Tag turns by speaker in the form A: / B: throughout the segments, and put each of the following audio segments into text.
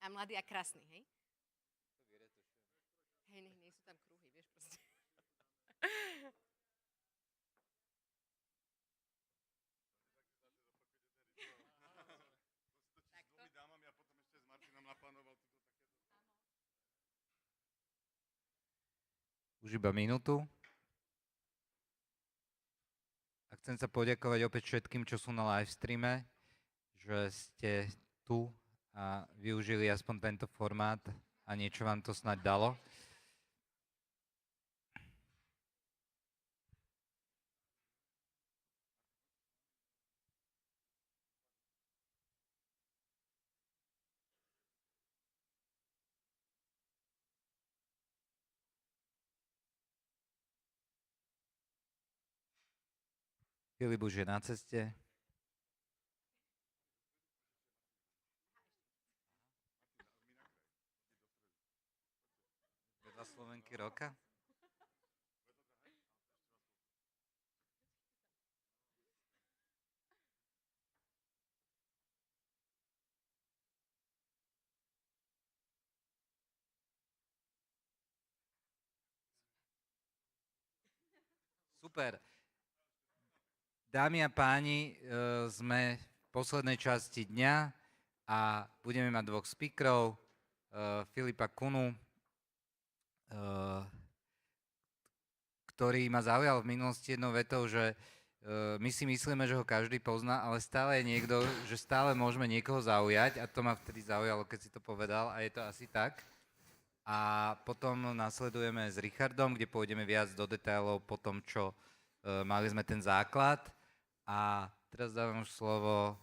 A: A mladý a krásny, hej? Hej, nie sú tam kruhy, vieš proste.
B: Už iba minútu. A chcem sa poďakovať opäť všetkým, čo sú na live streame, že ste tu a využili aspoň tento formát a niečo vám to snáď dalo. Filip už je na ceste. Vedľa Slovenky roka. Super. Dámy a páni, sme v poslednej časti dňa a budeme mať dvoch speakerov, Filipa Kunu, ktorý ma zaujal v minulosti jednou vetou, že my si myslíme, že ho každý pozná, ale stále je niekto, že stále môžeme niekoho zaujať a to ma vtedy zaujalo, keď si to povedal a je to asi tak. A potom nasledujeme s Richardom, kde pôjdeme viac do detailov po tom, čo mali sme ten základ. A teraz dávam už slovo,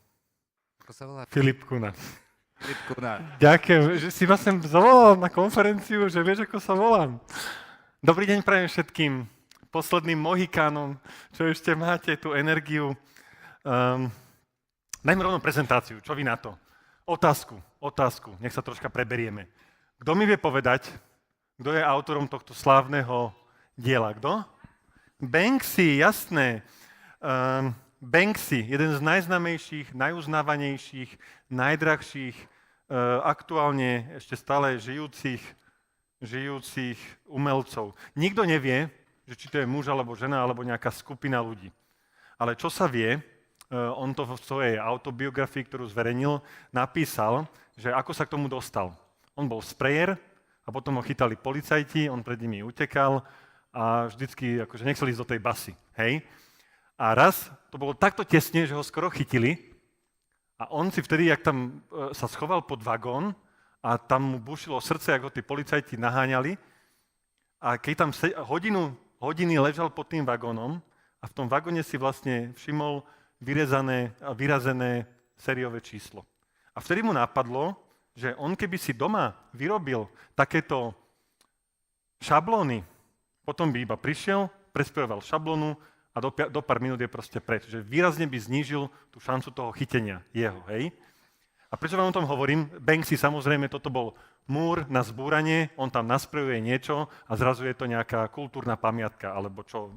B: ako sa volá?
C: Filip Kuna.
B: Filip Kuna.
C: Ďakujem, že si ma sem zavolal na konferenciu, že vieš, ako sa volám. Dobrý deň prajem všetkým posledným mohikánom, čo ešte máte tú energiu. Dajme rovno prezentáciu, čo vy na to? Otázku, nech sa troška preberieme. Kto mi vie povedať, kto je autorom tohto slávneho diela? Kto? Banksy, jasné. Banksy, jeden z najznámejších, najuznávanejších, najdrahších, aktuálne ešte stále žijúcich umelcov. Nikto nevie, že či to je muž alebo žena alebo nejaká skupina ľudí. Ale čo sa vie, on to vo svojej autobiografii, ktorú zverejnil, napísal, že ako sa k tomu dostal. On bol sprejer a potom ho chytali policajti, on pred nimi utekal a vždycky akože nechcel ísť do tej basy, hej? A raz to bolo takto tesne, že ho skoro chytili a on si vtedy, jak tam sa schoval pod vagón a tam mu bušilo srdce, ako ho tí policajti naháňali a keď tam hodiny ležal pod tým vagónom a v tom vagóne si vlastne všimol vyrazené sériové číslo. A vtedy mu napadlo, že on keby si doma vyrobil takéto šablóny, potom by iba prišiel, presperoval šablónu, a do pár minút je proste preč. Že výrazne by znížil tú šancu toho chytenia jeho, hej? A prečo vám o tom hovorím? Banksy, samozrejme, toto bol múr na zbúranie, on tam nasprejuje niečo a zrazu je to nejaká kultúrna pamiatka, alebo čo,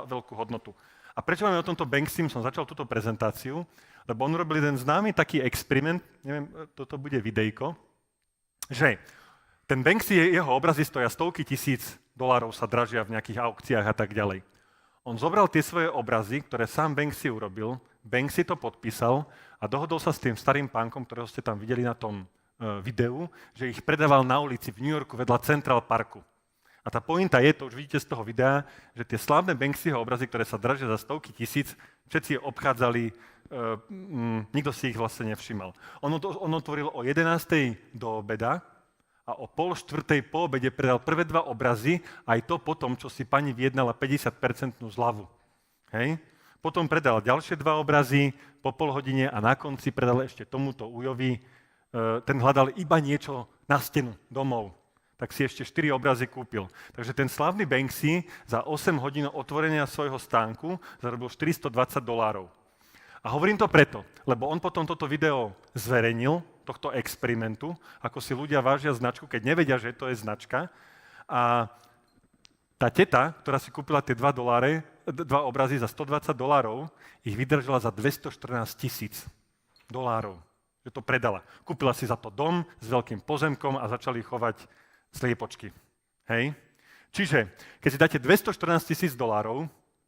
C: veľkú hodnotu. A prečo vám o tomto Banksym som začal túto prezentáciu? Lebo on robil jeden známy taký experiment, neviem, toto bude videjko, že ten Banksy, jeho obrazy stoja stovky tisíc dolárov, sa dražia v nejakých aukciách a tak ďalej. On zobral tie svoje obrazy, ktoré sám Banksy urobil, Banksy to podpísal a dohodol sa s tým starým pánkom, ktorého ste tam videli na tom videu, že ich predával na ulici v New Yorku vedľa Central Parku. A tá pointa je, to už vidíte z toho videa, že tie slávne Banksyho obrazy, ktoré sa dražia za stovky tisíc, všetci obchádzali, nikto si ich vlastne nevšimal. On otvoril o 11:00 do obeda, a o 3:30 po obede predal prvé dva obrazy, aj to potom, čo si pani vyjednala 50% zľavu. Hej? Potom predal ďalšie dva obrazy po pol hodine a na konci predal ešte tomuto ujovi, ten hľadal iba niečo na stenu domov. Tak si ešte 4 obrazy kúpil. Takže ten slávny Banksy za 8 hodín otvorenia svojho stánku zarobil $420. A hovorím to preto, lebo on potom toto video zverejnil, tohto experimentu, ako si ľudia vážia značku, keď nevedia, že to je značka. A tá teta, ktorá si kúpila tie dva obrazy za $120, ich vydržala za $214,000. že to predala. Kúpila si za to dom s veľkým pozemkom a začali chovať sliepočky. Hej? Čiže, keď si dáte $214,000,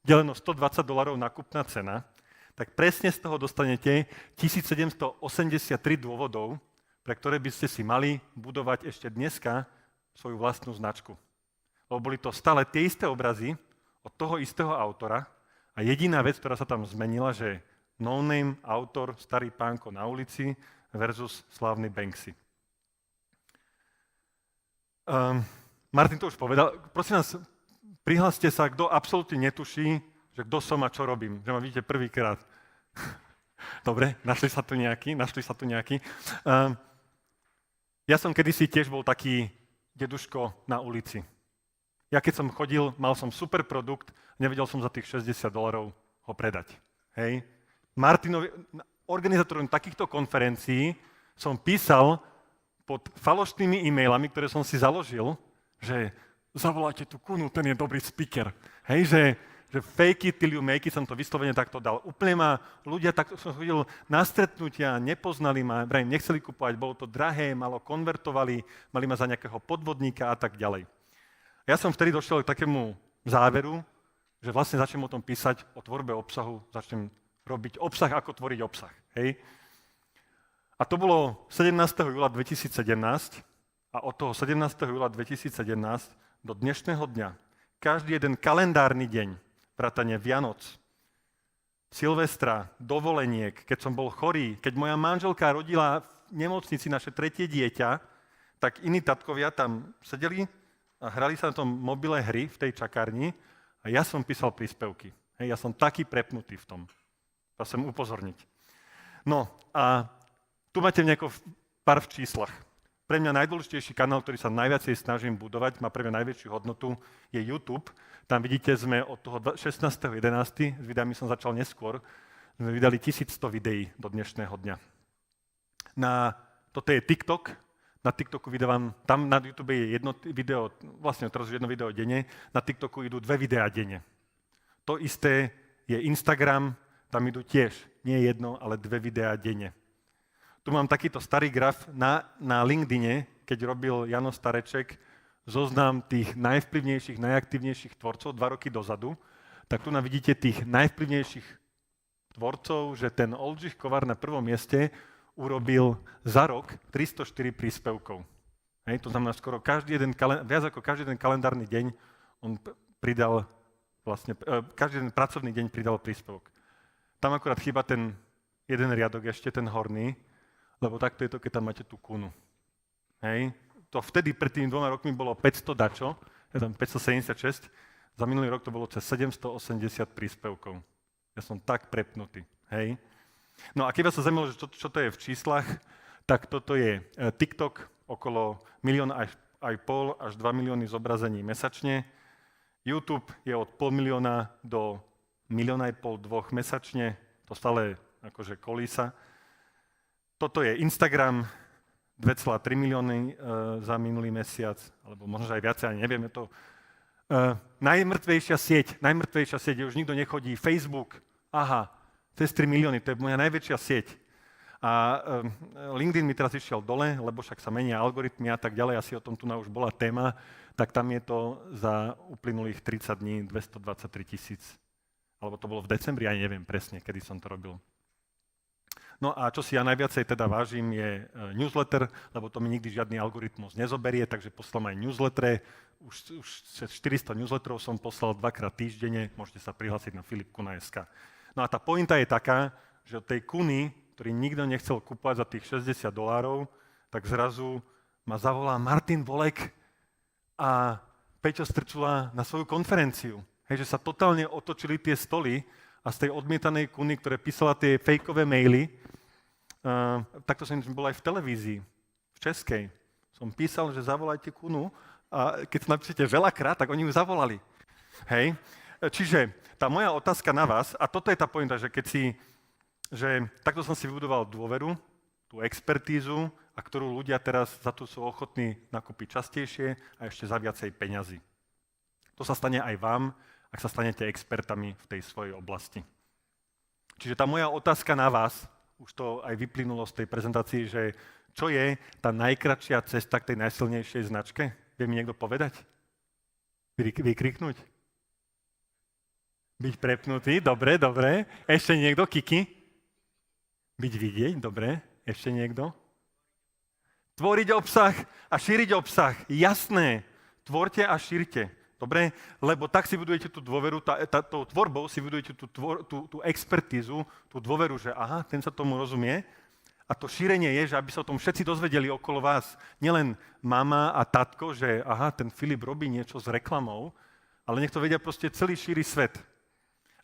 C: deleno $120 nákupná cena, tak presne z toho dostanete 1783 dôvodov, pre ktoré by ste si mali budovať ešte dneska svoju vlastnú značku. Lebo boli to stále tie isté obrazy od toho istého autora a jediná vec, ktorá sa tam zmenila, že no-name autor, starý pánko na ulici versus slávny Banksy. Martin to už povedal. Prosím vás, prihláste sa, kto absolútne netuší, že kto som a čo robím. Že ma vidíte prvýkrát. Dobre, našli sa tu nejakí. Ja som kedysi tiež bol taký deduško na ulici. Ja keď som chodil, mal som super produkt, nevedel som za tých $60 ho predať. Hej. Martinovi, organizátorom takýchto konferencií, som písal pod falošnými e-mailami, ktoré som si založil, že zavolajte tú kunu, ten je dobrý speaker. Hej, že fake it till you make it, som to vyslovene takto dal. Úplne ma ľudia, takto som chodil na stretnutia, nepoznali ma, nechceli kupovať, bolo to drahé, malo konvertovali, mali ma za nejakého podvodníka a tak ďalej. Ja som vtedy došiel k takému záveru, že vlastne začnem o tom písať, o tvorbe obsahu, začnem robiť obsah, ako tvoriť obsah. Hej? A to bolo 17. júla 2017 a od toho 17. júla 2017 do dnešného dňa, každý jeden kalendárny deň, vrátane Vianoc, Silvestra, dovoleniek, keď som bol chorý, keď moja manželka rodila v nemocnici naše tretie dieťa, tak iní tatkovia tam sedeli a hrali sa na tom mobile hry v tej čakárni a ja som písal príspevky. Hej, ja som taký prepnutý v tom. To chcem upozorniť. No a tu máte pár v číslach. Pre mňa najdôležitejší kanál, ktorý sa najviacej snažím budovať, má pre mňa najväčšiu hodnotu, je YouTube. Tam vidíte, sme od toho 16.11., s videami som začal neskôr, sme vydali 1100 videí do dnešného dňa. Toto je TikTok, na TikToku vydávam, tam na YouTube je jedno video, vlastne teraz jedno video denne, na TikToku idú 2 videá denne. To isté je Instagram, tam idú tiež nie jedno, ale 2 videá denne. Tu mám takýto starý graf na LinkedIne, keď robil Jano Stareček zoznam tých najvplyvnejších, najaktívnejších tvorcov 2 roky dozadu, tak tu vidíte tých najvplyvnejších tvorcov, že ten Oldřich Kovar na prvom mieste urobil za rok 304 príspevkov. Hej, to znamená skoro viac ako každý jeden kalendárny deň on pridal každý jeden pracovný deň pridal príspevok. Tam akurát chýba ten jeden riadok ešte, ten horný, lebo takto je to, keď tam máte tú kunu. Hej. To vtedy pred tými 2 rokmi bolo 500 dačo, je tam 576, za minulý rok to bolo cez 780 príspevkov. Ja som tak prepnutý. Hej. No a keď vás sa zaujímalo, že čo to je v číslach, tak toto je TikTok, okolo 1,5 až 2 milióny zobrazení mesačne. YouTube je od 500,000 do 1,5 2 mesačne, to stále akože kolísa. Toto je Instagram, 2,3 milióny za minulý mesiac, alebo možno aj viacej, ani neviem. Je to najmrtvejšia sieť, už nikto nechodí. Facebook, cez 3 milióny, to je moja najväčšia sieť. A LinkedIn mi teraz išiel dole, lebo však sa menia algoritmy a tak ďalej, asi o tom tu už bola téma, tak tam je to za uplynulých 30 dní 223 000. Alebo to bolo v decembri, aj neviem presne, kedy som to robil. No a čo si ja najviacej teda vážim je newsletter, lebo to mi nikdy žiadny algoritmus nezoberie, takže poslám aj newslettere. Už 400 newsletterov som poslal 2-krát týždenne, môžete sa prihlásiť na filipkuna.sk. No a tá pointa je taká, že od tej kuny, ktorý nikto nechcel kúpať za tých $60, tak zrazu ma zavolá Martin Volek a Peťo Strčula na svoju konferenciu. Hej, že sa totálne otočili tie stoly a z tej odmietanej kuny, ktoré písala tie fejkové maily, takto som bol aj v televízii, v českej. Som písal, že zavolajte kunu a keď to napíšete veľakrát, tak oni ju zavolali. Hej. Čiže tá moja otázka na vás, a toto je tá pointa, že takto som si vybudoval dôveru, tú expertízu, a ktorú ľudia teraz za to sú ochotní nakúpiť častejšie a ešte za viacej peňazí. To sa stane aj vám, ak sa stanete expertami v tej svojej oblasti. Čiže tá moja otázka na vás, už to aj vyplynulo z tej prezentácii, že čo je tá najkratšia cesta k tej najsilnejšej značke? Vie mi niekto povedať? Vykriknúť? Byť prepnutý, dobre. Ešte niekto, Kiki? Byť vidieť, dobre. Ešte niekto? Tvoriť obsah a šíriť obsah, jasné. Tvorte a šírte, dobre? Lebo tak si budujete tú dôveru, tou tvorbou si budujete tú expertízu, tú dôveru, že aha, ten sa tomu rozumie. A to šírenie je, že aby sa o tom všetci dozvedeli okolo vás. Nielen mama a tatko, že aha, ten Filip robí niečo s reklamou, ale nech to vedia proste celý šíri svet.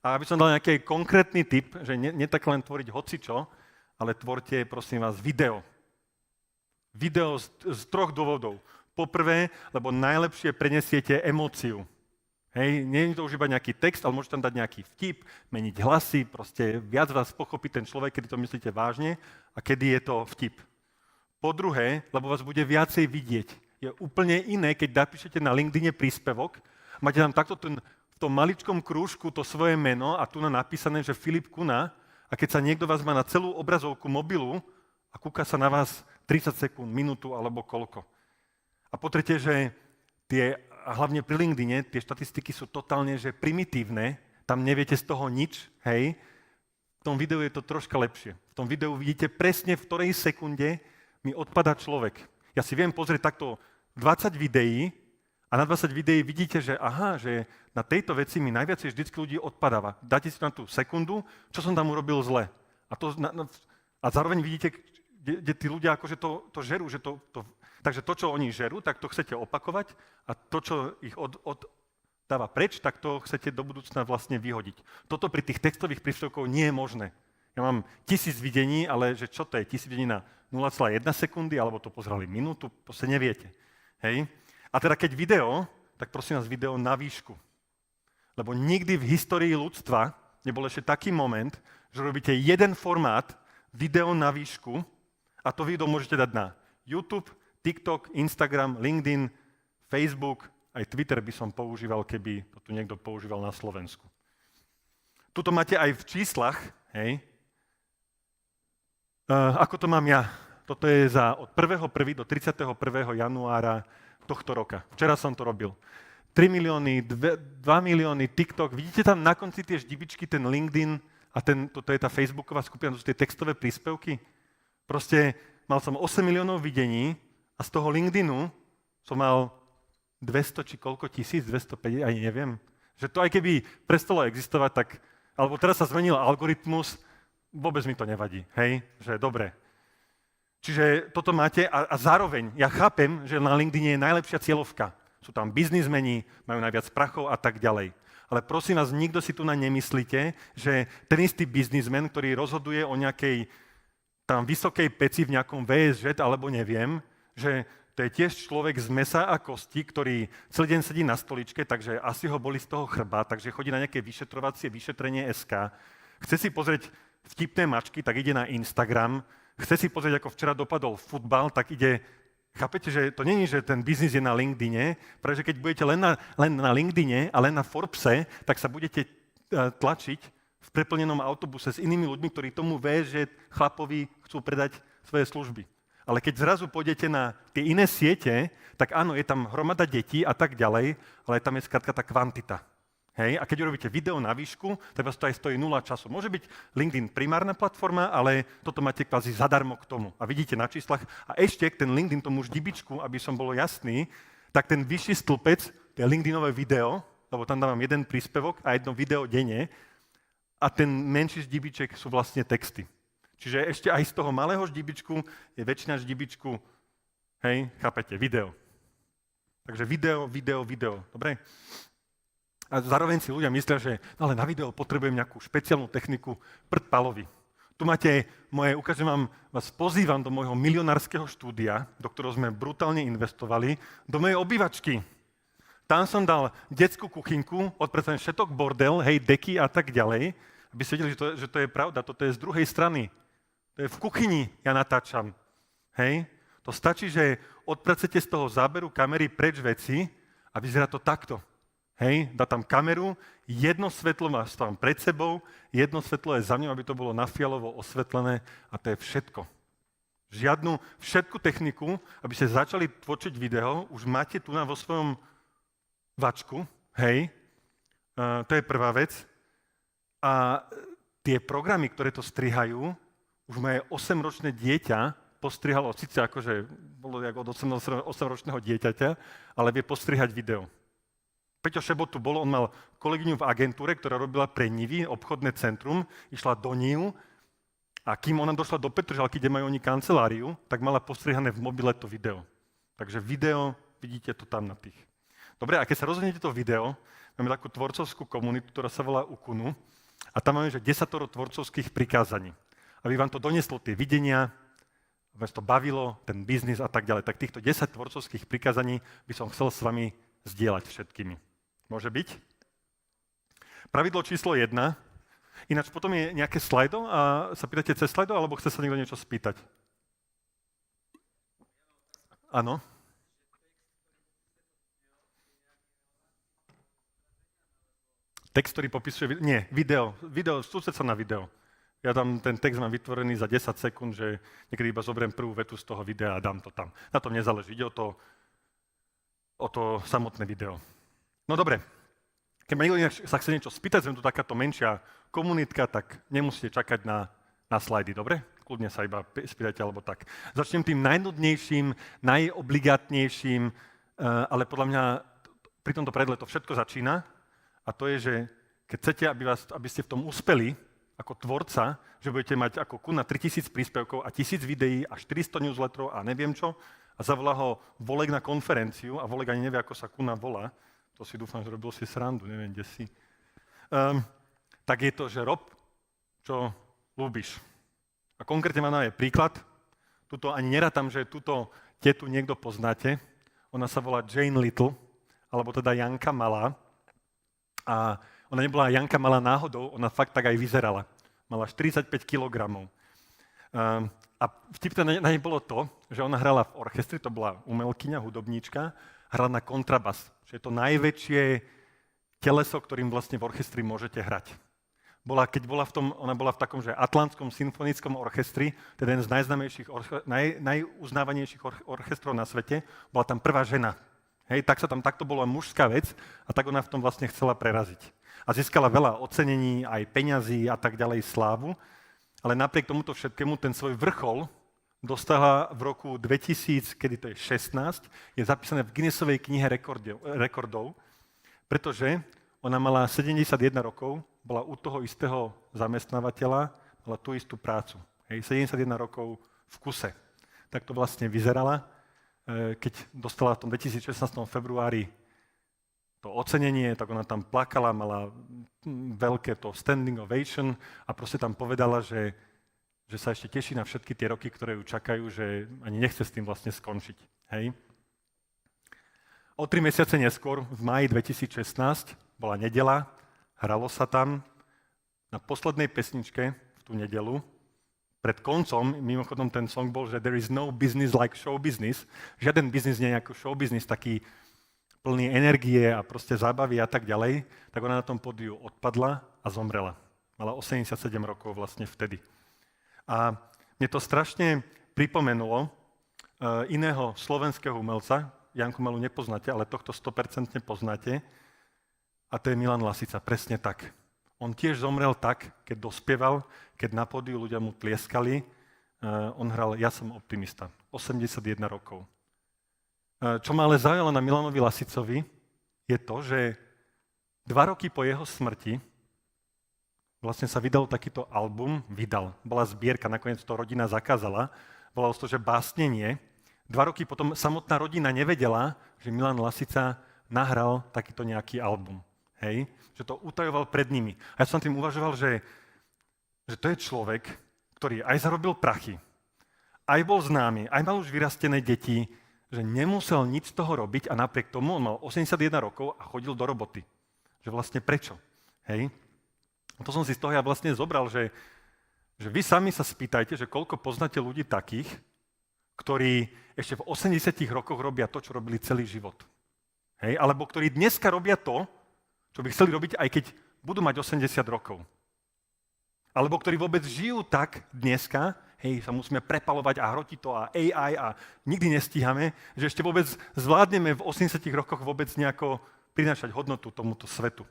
C: A aby som dal nejaký konkrétny tip, že nie tak len tvoriť hocičo, ale tvorte, prosím vás, video. Video z 3 dôvodov. Poprvé, lebo najlepšie prenesiete emóciu. Hej, nie je to už iba nejaký text, ale môžete tam dať nejaký vtip, meniť hlasy, proste viac vás pochopí ten človek, kedy to myslíte vážne a kedy je to vtip. Po druhé, lebo vás bude viacej vidieť. Je úplne iné, keď napíšete na LinkedIne príspevok, máte tam takto v tom maličkom krúžku to svoje meno a tu na napísané, že Filip Kuna, a keď sa niekto vás má na celú obrazovku mobilu a kúka sa na vás 30 sekúnd, minútu alebo koľko. A po tretie, že a hlavne pri LinkedIne, tie štatistiky sú totálne že primitívne, tam neviete z toho nič, hej. V tom videu je to troška lepšie. V tom videu vidíte presne, v ktorej sekunde mi odpadá človek. Ja si viem pozrieť takto 20 videí a na 20 videí vidíte, že aha, že na tejto veci mi najviac vždycky ľudí odpadáva. Dáte si na tú sekundu, čo som tam urobil zle. A zároveň vidíte, kde tí ľudia akože to žerú, že takže to, čo oni žerú, tak to chcete opakovať a to, čo ich dáva preč, tak to chcete do budúcna vlastne vyhodiť. Toto pri tých textových príspevkov nie je možné. Ja mám 1000 videní, ale že čo to je? 1000 videní na 0,1 sekundy, alebo to pozerali minútu, proste neviete. Hej? A teda keď video, tak prosím vás video na výšku. Lebo nikdy v histórii ľudstva nebol ešte taký moment, že robíte jeden formát, video na výšku, a to video môžete dať na YouTube, TikTok, Instagram, LinkedIn, Facebook, aj Twitter by som používal, keby to tu niekto používal na Slovensku. Tuto máte aj v číslach, hej. Ako to mám ja? Toto je od 1.1. do 31. januára tohto roka. Včera som to robil. 3 milióny, 2 milióny, TikTok. Vidíte tam na konci tie ždibičky, ten LinkedIn a toto je tá Facebooková skupina, to sú tie textové príspevky. Proste mal som 8 miliónov videní a z toho LinkedInu som mal 200 či koľko tisíc, 250, ani neviem. Že to aj keby prestalo existovať, tak, alebo teraz sa zmenil algoritmus, vôbec mi to nevadí, hej, že dobre. Čiže toto máte a zároveň ja chápem, že na LinkedIne je najlepšia cieľovka. Sú tam biznismeni, majú najviac prachov a tak ďalej. Ale prosím vás, nikto si tu nemyslíte, že ten istý biznismen, ktorý rozhoduje o nejakej tam vysokej peci v nejakom VSŽ alebo neviem, že to je tiež človek z mesa a kosti, ktorý celý deň sedí na stoličke, takže asi ho boli z toho chrba, takže chodí na nejaké vyšetrenie SK. Chce si pozrieť vtipné mačky, tak ide na Instagram. Chce si pozrieť, ako včera dopadol futbal, tak ide. Chápete, že to nie je, že ten biznis je na LinkedIne, pretože keď budete len na LinkedIne a len na Forbese, tak sa budete tlačiť v preplnenom autobuse s inými ľuďmi, ktorí tomu že chlapovi chcú predať svoje služby. Ale keď zrazu pôjdete na tie iné siete, tak áno, je tam hromada detí a tak ďalej, ale tam je skrátka tá kvantita. Hej? A keď urobíte video na výšku, tak vás to aj stojí 0 času. Môže byť LinkedIn primárna platforma, ale toto máte kvázi zadarmo k tomu. A vidíte na číslach. A ešte ten LinkedIn tomu ždibičku, aby som bol jasný, tak ten vyšší stĺpec, to je LinkedInové video, lebo tam dávam jeden príspevok a jedno video denne, a ten menší ždibiček sú vlastne texty. Čiže ešte aj z toho malého ždibičku je väčšina ždibičku, hej, chápete, video. Takže video, dobre? A zároveň si ľudia myslia, že ale na video potrebujem nejakú špeciálnu techniku prd palovi. Tu máte vás pozývam do môjho milionárskeho štúdia, do ktorého sme brutálne investovali, do mojej obývačky. Tam som dal detskú kuchynku, odpredstavím všetok bordel, hej, deky a tak ďalej, aby ste vedeli, že to je pravda, toto je z druhej strany. To je v kuchyni, ja natáčam. Hej? To stačí, že odpracete z toho záberu kamery preč veci a vyzerá to takto. Hej, dá tam kameru, jedno svetlo máš tam pred sebou, jedno svetlo je za ňou, aby to bolo na fialovo osvetlené a to je všetko. Všetku techniku, aby ste začali točiť video, už máte tu vo svojom vačku, hej, to je prvá vec. A tie programy, ktoré to strihajú, už moje 8-ročné dieťa postrihalo, síce akože bolo ako od 8-ročného dieťaťa, ale vie postrihať video. Peťo Šebo tu bol, on mal kolegyňu v agentúre, ktorá robila pre Nivy, obchodné centrum, išla do NIU a kým ona došla do Petržalky, kde majú oni kanceláriu, tak mala postrihané v mobile to video. Takže video, vidíte to tam na tých. Dobre, a keď sa rozhodnete to video, máme takú tvorcovskú komunitu, ktorá sa volá Ukunu a tam máme, že 10 tvorcovských prikázaní. Aby vám to doneslo tie videnia, aby vás to bavilo, ten biznis a tak ďalej. Tak týchto 10 tvorcovských prikázaní by som chcel s vami zdieľať všetkými. Môže byť? Pravidlo číslo 1. Ináč potom je nejaké slajdo a sa pýtate cez slajdo, alebo chce sa niekto niečo spýtať? Áno. Text, ktorý popisuje... Nie, video, sústreď sa na video. Ja tam ten text mám vytvorený za 10 sekúnd, že niekedy iba zoberiem prvú vetu z toho videa a dám to tam. Na tom nezáleží, ide o to samotné video. No dobre, keď ma niekto sa chce niečo spýtať, sme tu takáto menšia komunitka, tak nemusíte čakať na slajdy, dobre? Kľudne sa iba spýtajte alebo tak. Začnem tým najnudnejším, najobligátnejším, ale podľa mňa pri tomto predle to všetko začína a to je, že keď chcete, aby ste v tom uspeli ako tvorca, že budete mať ako Kuna 3000 príspevkov a 1000 videí a 400 newsletterov a neviem čo, a zavolá ho Volek na konferenciu a Volek ani nevie, ako sa Kuna volá, to si dúfam, že robil si srandu, neviem, kde si, tak je to, že rob, čo ľúbiš. A konkrétne mám aj príklad, tuto ani nerátam, že túto tetu niekto poznáte, ona sa volá Jane Little, alebo teda Janka Malá, a ona nebola Janka Malá náhodou, ona fakt tak aj vyzerala. Mala 45 kg. A vtipné na nej bolo to, že ona hrala v orchestri, to bola umelkyňa, hudobníčka, hrala na kontrabas, že je to najväčšie teleso, ktorým vlastne v orchestri môžete hrať. Ona bola v takom, že Atlantskom symfonickom orchestri, teda jeden z najznámejších, najuznávanejších orchestrov na svete, bola tam prvá žena. Hej, takto bola mužská vec a tak ona v tom vlastne chcela preraziť. A získala veľa ocenení, aj peňazí a tak ďalej, slávu, ale napriek tomuto všetkému ten svoj vrchol dostala v roku 2000, kedy to je 16, je zapísané v Guinnessovej knihe rekordov, pretože ona mala 71 rokov, bola u toho istého zamestnávateľa, mala tú istú prácu. Hej, 71 rokov v kuse. Tak to vlastne vyzerala, keď dostala v tom 2016 februári to ocenenie, tak ona tam plakala, mala veľké to standing ovation a proste tam povedala, že sa ešte teší na všetky tie roky, ktoré ju čakajú, že ani nechce s tým vlastne skončiť. Hej. O 3 mesiace neskôr, v máji 2016, bola nedeľa, hralo sa tam na poslednej pesničke v tú nedeľu. Pred koncom, mimochodom ten song bol, že there is no business like show business. Žiaden biznis nie je ako show business, taký plný energie a proste zábavy a tak ďalej. Tak ona na tom pódiu odpadla a zomrela. Mala 87 rokov vlastne vtedy. A mne to strašne pripomenulo iného slovenského umelca, Janku Malú nepoznáte, ale tohto 100% poznáte, a to je Milan Lasica, presne tak. On tiež zomrel tak, keď dospieval, keď na pódiu ľudia mu tlieskali, on hral Ja som optimista, 81 rokov. Čo ma ale zaujalo na Milanovi Lasicovi, je to, že 2 roky po jeho smrti vlastne sa vydal takýto album, bola zbierka, nakoniec to rodina zakázala, volalo to, že Básnenie. 2 roky potom samotná rodina nevedela, že Milan Lasica nahral takýto nejaký album. Hej? Že to utajoval pred nimi. A ja som tým uvažoval, že to je človek, ktorý aj zarobil prachy, aj bol známy, aj mal už vyrastené deti, že nemusel nič z toho robiť a napriek tomu on mal 81 rokov a chodil do roboty. Že vlastne prečo? Hej? A to som si z toho ja vlastne zobral, že vy sami sa spýtajte, že koľko poznáte ľudí takých, ktorí ešte v 80 rokoch robia to, čo robili celý život. Hej? Alebo ktorí dneska robia to, čo by chceli robiť, aj keď budú mať 80 rokov. Alebo ktorí vôbec žijú tak dneska, hej, sa musíme prepalovať a hrotiť to a AI a nikdy nestíhame, že ešte vôbec zvládneme v 80 rokoch vôbec nejako prinášať hodnotu tomuto svetu.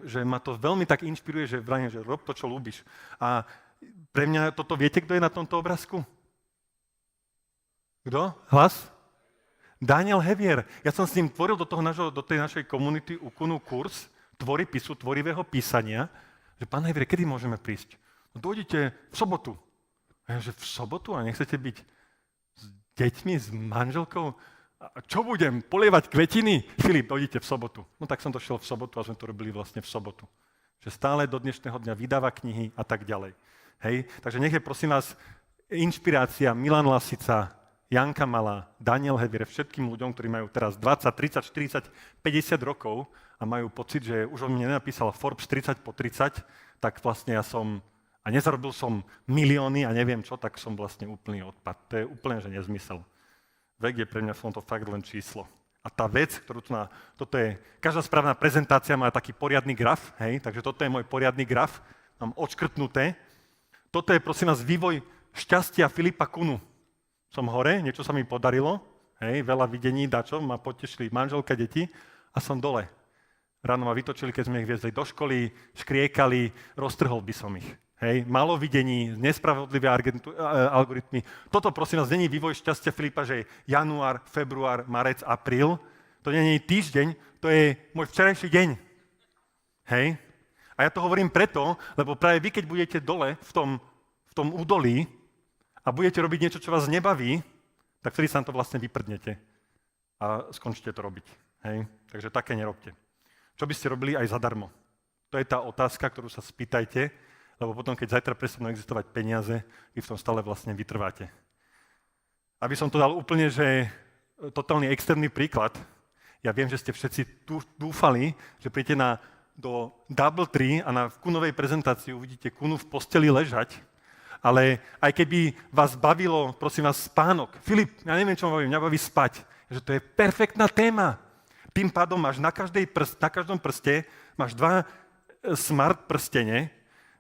C: Že ma to veľmi tak inšpiruje, že vrajím, že rob to, čo ľúbiš. A pre mňa toto viete, kto je na tomto obrázku? Kto? Hlas? Daniel Hevier. Ja som s ním tvoril do tej našej komunity Ukunu kurz tvoripisu, tvorivého písania, že pán Hevier, kedy môžeme prísť? No dojdite v sobotu. A ja, že v sobotu? A nechcete byť s deťmi, s manželkou? A čo budem? Polievať kvetiny? Filip, dojdite v sobotu. No tak som došiel v sobotu a sme to robili vlastne v sobotu. Že stále do dnešného dňa vydáva knihy a tak ďalej. Hej? Takže nech je prosím vás inšpirácia Milan Lasica, Janka Malá, Daniel Hevier, všetkým ľuďom, ktorí majú teraz 20, 30, 40, 50 rokov a majú pocit, že už o mne nenapísal Forbes 30 po 30, tak vlastne ja som, a nezarobil som milióny a neviem čo, tak som vlastne úplný odpad. To je úplne, že nezmysel. Vek je pre mňa v tomto fakt len číslo. A tá vec, ktorú toto je, každá správna prezentácia má taký poriadny graf, hej, takže toto je môj poriadny graf, mám odškrtnuté. Toto je, prosím vás, vývoj šťastia Filipa Kunu. Som hore, niečo sa mi podarilo, hej, veľa videní, dačo, ma potešili manželka, deti a som dole. Ráno ma vytočili, keď sme ich viezli do školy, škriekali, roztrhol by som ich. Hej, malo videní, nespravodlivé algoritmy. Toto, prosím vás, není vývoj šťastia Filipa, že je január, február, marec, apríl. To nie je týždeň, to je môj včerajší deň. Hej? A ja to hovorím preto, lebo práve vy, keď budete dole v tom údolí a budete robiť niečo, čo vás nebaví, tak vtedy sa na to vlastne vyprdnete a skončíte to robiť. Hej? Takže také nerobte. Čo by ste robili aj zadarmo? To je tá otázka, ktorú sa spýtajte, lebo potom, keď zajtra prestanú existovať peniaze, vy v tom stále vlastne vytrváte. Aby som to dal úplne, že totálny externý príklad, ja viem, že ste všetci dúfali, že príjete do Double 3 a na Kunovej prezentácii uvidíte Kunu v posteli ležať, ale aj keby vás bavilo, prosím vás, spánok. Filip, ja neviem, čo ma baví, mňa baví spať. Že to je perfektná téma. Tým pádom máš na každom prste máš 2 smart prstene,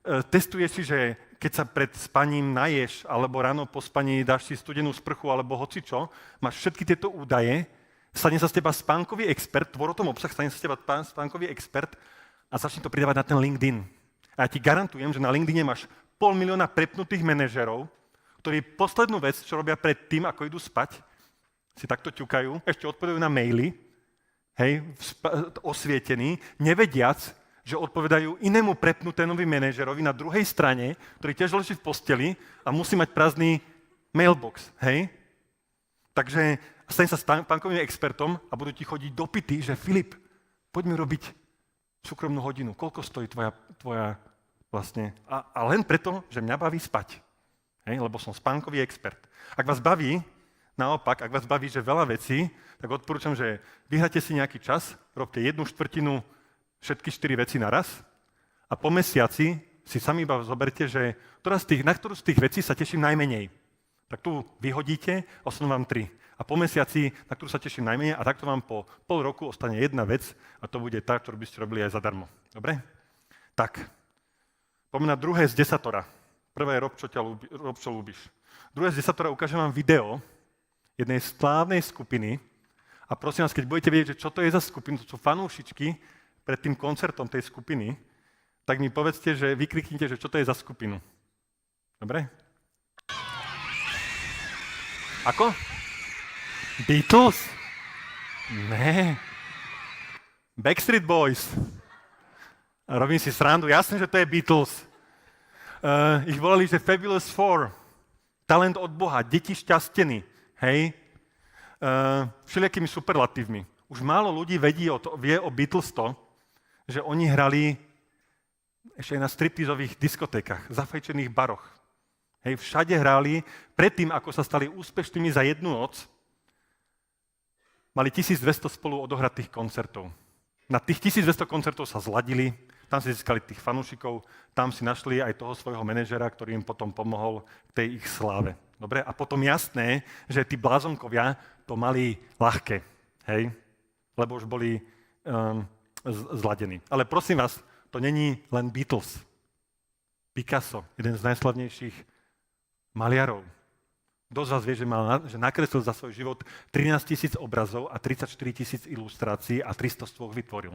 C: testuješ si, že keď sa pred spaním naješ, alebo ráno po spaní dáš si studenú sprchu, alebo hocičo, máš všetky tieto údaje, stane sa z teba spánkový expert, tvor o tom obsah, stane sa z teba spánkový expert a začne to pridávať na ten LinkedIn. A ja ti garantujem, že na LinkedIne máš 500 000 prepnutých manažerov, ktorí poslednú vec, čo robia pred tým, ako idú spať, si takto ťukajú, ešte odpovedajú na maily, hej, osvietení, nevediac, že odpovedajú inému prepnutému manažerovi na druhej strane, ktorý tiež leží v posteli a musí mať prázdny mailbox, hej? Takže stane sa spánkovým expertom a budú ti chodiť dopity, že Filip, poďme robiť súkromnú hodinu. Koľko stojí tvoja vlastne? A len preto, že mňa baví spať, hej? Lebo som spánkový expert. Ak vás baví, naopak, ak vás baví, že veľa vecí, tak odporúčam, že vyhrajte si nejaký čas, robte 1/4 všetky 4 veci naraz a po mesiaci si sami iba zoberte, že na ktorú z tých vecí sa teším najmenej. Tak tu vyhodíte, ostanú vám 3. A po mesiaci, na ktorú sa teším najmenej, a takto vám po pol roku ostane jedna vec a to bude tá, ktorú by ste robili aj zadarmo. Dobre? Tak, poďme na druhé z desatora. Prvé je rob, čo ľúbiš. Druhé z desatora ukážem vám video jednej slávnej skupiny a prosím vás, keď budete vedieť, že čo to je za skupinu, to sú fanúšičky pred tým koncertom tej skupiny, tak mi povedzte, že vykriknite, že čo to je za skupinu. Dobre? Ako? Beatles? Ne. Backstreet Boys. Robím si srandu, jasne, že to je Beatles. Ich volali, že Fabulous Four. Talent od Boha, deti šťastení. Hej? Všelijakými superlatívmi. Už málo ľudí vie o Beatles to, že oni hrali ešte aj na striptizových diskotékach, zafajčených baroch. Hej, všade hrali, predtým, ako sa stali úspešnými za jednu noc, mali 1200 spolu odohratých koncertov. Na tých 1200 koncertov sa zladili, tam si získali tých fanúšikov, tam si našli aj toho svojho manažera, ktorý im potom pomohol k tej ich sláve. Dobre? A potom jasné, že tí blázonkovia to mali ľahké, hej? Lebo už boli zladený. Ale prosím vás, to není len Beatles. Picasso, jeden z najslavnejších maliarov. Dosť vás vie, že nakreslil za svoj život 13 000 obrazov a 34 000 ilustrácií a 300 stôch vytvoril.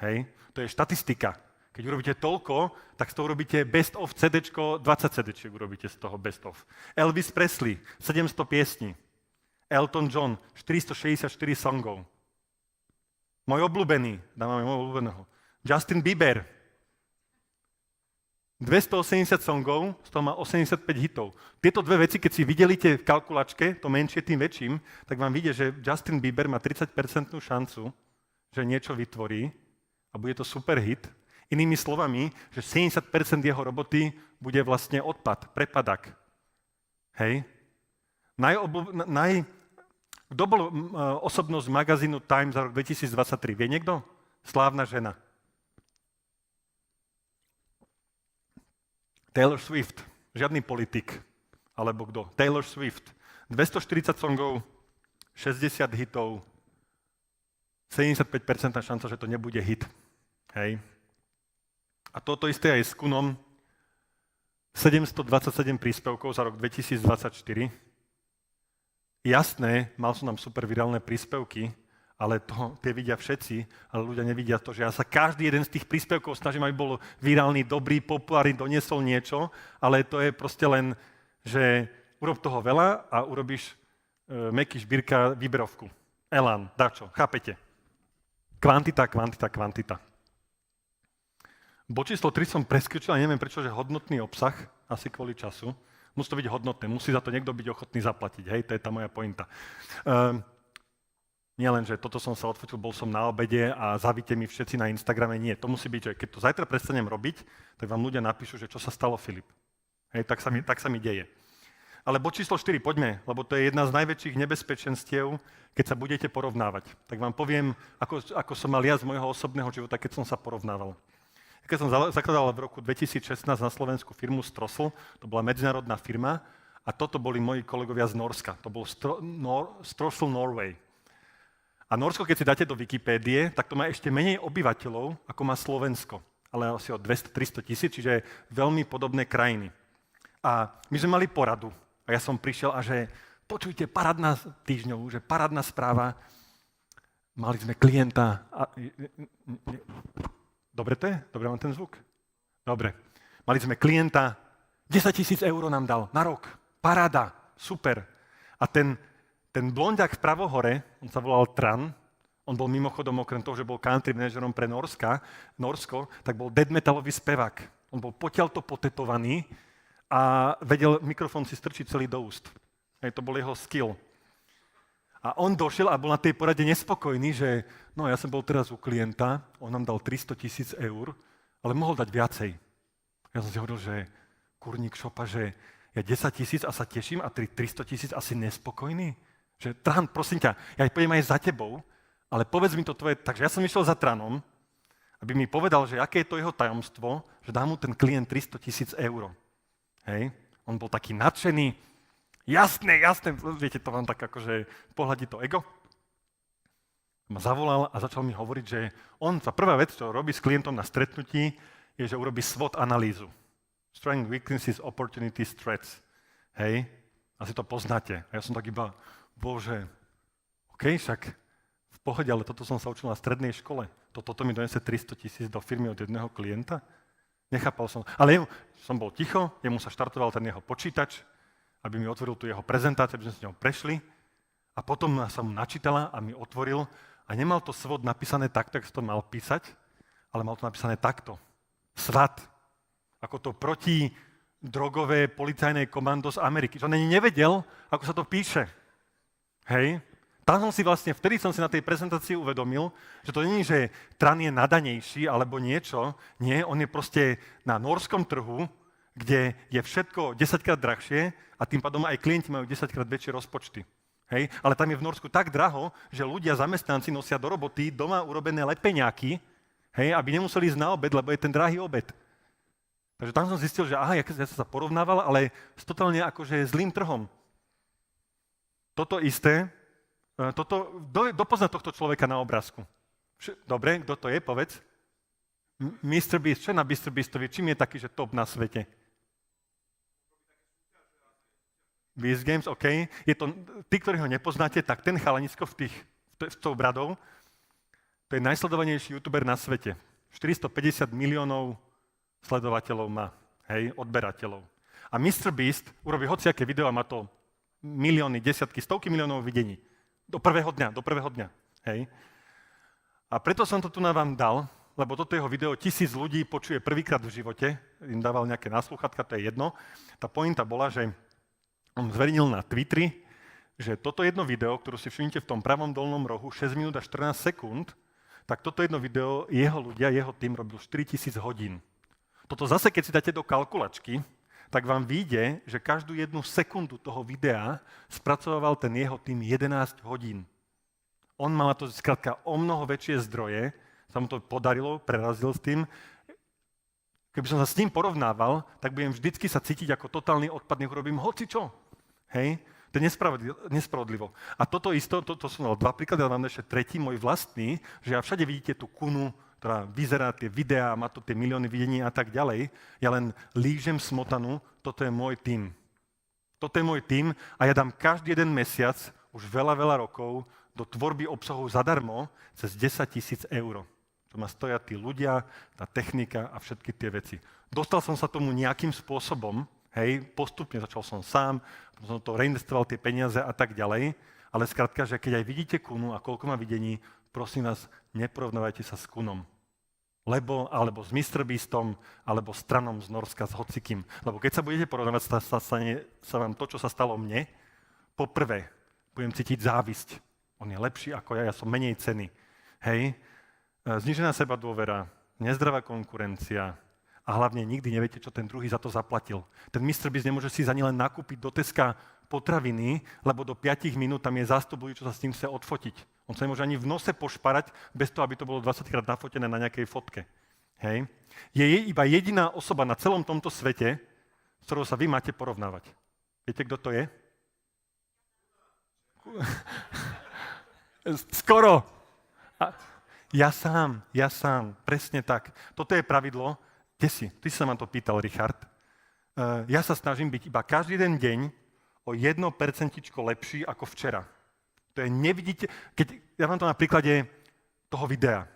C: Hej? To je štatistika. Keď urobíte toľko, tak z toho urobíte best of CDčko, 20 CDčiek urobíte z toho best of. Elvis Presley, 700 piesní. Elton John, 464 songov. Môj obľúbený, dávame môjho obľúbeného. Justin Bieber, 280 songov, z toho má 85 hitov. Tieto dve veci, keď si videlíte v kalkulačke, to menšie tým väčším, tak vám vidie, že Justin Bieber má 30% šancu, že niečo vytvorí a bude to super hit. Inými slovami, že 70% jeho roboty bude vlastne odpad, prepadak. Hej? Kto bol osobnosť magazínu Time za rok 2023? Vie niekto? Slávna žena. Taylor Swift. Žiadny politik. Alebo kto? Taylor Swift. 240 songov, 60 hitov, 75% šanca, že to nebude hit. Hej? A toto isté aj s Kunom. 727 príspevkov za rok 2024. Jasné, mal som tam super virálne príspevky, ale tie vidia všetci, ale ľudia nevidia to, že ja sa každý jeden z tých príspevkov snažím, aby bol virálny, dobrý, populárny, doniesol niečo, ale to je proste len, že urob toho veľa a urobíš Meky Šbírka výberovku. Elán, dačo, chápete? Kvantita, kvantita, kvantita. Bod číslo 3 som preskočil, a neviem prečo, že hodnotný obsah, asi kvôli času. Musí to byť hodnotné, musí za to niekto byť ochotný zaplatiť, hej, to je tá moja pointa. Nie len, že toto som sa odfotil, bol som na obede a zavíte mi všetci na Instagrame, nie. To musí byť, že keď to zajtra prestanem robiť, tak vám ľudia napíšu, že čo sa stalo, Filip. Hej, tak sa mi deje. Ale bod číslo 4, poďme, lebo to je jedna z najväčších nebezpečenstiev, keď sa budete porovnávať. Tak vám poviem, ako som mal ja z môjho osobného života, keď som sa porovnával. Keď som zakladal v roku 2016 na Slovensku firmu Strosl, to bola medzinárodná firma a toto boli moji kolegovia z Norska. To bol Strosl Norway. A Norsko, keď si dáte do Wikipédie, tak to má ešte menej obyvateľov, ako má Slovensko. Ale asi o 200-300 tisíc, čiže veľmi podobné krajiny. A my sme mali poradu. A ja som prišiel a že počujte, parádna týždňovú, že parádna správa. Mali sme klienta. Dobre to je? Dobre mám ten zvuk? Dobre. Mali sme klienta, 10 000 eur nám dal na rok. Paráda, super. A ten blonďák vpravo hore, on sa volal Tran, on bol mimochodom okrem toho, že bol country manažerom pre Norsko, tak bol death metalový spevák. On bol potiaľto potetovaný a vedel mikrofón si strčiť celý do úst. Hej, to bol jeho skill. A on došiel a bol na tej porade nespokojný, že no ja som bol teraz u klienta, on nám dal 300 000 eur, ale mohol dať viacej. Ja som si hovoril, že kurník šopa, že ja 10 000 a sa teším a 300 000 asi nespokojný. Že Tran, prosím ťa, ja pôjdem aj za tebou, ale povedz mi to tvoje. Takže ja som išiel za Tranom, aby mi povedal, že aké je to jeho tajomstvo, že dá mu ten klient 300 000 eur. Hej? On bol taký nadšený. Jasné, viete, to vám tak akože pohľadí to ego. Ma zavolal a začal mi hovoriť, že on sa prvá vec, čo robí s klientom na stretnutí, je, že urobí SWOT analýzu. Strengths, weaknesses, opportunities, threats. Hej? Asi to poznáte. A ja som tak iba, bože, však v pohode, ale toto som sa učil na strednej škole. Toto mi donese 300 000 do firmy od jedného klienta. Nechápal som. Ale som bol ticho, jemu sa štartoval ten jeho počítač, aby mi otvoril tu jeho prezentáciu, aby sme s ňou prešli. A potom som mu načítala a mi otvoril a nemal to SWOT napísané takto, ako to mal písať, ale mal to napísané takto. SWAT. Ako to protidrogové policajné komando z Ameriky. Že on ani nevedel, ako sa to píše. Hej? Vtedy som si na tej prezentácii uvedomil, že to nie je, že Tran je nadanejší alebo niečo. Nie, on je proste na norskom trhu, kde je všetko 10-krát drahšie a tým pádom aj klienti majú 10-krát väčšie rozpočty. Hej? Ale tam je v Norsku tak draho, že ľudia, zamestnanci nosia do roboty doma urobené lepeňáky, hej, aby nemuseli ísť na obed, lebo je ten drahý obed. Takže tam som zistil, že ja som sa porovnával, ale s totálne akože zlým trhom. Toto isté, kto pozná tohto človeka na obrázku? Dobre, kto to je, povedz. Mr. Beast, čo je na Mr. Beastovi? Čím je taký, že top na svete? Beast Games, OK. Je to, tí, ktorí ho nepoznáte, tak ten chalanisko s tou bradou, to je najsledovanejší youtuber na svete. 450 miliónov sledovateľov má, hej, odberateľov. A Mr. Beast urobí hociaké video a má to milióny, desiatky, stovky miliónov videní. Do prvého dňa, hej. A preto som to tu na vám dal, lebo toto jeho video 1000 ľudí počuje prvýkrát v živote, im dával nejaké náslúchatka, to je jedno. Tá pointa bola, že on zverejnil na Twitteri, že toto jedno video, ktorú si všimnite v tom pravom dolnom rohu, 6 minút a 14 sekúnd, tak toto jedno video jeho tým robil 4000 hodín. Toto zase, keď si dáte do kalkulačky, tak vám vyjde, že každú jednu sekundu toho videa spracoval ten jeho tým 11 hodín. On mal to skrátka o mnoho väčšie zdroje, sa mu to podarilo, prerazil s tým. Keby som sa s ním porovnával, tak budem vždycky sa cítiť ako totálny odpad, nech urobím hocičo. Hej? To je nespravodlivo. A toto isto, to som dal 2 príklady, ale mám ešte tretí, môj vlastný, že ja všade vidíte tú kunu, ktorá vyzerá tie videá, má to tie milióny videní a tak ďalej. Ja len lížem smotanu, toto je môj tím. Toto je môj tím a ja dám každý jeden mesiac, už veľa rokov, do tvorby obsahu zadarmo cez 10 000 eur. To ma stoja tí ľudia, tá technika a všetky tie veci. Dostal som sa tomu nejakým spôsobom, hej, postupne začal som sám, potom som to reinvestoval tie peniaze a tak ďalej, ale skrátka, že keď aj vidíte kunu a koľko má videní, prosím vás, neporovnávajte sa s kunom. Alebo s Mr. Beastom, alebo stranom z Norska, s hocikým. Lebo keď sa budete porovnávať, stane sa vám to, čo sa stalo mne. Poprvé, budem cítiť závisť. On je lepší ako ja som menej ceny. Hej? Znížená sebadôvera, nezdravá konkurencia a hlavne nikdy neviete, čo ten druhý za to zaplatil. Ten Mr. Beast nemôže si za ne len nakúpiť do Teska potraviny, lebo do 5 minút tam je zástup ľudí, čo sa s tým chce odfotiť. On sa nemôže ani v nose pošparať, bez toho, aby to bolo 20-krát nafotené na nejakej fotke. Hej? Je iba jediná osoba na celom tomto svete, s ktorou sa vy máte porovnávať. Viete, kto to je? Skoro. Ja sám, presne tak. Toto je pravidlo. Ty si sa ma to pýtal, Richard. Ja sa snažím byť iba každý jeden deň o 1% lepší ako včera. To je nevidíte, ja vám to na príklade toho videa.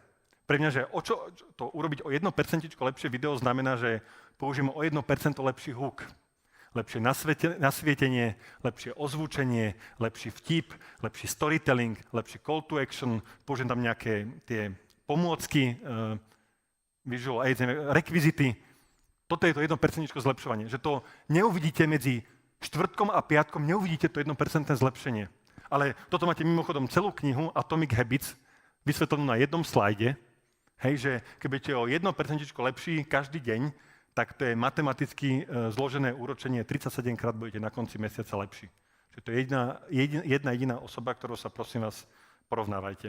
C: Pre mňa, že urobiť o 1% lepšie video znamená, že použijem o 1% lepší hook. Lepšie nasvietenie, lepšie ozvučenie, lepší vtip, lepší storytelling, lepší call to action, použijem tam nejaké tie pomôcky, visual aids, rekvizity. Toto je to 1% zlepšovanie. Že to neuvidíte medzi štvrtkom a piatkom, neuvidíte to 1% zlepšenie. Ale toto máte mimochodom celú knihu Atomic Habits, vysvetlenú na jednom slajde, hej, že keď budete o 1% lepší každý deň, tak to je matematicky zložené úročenie, 37 krát budete na konci mesiaca lepší. Čiže to je jedna jediná osoba, ktorou sa prosím vás porovnávajte.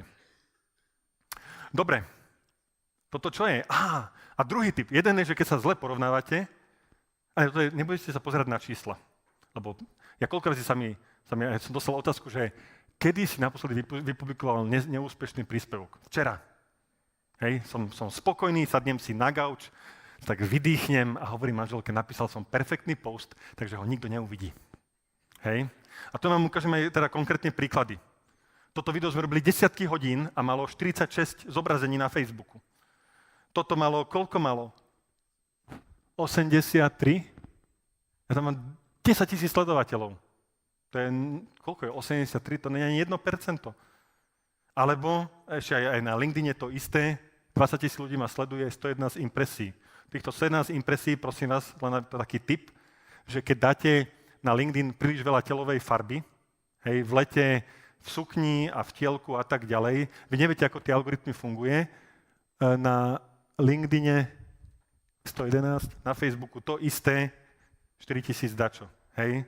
C: Dobre, toto čo je? A druhý typ. Jeden je, že keď sa zle porovnávate, ale nebudete sa pozerať na čísla. Lebo ja koľko razy ja som dostal otázku, že kedy si naposledy vypublikoval neúspešný príspevok? Včera. Hej, som spokojný, sadnem si na gauč, tak vydýchnem a hovorím manželke, napísal som perfektný post, takže ho nikto neuvidí. Hej? A to vám ukážem aj teda konkrétne príklady. Toto video sme robili desiatky hodín a malo 46 zobrazení na Facebooku. Toto malo, koľko malo? 83? Ja tam mám 10 000 sledovateľov. To je, koľko je? 83? To nie je ani 1%. Alebo ešte aj na LinkedIne to isté, 20 000 ľudí ma sleduje, 111 impresí. Týchto 17 impresí, prosím vás, len taký tip, že keď dáte na LinkedIn príliš veľa telovej farby, hej, v lete, v sukni a v tielku a tak ďalej, vy neviete, ako tie algoritmy funguje, na LinkedIne 111, na Facebooku to isté, 4000 dačo, hej,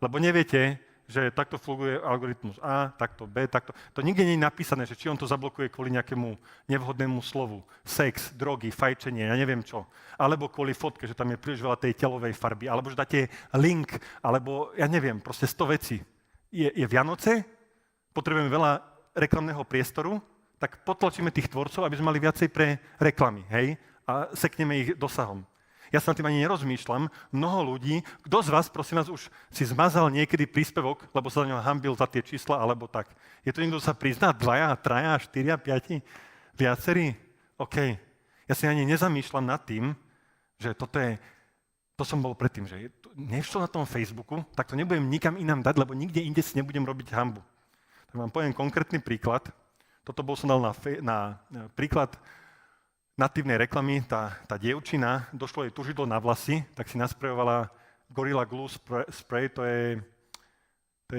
C: lebo neviete, že takto funguje algoritmus A, takto B, takto. To nikde nie je napísané, že či on to zablokuje kvôli nejakému nevhodnému slovu. Sex, drogy, fajčenie, ja neviem čo. Alebo kvôli fotke, že tam je príliš veľa tej telovej farby. Alebo že dáte link, alebo ja neviem, proste 100 vecí. Je Vianoce, potrebujeme veľa reklamného priestoru, tak potlačíme tých tvorcov, aby sme mali viacej pre reklamy, hej? A sekneme ich dosahom. Ja sa nad tým ani nerozmýšľam. Mnoho ľudí, kto z vás, prosím vás, už si zmazal niekedy príspevok, lebo sa za ňo hanbil za tie čísla, alebo tak. Je to niekto, kto sa prizná? 2, 3, 4, 5? Viacerí? OK. Ja si ani nezamýšľam nad tým, že to som bol predtým, že nevšlo na tom Facebooku, tak to nebudem nikam inám dať, lebo nikde inde si nebudem robiť hanbu. Tak vám poviem konkrétny príklad. Toto som dal na príklad natívnej reklamy. Tá dievčina, došlo jej tužidlo na vlasy, tak si nasprejovala Gorilla Glue spray, to je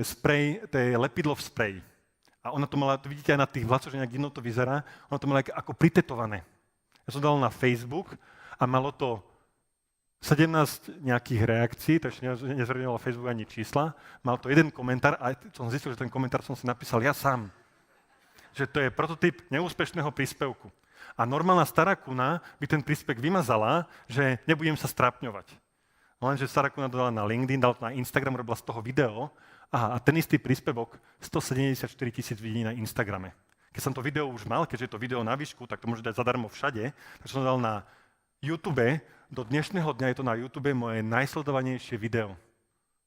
C: spray, to je lepidlo v spreji. A ona to mala, to vidíte aj na tých vlasoch, že nejak divno to vyzerá, ona to mala ako pritetované. Ja som dal na Facebook a malo to 17 nejakých reakcií, to ešte nezverejňoval Facebook ani čísla, mal to jeden komentár a som zistil, že ten komentár som si napísal ja sám. Že to je prototyp neúspešného príspevku. A normálna stará kuna by ten príspevok vymazala, že nebudem sa strápňovať. Lenže stará kuna to dala na LinkedIn, dala to na Instagram, robila z toho video. Aha, a ten istý príspevok 174 000 vidí na Instagrame. Keď som to video už mal, keďže je to video na výšku, tak to môže dať zadarmo všade, tak som to dal na YouTube. Do dnešného dňa je to na YouTube moje najsledovanejšie video.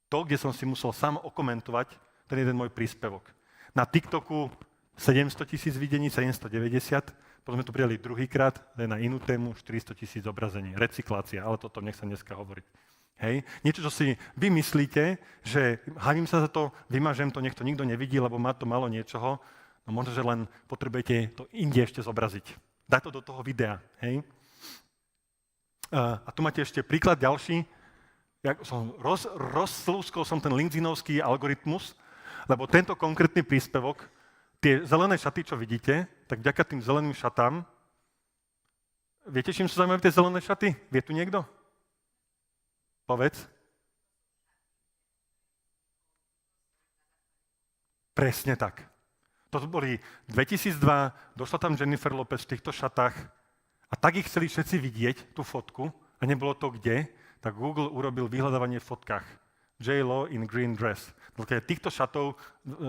C: To, kde som si musel sám okomentovať ten jeden môj príspevok. Na TikToku 700 000 videní, 790, potom sme to pridali druhýkrát, na inú tému 400 000 zobrazení, recyklácia, ale toto nech sa dneska hovoriť. Hej. Niečo, čo si vy myslíte, že haním sa za to, vymažem to, nech to nikto nevidí, lebo má to malo niečoho, no možno, že len potrebujete to inde ešte zobraziť. Daj to do toho videa. Hej. A tu máte ešte príklad ďalší. Rozslúskol som ten LinkedInovský algoritmus, lebo tento konkrétny príspevok, tie zelené šaty, čo vidíte, tak vďaka tým zeleným šatám, viete, čím sú zaujímavé tie zelené šaty? Vie tu niekto? Povedz. Presne tak. To boli 2002, došla tam Jennifer Lopez v týchto šatách a tak ich chceli všetci vidieť, tú fotku, a nebolo to kde, tak Google urobil vyhľadávanie v fotkách. J-Lo in green dress. Týchto šatov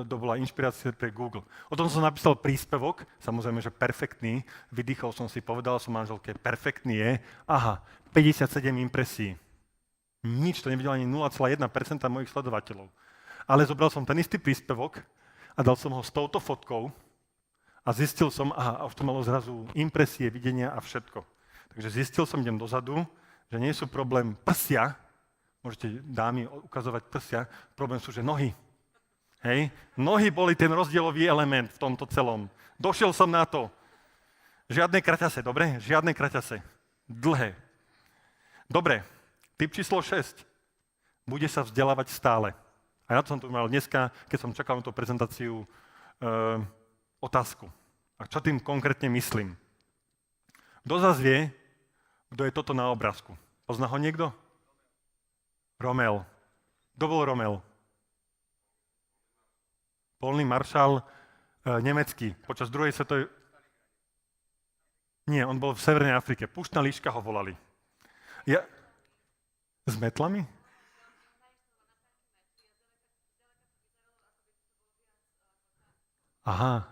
C: to bola inšpirácia pre Google. O tom som napísal príspevok, samozrejme, že perfektný. Vydýchol som si, povedal som manželke, perfektný je. Aha, 57 impresí. Nič, to nevidel ani 0,1% mojich sledovateľov. Ale zobral som ten istý príspevok a dal som ho s touto fotkou a zistil som, aha, už to malo zrazu impresie, videnia a všetko. Takže zistil som, idem dozadu, že nie sú problém prsia, môžete dámy ukazovať prsia, problém sú, že nohy. Hej? Nohy boli ten rozdielový element v tomto celom. Došiel som na to. Žiadne kraťase, dobre? Žiadne kraťase. Dlhé. Dobre, typ číslo 6. Bude sa vzdelávať stále. A ja som tu mal dneska, keď som čakal na tú prezentáciu, otázku. A čo tým konkrétne myslím? Kto zás vie, kto je toto na obrázku? Pozná ho niekto? Rommel. Kto bol Rommel? Polný maršal nemecký počas druhej svetovej... Nie, on bol v Severnej Afrike. Púštna líška ho volali. S metlami? Aha,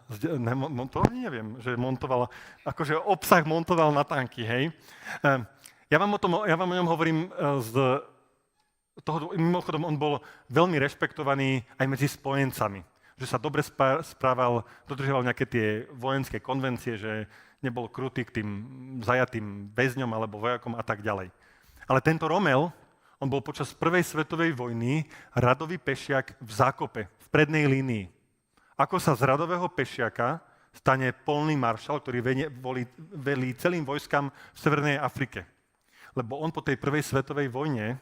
C: to neviem, že montoval, akože obsah montoval na tanky, hej. Ja vám o ňom hovorím z toho, mimochodom on bol veľmi rešpektovaný aj medzi spojencami, že sa dobre správal, dodržoval nejaké tie vojenské konvencie, že nebol krutý k tým zajatým väzňom alebo vojakom a tak ďalej. Ale tento Rommel, on bol počas prvej svetovej vojny radový pešiak v zákope, v prednej línii. Ako sa z radového pešiaka stane polný maršal, ktorý velí celým vojskám v Severnej Afrike. Lebo on po tej prvej svetovej vojne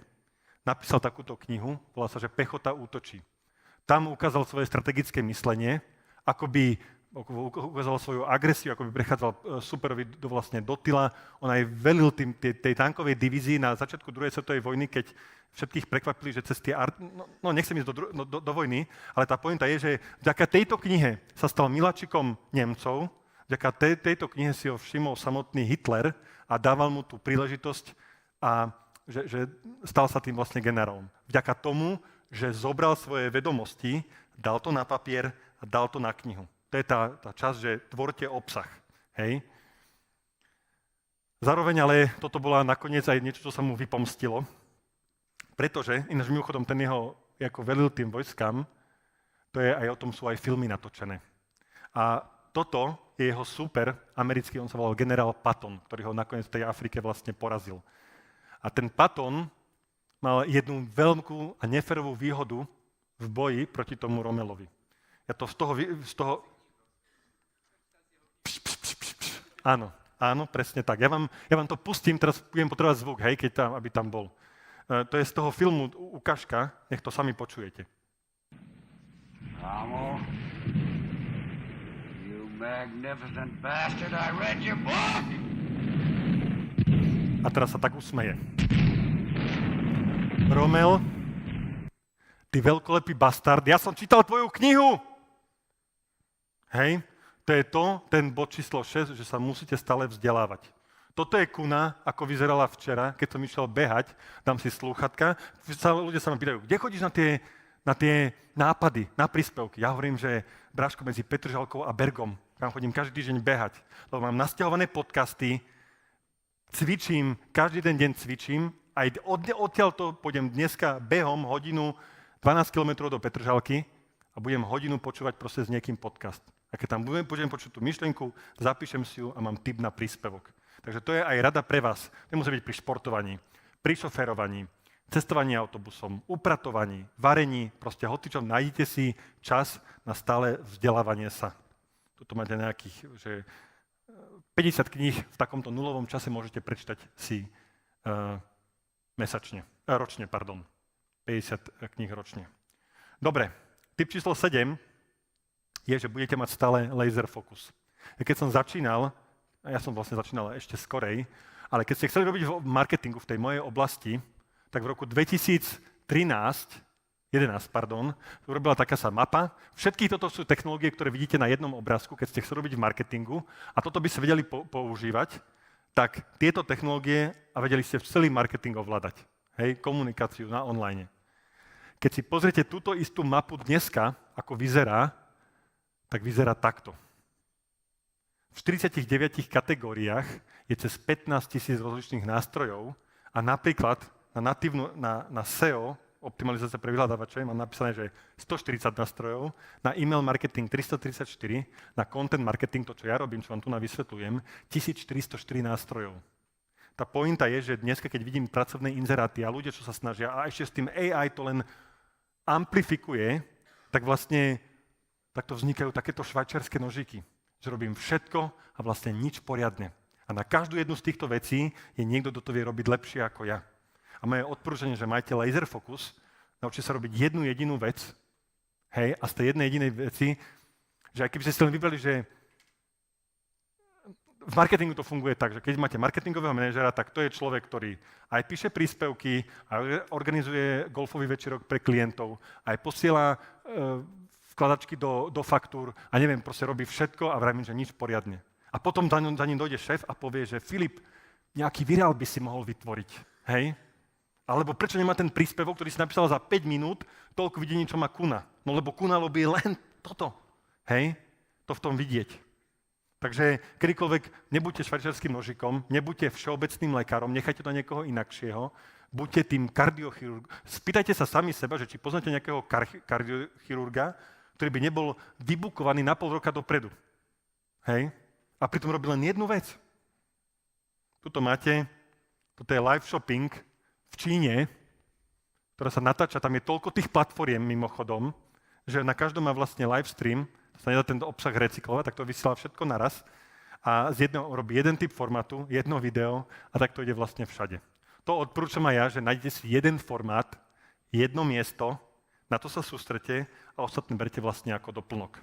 C: napísal takúto knihu, volá sa, že Pechota útočí. Tam ukázal svoje strategické myslenie, ukázal svoju agresiu, ako by prechádzal superovi do tyla. On aj velil tej tankovej divízii na začiatku druhej svetovej vojny, keď všetkých prekvapili, že cez tie... nechcem ísť do vojny, ale tá pointa je, že vďaka tejto knihe sa stal miláčikom Nemcov, vďaka tejto knihe si ho všimol samotný Hitler a dával mu tú príležitosť a že stal sa tým vlastne generálom. Vďaka tomu, že zobral svoje vedomosti, dal to na papier a dal to na knihu. To je tá časť, že tvorte obsah. Hej? Zároveň ale toto bola nakoniec aj niečo, čo sa mu vypomstilo, pretože, ináč mimochodom, ten jeho, ako velil tým vojskám, to je aj o tom sú aj filmy natočené. A toto je jeho super americký, on sa volal generál Patton, ktorý ho nakoniec v tej Afrike vlastne porazil. A ten Patton mal jednu veľkú a neferovú výhodu v boji proti tomu Romelovi. Ja to z toho... Áno, presne tak. Ja vám to pustím, teraz budem potrebovať zvuk, hej, aby tam bol. To je z toho filmu ukážka, nech to sami počujete.
D: Rommel, you magnificent bastard, I read your book!
C: A teraz sa tak usmeje. Rommel, ty veľkolepý bastard, ja som čítal tvoju knihu! Hej, to je ten bod číslo 6, že sa musíte stále vzdelávať. Toto je kuna, ako vyzerala včera, keď som išiel behať, dám si slúchatka, ľudia sa ma pýtajú, kde chodíš na tie nápady, na príspevky? Ja hovorím, že Bráško medzi Petržalkou a Bergom, tam chodím každý týždeň behať, lebo mám nasťahované podcasty, cvičím, každý deň cvičím, aj odtiaľ to pôjdem dneska behom hodinu 12 km do Petržalky a budem hodinu počúvať proste s niekým podcast. A keď tam budem počuť tú myšlienku, zapíšem si ju a mám tip na príspevok. Takže to je aj rada pre vás. To musí byť pri športovaní, pri šoférovaní, cestovaní autobusom, upratovaní, varení, proste hocičom nájdete si čas na stále vzdelávanie sa. Tuto máte nejakých, že 50 kníh v takomto nulovom čase môžete prečítať si ročne. 50 kníh ročne. Dobre, tip číslo 7 je, že budete mať stále laser fokus. Keď som začínal, ja som vlastne začínal ešte skorej, ale keď ste chceli robiť v marketingu v tej mojej oblasti, tak v roku 2011, urobila taká sa mapa. Všetky toto sú technológie, ktoré vidíte na jednom obrázku, keď ste chceli robiť v marketingu a toto by ste vedeli používať, tak tieto technológie a vedeli ste celý marketing ovládať. Hej, komunikáciu na online. Keď si pozriete túto istú mapu dneska, ako vyzerá, tak vyzerá takto. V 49 kategóriách je cez 15 000 rozličných nástrojov a napríklad na SEO, optimalizácia pre vyhľadávače, mám napísané, že 140 nástrojov, na email marketing 334, na content marketing, to čo ja robím, čo vám tu vysvetľujem, 1404 nástrojov. Tá pointa je, že dnes, keď vidím pracovné inzeráty a ľudia, čo sa snažia, a ešte s tým AI to len amplifikuje, tak vlastne takto vznikajú takéto švajčiarske nožiky, že robím všetko a vlastne nič poriadne. A na každú jednu z týchto vecí je niekto, kto to vie robiť lepšie ako ja. A moje odporúčanie, že majte laser fokus, naučite sa robiť jednu jedinú vec, hej, a z tej jednej jedinej veci, že aj keby ste si len vybrali, že v marketingu to funguje tak, že keď máte marketingového manažera, tak to je človek, ktorý aj píše príspevky, aj organizuje golfový večerok pre klientov, aj posiela vkladačky do faktúr a neviem, proste robí všetko a vravím, že nič poriadne. A potom za ním dojde šéf a povie, že Filip, nejaký virál by si mohol vytvoriť, hej? Alebo prečo nemá ten príspevok, ktorý si napísal za 5 minút, toľko videní, čo má Kuna? No lebo Kuna robí len toto, hej? To v tom vidieť. Takže kedykoľvek nebuďte švajčiarským nožikom, nebuďte všeobecným lekárom, nechajte to niekoho inakšieho, buďte tým kardiochirurgom. Spýtajte sa sami seba, že či poznáte nejakého kardiochirurga, ktorý by nebol vybukovaný na pol roka dopredu. Hej? A pritom robí len jednu vec. Tuto máte, toto je live shopping v Číne, ktorá sa natáča, tam je toľko tých platformiem mimochodom, že na každom má vlastne live stream, sa nedá ten obsah recyklovať, tak to vysiela všetko naraz a z jedného robí jeden typ formátu, jedno video a tak to ide vlastne všade. To odporúčam aj ja, že nájdete si jeden formát, jedno miesto, na to sa sústrete a ostatné berte vlastne ako doplnok.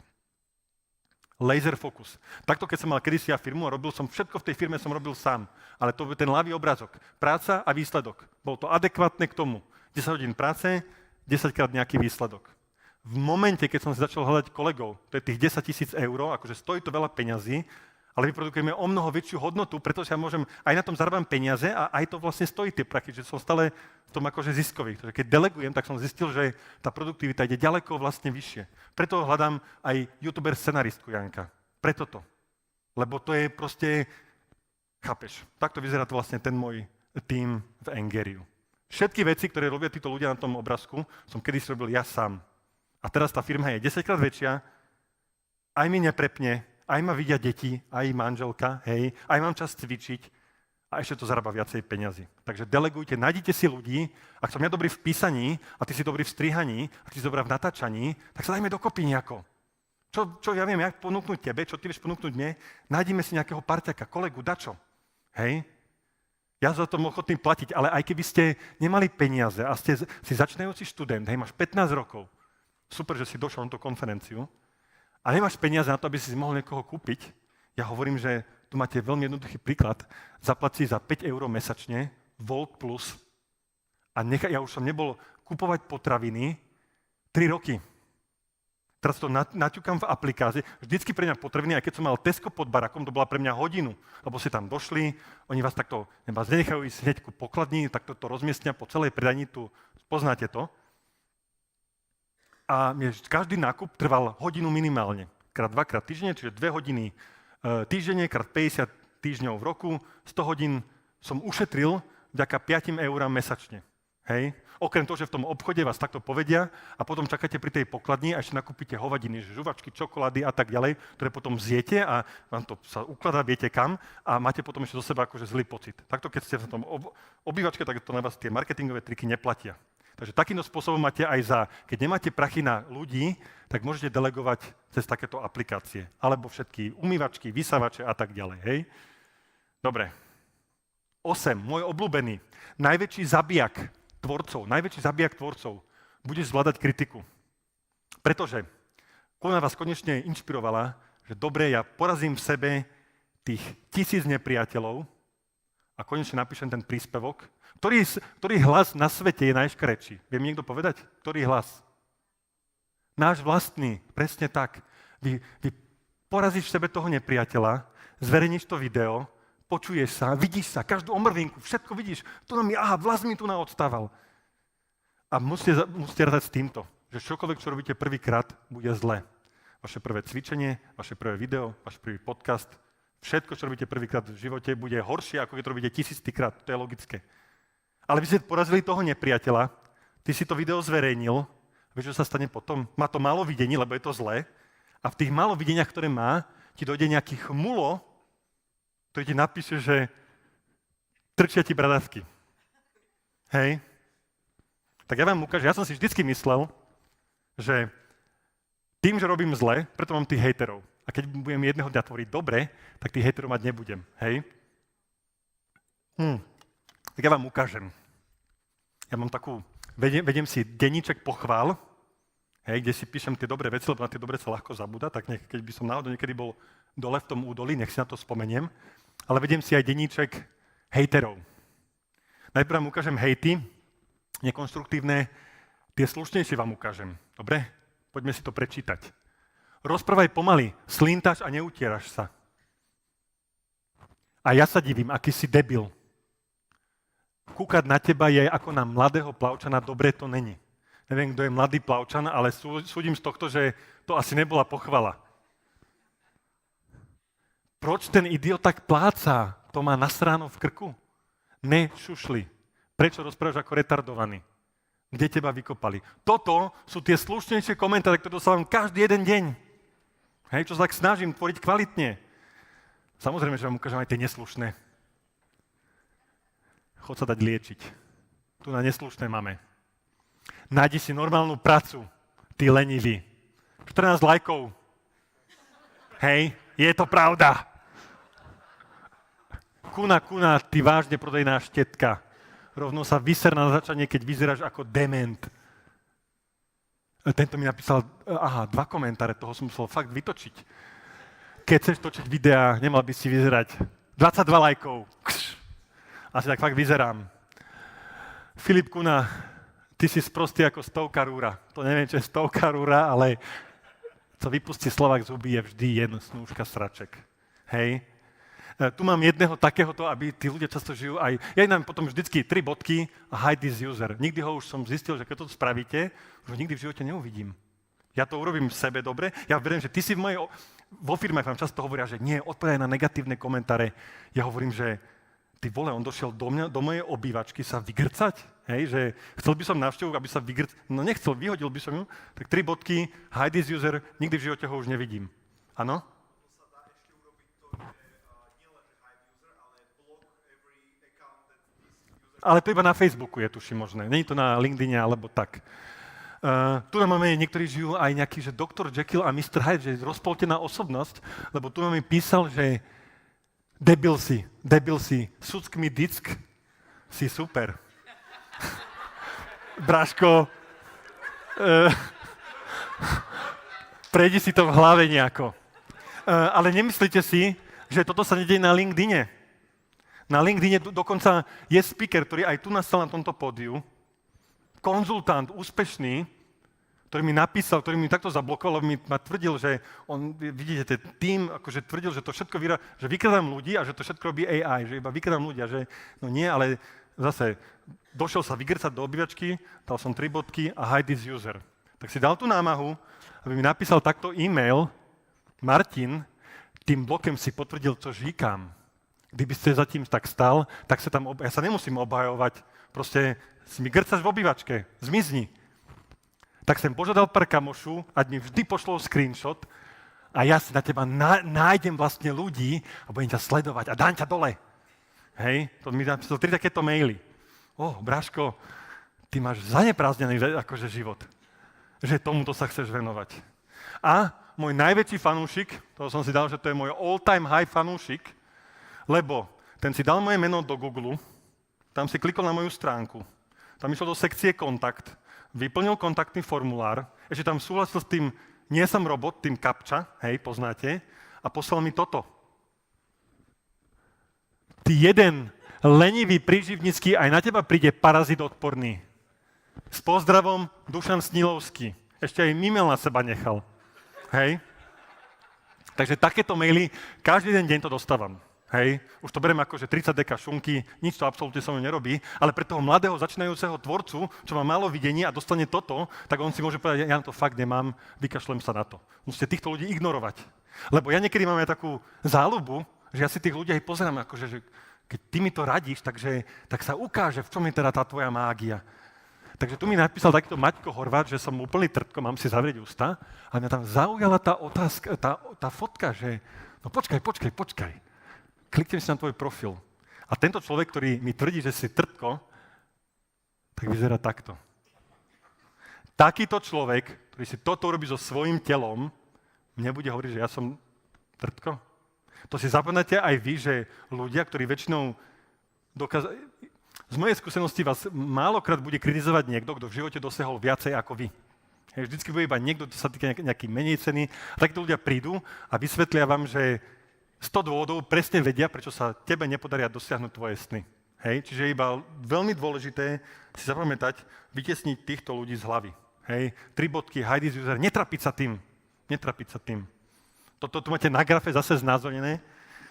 C: Laser focus. Takto, keď som mal kedysi ja firmu a robil som všetko v tej firme, som robil sám. Ale to je ten ľavý obrázok. Práca a výsledok. Bolo to adekvátne k tomu. 10 hodín práce, 10 krát nejaký výsledok. V momente, keď som si začal hľadať kolegov, to je tých 10 000 eur, akože stojí to veľa peňazí, ale vyprodukujeme o mnoho väčšiu hodnotu, pretože ja môžem, aj na tom zarábam peniaze a aj to vlastne stojí tie prachy, že som stále v tom akože ziskový. Takže keď delegujem, tak som zistil, že tá produktivita ide ďaleko vlastne vyššie. Preto hľadám aj youtuber scenaristku Janka. Preto to. Lebo to je proste, chápeš, takto vyzerá to vlastne ten môj tím v Engeriu. Všetky veci, ktoré robia títo ľudia na tom obrázku, som kedysi robil ja sám. A teraz tá firma je 10-krát väčšia, aj mi neprepne, aj ma vidia deti, aj manželka, hej, aj mám čas cvičiť a ešte to zarába viacej peňazí. Takže delegujte, nájdite si ľudí, ak som ja dobrý v písaní a ty si dobrý v strihaní a ty si dobrá v natáčaní, tak sa dajme dokopy nejako. Čo ja viem, jak ponúknuť tebe, čo ty vieš ponúknuť mne, nájdime si nejakého parťaka, kolegu, dačo, hej. Ja za to ochotný platiť, ale aj keby ste nemali peniaze a ste si začínajúci študent, hej, máš 15 rokov, super, že si došiel na tú konferenciu, a nemáš peniaze na to, aby si mohol niekoho kúpiť, ja hovorím, že tu máte veľmi jednoduchý príklad. Zaplať si za 5 eur mesačne Volt Plus a ja už som nebol kupovať potraviny 3 roky. Teraz to naťukám v aplikácii. Vždycky pre mňa potraviny, aj keď som mal Tesco pod barakom, to bola pre mňa hodinu, lebo ste tam došli, oni vás takto, vás nenechajú ísť hneď ku pokladni, takto to rozmiestnia po celej predajni, tu poznáte to. A každý nákup trval hodinu minimálne. Krát 2-krát týždenne, čiže 2 hodiny týždenne, krát 50 týždňov v roku. 100 hodín som ušetril vďaka 5 eurám mesačne. Hej? Okrem toho, že v tom obchode vás takto povedia a potom čakáte pri tej pokladni a ešte nakúpite hovadiny, žuvačky, čokolády a tak ďalej, ktoré potom zjete a vám to sa ukladá, viete kam a máte potom ešte zo seba akože zlý pocit. Takto, keď ste v tom obývačke, tak to na vás tie marketingové triky neplatia. Takže takýmto spôsobom máte aj keď nemáte prachy na ľudí, tak môžete delegovať cez takéto aplikácie. Alebo všetky umývačky, vysávače a tak ďalej. Hej? Dobre. 8. Môj obľúbený. Najväčší zabijak tvorcov. Budeš zvládať kritiku. Pretože ona vás konečne inšpirovala, že dobre, ja porazím v sebe tých 1000 nepriateľov a konečne napíšem ten príspevok, ktorý hlas na svete je najškrečší. Vie mi niekto povedať? Ktorý hlas? Náš vlastný, presne tak. Vy porazíš v sebe toho nepriateľa, zverejníš to video, počuješ sa, vidíš sa, každú omrvinku, všetko vidíš. Vlas mi tu naodstával. A musíte rátať s týmto, že čokoľvek, čo robíte prvýkrát, bude zle. Vaše prvé cvičenie, vaše prvé video, váš prvý podcast, všetko, čo robíte prvýkrát v živote, bude horšie, ako keď to robíte 1000-krát. To je logické. Ale vy ste porazili toho nepriateľa, ty si to video zverejnil, vieš, čo sa stane potom? Má to málo videní, lebo je to zlé, a v tých málo videniach, ktoré má, ti dojde nejaký chmulo, ktorý ti napíše, že trčia ti bradavky. Hej? Tak ja vám ukážem, ja som si vždycky myslel, že tým, že robím zle, preto mám tých hejterov. A keď budem jedného dňa tvoriť dobre, tak tých hejterov mať nebudem. Hej? Tak ja vám ukážem. Ja mám vediem si denníček pochvál, hej, kde si píšem tie dobré veci, lebo na tie dobré sa ľahko zabúda, tak keď by som náhodou niekedy bol dole v tom údolí, nech si na to spomeniem, ale vediem si aj denníček hejterov. Najprv vám ukážem hejty, nekonštruktívne, tie slušnejšie vám ukážem. Dobre? Poďme si to prečítať. Rozprávaj pomaly, slintáš a neutieraš sa. A ja sa divím, aký si debil. Kúkať na teba je ako na mladého plavčana, dobre to není. Neviem, kto je mladý plavčan, ale súdim z tohto, že to asi nebola pochvala. Proč ten idiot tak pláca? To má nasráno v krku? Nešušli. Prečo rozprávaš ako retardovaný? Kde teba vykopali? Toto sú tie slušnejšie komentáre, ktoré dostávam každý jeden deň. Hej, čo sa tak snažím tvoriť kvalitne. Samozrejme, že vám ukážem aj tie neslušné. Chod sa dať liečiť. Tu na neslušné máme. Nájdi si normálnu pracu, ty lenivý. 14 lajkov. Hej, je to pravda. Kuna, ty vážne prodejná štetka. Rovno sa vyser na začanie, keď vyzeráš ako dement. Tento mi napísal, 2 komentáre, toho som musel fakt vytočiť. Keď chceš točiť videá, nemal by si vyzerať 22 lajkov. Asi tak fakt vyzerám. Filip Kuna, ty si sprostý ako stovka rúra. To neviem, čo je stovka rúra, ale co vypustí Slovák z huby, je vždy jen snúška sraček. Hej. Tu mám jedného takéhoto, aby tí ľudia často žijú aj... Ja dám potom vždycky 3 bodky a hide this user. Nikdy ho už som zistil, že keď to spravíte, už ho nikdy v živote neuvidím. Ja to urobím sebe dobre. Ja verím, že ty si vo firme vám často hovoria, že nie, odpovedaj na negatívne komentáre. Ja hovorím, že ty vole, on došiel do mojej obývačky sa vygrcať. Hej, že chcel by som návštevu, aby sa no nechcel, vyhodil by som ju. Tak 3 bodky, hide this user, nikdy v živote ho už nevidím. Áno? Ale to iba na Facebooku je, tuším, možné. Nie je to na LinkedIne alebo tak. Tu máme, niektorí žijú aj nejaký, že Dr. Jekyll a Mr. Hyde, že je rozpoltená osobnosť, lebo tu máme písal, že debil si, suck mi dick, si super. Bráško, prejdi si to v hlave nejako. Ale nemyslíte si, že toto sa nedieje na LinkedIne. Na LinkedIne dokonca je speaker, ktorý aj tu nastal na tomto pódiu, konzultant, úspešný, ktorý mi napísal, ktorý mi takto zablokoval, lebo mi tvrdil, že on, vidíte, tým, akože tvrdil, že to všetko že vykradám ľudí a že to všetko robí AI, že iba vykradám ľudia, že no nie, ale zase došiel sa vygrcať do obývačky, dal som 3 bodky a hide this user. Tak si dal tú námahu, aby mi napísal takto e-mail, Martin, tým blokem si potvrdil, čo říkám. Kdyby ste za tým tak stal, tak sa tam, ja sa nemusím obhajovať, proste si mi grcaš v obývačke, zmizni. Tak som požiadal pár kamošu, ať mi vždy pošlou screenshot a ja si na teba nájdem vlastne ľudí a budem ťa sledovať a dám ťa dole. Hej, to mi napísal 3 takéto maily. Bráško, ty máš zaneprázdnený akože život, že tomuto sa chceš venovať. A môj najväčší fanúšik, toho som si dal, že to je môj all-time high fanúšik, lebo ten si dal moje meno do Google, tam si klikol na moju stránku, tam išiel do sekcie kontakt, vyplnil kontaktný formulár, ešte tam súhlasil s tým, nie som robot, tým kapča, hej, poznáte, a poslal mi toto. Ty jeden lenivý príživnický, aj na teba príde parazit odporný. S pozdravom, Dušan Snilovský. Ešte aj e-mail na seba nechal. Hej. Takže takéto maily, každý deň to dostávam. Hej, už to beriem ako, že 30 deka šunky, nič to absolútne so mnou nerobí, ale pre toho mladého začínajúceho tvorcu, čo má málo videní a dostane toto, tak on si môže povedať, ja na to fakt nemám, vykašlem sa na to. Musíte týchto ľudí ignorovať. Lebo ja niekedy mám aj takú záľubu, že ja si tých ľudí aj pozerám, akože, že keď ty mi to radíš, tak sa ukáže, v čom je teda tá tvoja mágia. Takže tu mi napísal takýto Maťko Horvát, že som úplný trtko, mám si zavrieť ústa, a mňa tam zaujala tá otázka, tá fotka, že no počkaj. Kliknem si na tvoj profil. A tento človek, ktorý mi tvrdí, že si trtko, tak vyzerá takto. Takýto človek, ktorý si toto robí so svojím telom, mne bude hovoriť, že ja som trtko. To si zapamätáte aj vy, že ľudia, ktorí väčšinou z mojej skúsenosti vás málokrát bude kritizovať niekto, kto v živote dosiahol viacej ako vy. Vždycky bude iba niekto, kto sa týka nejaký menej ceny. A takíto ľudia prídu a vysvetlia vám, že 100 dôvodov presne vedia, prečo sa tebe nepodaria dosiahnuť tvoje sny. Hej? Čiže je iba veľmi dôležité si zapamätať, vytiesniť týchto ľudí z hlavy. Hej? 3 bodky, hide this user, netrapiť sa tým. Toto tu máte na grafe zase znázornené.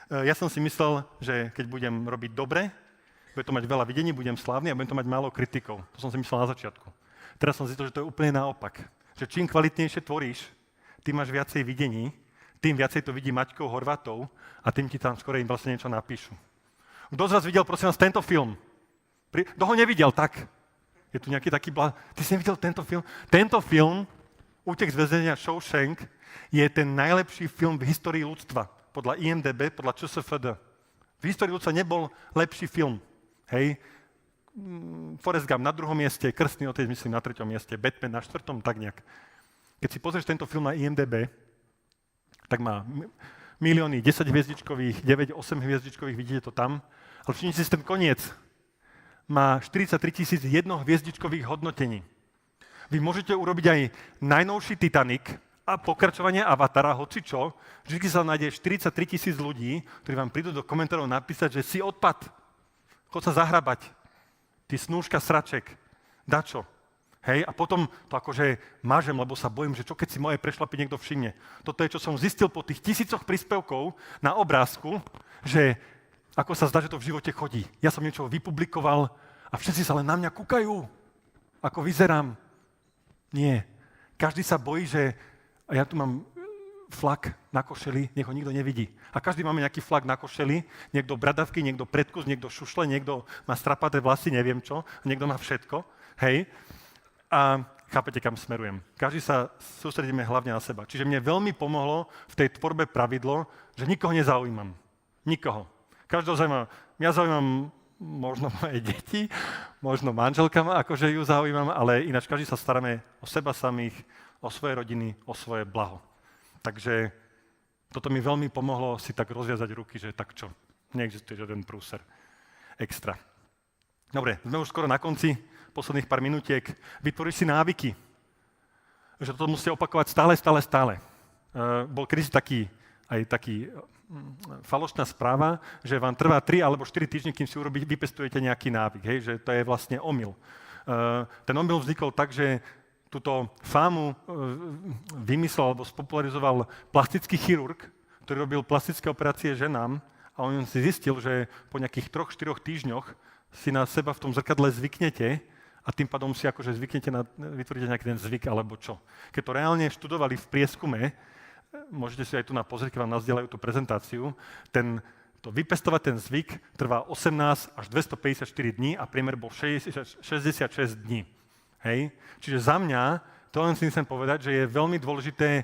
C: Ja som si myslel, že keď budem robiť dobre, bude to mať veľa videní, budem slávny a budem to mať málo kritikov. To som si myslel na začiatku. Teraz som zistil, že to je úplne naopak. Že čím kvalitnejšie tvoríš, tým máš viacej videní, tým viacej to vidí Maťkov Horvátov a tým ti tam skôr im vlastne niečo napíšu. Kto z vás videl, prosím vás, tento film? Kto ho nevidel, tak? Je tu nejaký taký Ty si nevidel tento film? Tento film, Útek z väzenia Shawshank, je ten najlepší film v histórii ľudstva. Podľa IMDb, podľa ČSFD. V histórii ľudstva nebol lepší film. Hej? Forrest Gump na 2. mieste, Krstný otec, myslím, na 3. mieste, Batman na 4., tak nejak. Keď si pozrieš tento film na IMDb, tak má milióny 10 hviezdičkových, 9, 8 hviezdičkových, vidíte to tam. Ale všimnite si ten koniec. Má 43 001 hviezdičkových hodnotení. Vy môžete urobiť aj najnovší Titanic a pokračovanie Avatara, hocičo, vždy sa nájde 43 000 ľudí, ktorí vám prídu do komentárov napísať, že si odpad. Chod sa zahrabať. Ty snúška sraček. Dačo. Hej, a potom to akože mažem, lebo sa bojím, že čo keď si moje prešlapy niekto všimne. Toto je, čo som zistil po tých 1000 príspevkov na obrázku, že ako sa zdá, že to v živote chodí. Ja som niečo vypublikoval a všetci sa len na mňa kúkajú, ako vyzerám. Nie. Každý sa bojí, že ja tu mám flak na košeli, nech ho nikto nevidí. A každý máme nejaký flak na košeli, niekto bradavky, niekto predkus, niekto šušle, niekto má strapaté vlasy, neviem čo, niekto má všetko. Hej. A chápete, kam smerujem. Každý sa sústredíme hlavne na seba. Čiže mne veľmi pomohlo v tej tvorbe pravidlo, že nikoho nezaujímam. Nikoho. Každého zaujímam. Mňa zaujímam možno moje deti, možno manželka ma, akože ju zaujímam, ale ináč každý sa staráme o seba samých, o svoje rodiny, o svoje blaho. Takže toto mi veľmi pomohlo si tak rozviazať ruky, že tak čo, neexistuje žiaden prúser extra. Dobre, sme už skoro na konci, posledných pár minutiek. Vytvoríš si návyky. Že toto musíte opakovať stále. Bol kedysi taký falošná správa, že vám trvá 3 alebo 4 týždne, kým si vypestujete nejaký návyk. Hej? Že to je vlastne omyl. Ten omyl vznikol tak, že túto fámu vymyslel alebo spopularizoval plastický chirurg, ktorý robil plastické operácie ženám a on si zistil, že po nejakých 3-4 týždňoch si na seba v tom zrkadle zvyknete a tým pádom si akože zvyknete, vytvoríte nejaký ten zvyk alebo čo. Keď to reálne študovali v prieskume, môžete si aj tu pozrieť, keď vám nazdieľajú tú prezentáciu, to vypestovať ten zvyk trvá 18 až 254 dní a priemer bol 66 dní. Hej? Čiže za mňa, to len si chcem povedať, že je veľmi dôležité,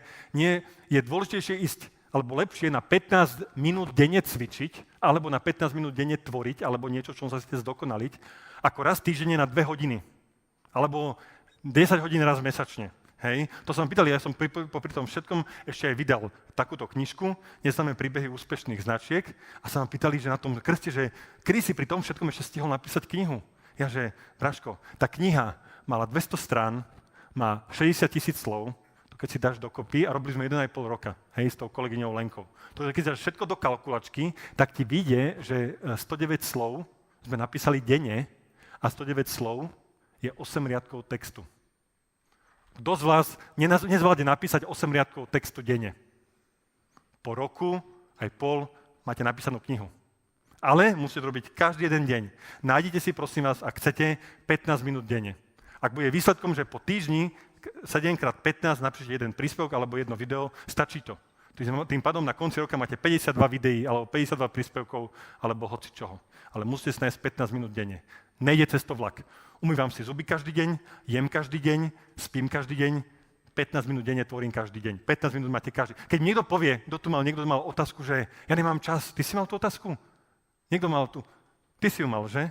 C: je dôležitejšie ísť, alebo lepšie na 15 minút denne cvičiť, alebo na 15 minút denne tvoriť, alebo niečo, čo sa chcete zdokonaliť, ako raz týždenne na 2 hodiny. Alebo 10 hodín raz mesačne. Hej? To sa ma pýtali, ja som popri tom všetkom ešte aj vydal takúto knižku, Neznáme príbehy úspešných značiek, a sa ma pýtali, že na tom krste, že kedy si pri tom všetkom ešte stihol napísať knihu. Ja, že, Braško, tá kniha mala 200 strán, má 60 000 slov, to keď si dáš dokopy, a robili sme 1,5 roka, hej, s tou kolegyňou Lenkou. To, keď dáš všetko do kalkulačky, tak ti vyjde, že 109 slov sme napísali denne a 109 slov je 8 riadkov textu. Kto z vás nezvládne napísať 8 riadkov textu denne? Po roku, aj pol, máte napísanú knihu. Ale musíte robiť každý jeden deň. Nájdite si, prosím vás, ak chcete, 15 minút denne. Ak bude výsledkom, že po týždni 7x15 napíšete jeden príspevok alebo jedno video, stačí to. Tým pádom na konci roka máte 52 videí alebo 52 príspevkov alebo hoci čoho. Ale musíte si nájsť 15 minút denne. Nejde cez to vlak. Umývam si zuby každý deň, jem každý deň, spím každý deň, 15 minút denne tvorím každý deň. 15 minút máte každý. Keď niekto povie, niekto mal otázku, že ja nemám čas, ty si mal tú otázku? Niekto mal tu. Ty si ju mal, že?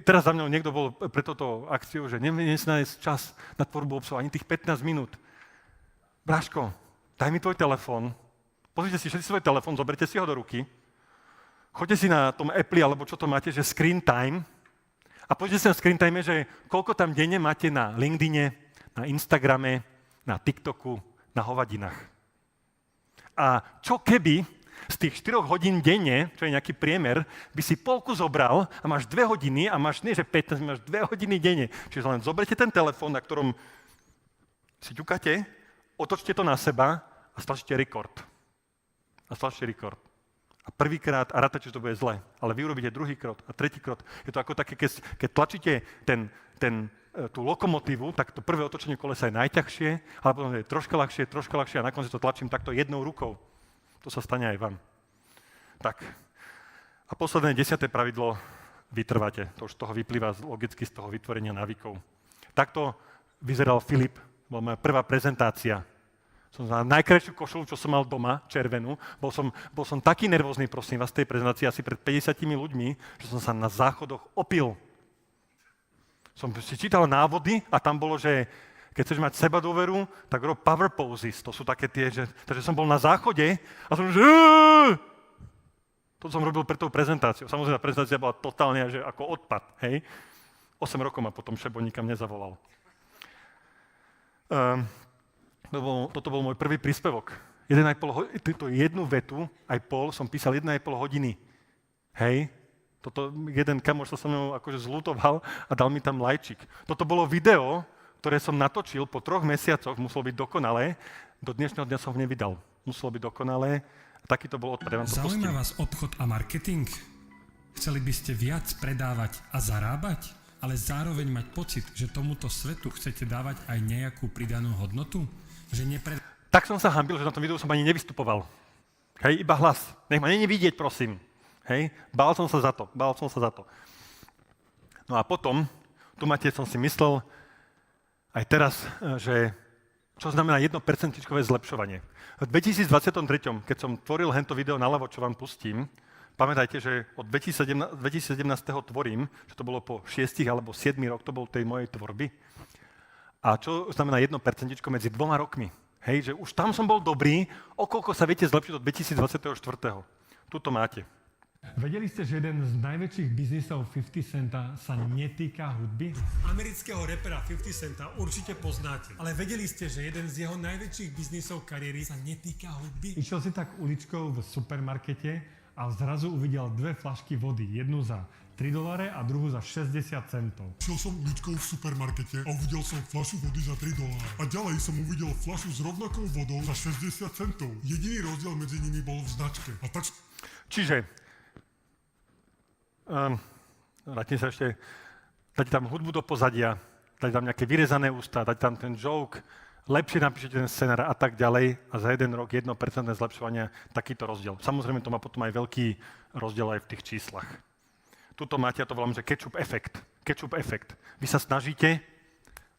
C: Teraz za mňou niekto bol pre toto akciu, že nesnájsť čas na tvorbu obsahu, ani tých 15 minút. Bráško, daj mi tvoj telefón, pozrite si všetci svoj telefón, zoberte si ho do ruky, choďte si na tom Apple, alebo čo to máte, že screen time, a pozrite si na screen time, že koľko tam denne máte na LinkedIne, na Instagrame, na TikToku, na hovadinách. A čo keby z tých 4 hodín denne, čo je nejaký priemer, by si polku zobral a máš 2 hodiny a máš, nie že 15, máš 2 hodiny denne. Čiže len zoberte ten telefón, na ktorom si ťukáte, otočte to na seba a stlačte record. A prvýkrát, a rátajte, že to bude zle, ale vy urobíte druhý krok a tretí krok. Je to ako také, keď tlačíte tú lokomotívu, tak to prvé otočenie kolesa je najťažšie, ale potom je troška ľahšie a nakoniec to tlačím takto jednou rukou. To sa stane aj vám. Tak. A posledné 10. pravidlo, vytrváte. To už z toho vyplýva logicky z toho vytvorenia návykov. Takto vyzeral Filip, bola moja prvá prezentácia. Som na najkrajšiu košelu, čo som mal doma, červenú. Bol som taký nervózny, prosím vás, tej prezentácii asi pred 50 ľuďmi, že som sa na záchodoch opil. Som si čítal návody a tam bolo, že keď chceš mať sebadôveru, tak rob power poses. To sú také tie, takže som bol na záchode a som že... To som robil pre tou prezentáciou. Samozrejme, prezentácia bola totálne že ako odpad, hej. 8 rokov ma potom šebo nikam nezavolal. Toto bol môj prvý príspevok. Jednu vetu, aj pol, som písal 1,5 hodiny. Hej, Toto jeden kamoš sa so mnou akože zľutoval a dal mi tam lajčik. Toto bolo video, ktoré som natočil po 3 mesiacoch, muselo byť dokonalé. Do dnešného dňa som ho nevydal. Muselo byť dokonalé. A taký to bol odpad. Ja vám to
E: Zaujíma
C: pustím.
E: vás obchod a marketing? Chceli by ste viac predávať a zarábať, ale zároveň mať pocit, že tomuto svetu chcete dávať aj nejakú pridanú hodnotu? Že
C: Tak som sa hanbil, že na tom videu som ani nevystupoval. Hej, iba hlas. Nech ma není vidieť, prosím. Hej, bál som sa za to. No a potom, tu máte, som si myslel, aj teraz, že čo znamená 1% zlepšovanie. V 2023, keď som tvoril hento video naľavo, čo vám pustím, pamätajte, že od 2017 tvorím, že to bolo po 6 alebo 7 rok, to bol tej mojej tvorby. A čo znamená 1% medzi 2 rokmi? Hej, že už tam som bol dobrý, o koľko sa viete zlepšiť od 2024. Tuto máte.
E: Vedeli ste, že jeden z najväčších biznisov 50 Centa sa netýka hudby? Amerického repera 50 Centa určite poznáte. Ale vedeli ste, že jeden z jeho najväčších biznisov kariéry sa netýka hudby? Išiel si tak uličkou v supermarkete a zrazu uvidel 2 flašky vody. Jednu za $3 a druhú za 60 centov.
F: Šiel som uličkou v supermarkete a uvidel som fľašu vody za $3. A ďalej som uvidel fľašu s rovnakou vodou za 60 centov. Jediný rozdiel medzi nimi bol v značke. A tak...
C: Čiže, vrátim sa ešte, dať tam hudbu do pozadia, dať tam nejaké vyrezané ústa, dať tam ten joke, lepšie napíšete ten scenár a tak ďalej a za 1 rok 1% zlepšovania, takýto rozdiel. Samozrejme, to má potom aj veľký rozdiel aj v tých číslach. Tuto máte, ja to volám, že ketchup efekt. Ketchup efekt. Vy sa snažíte,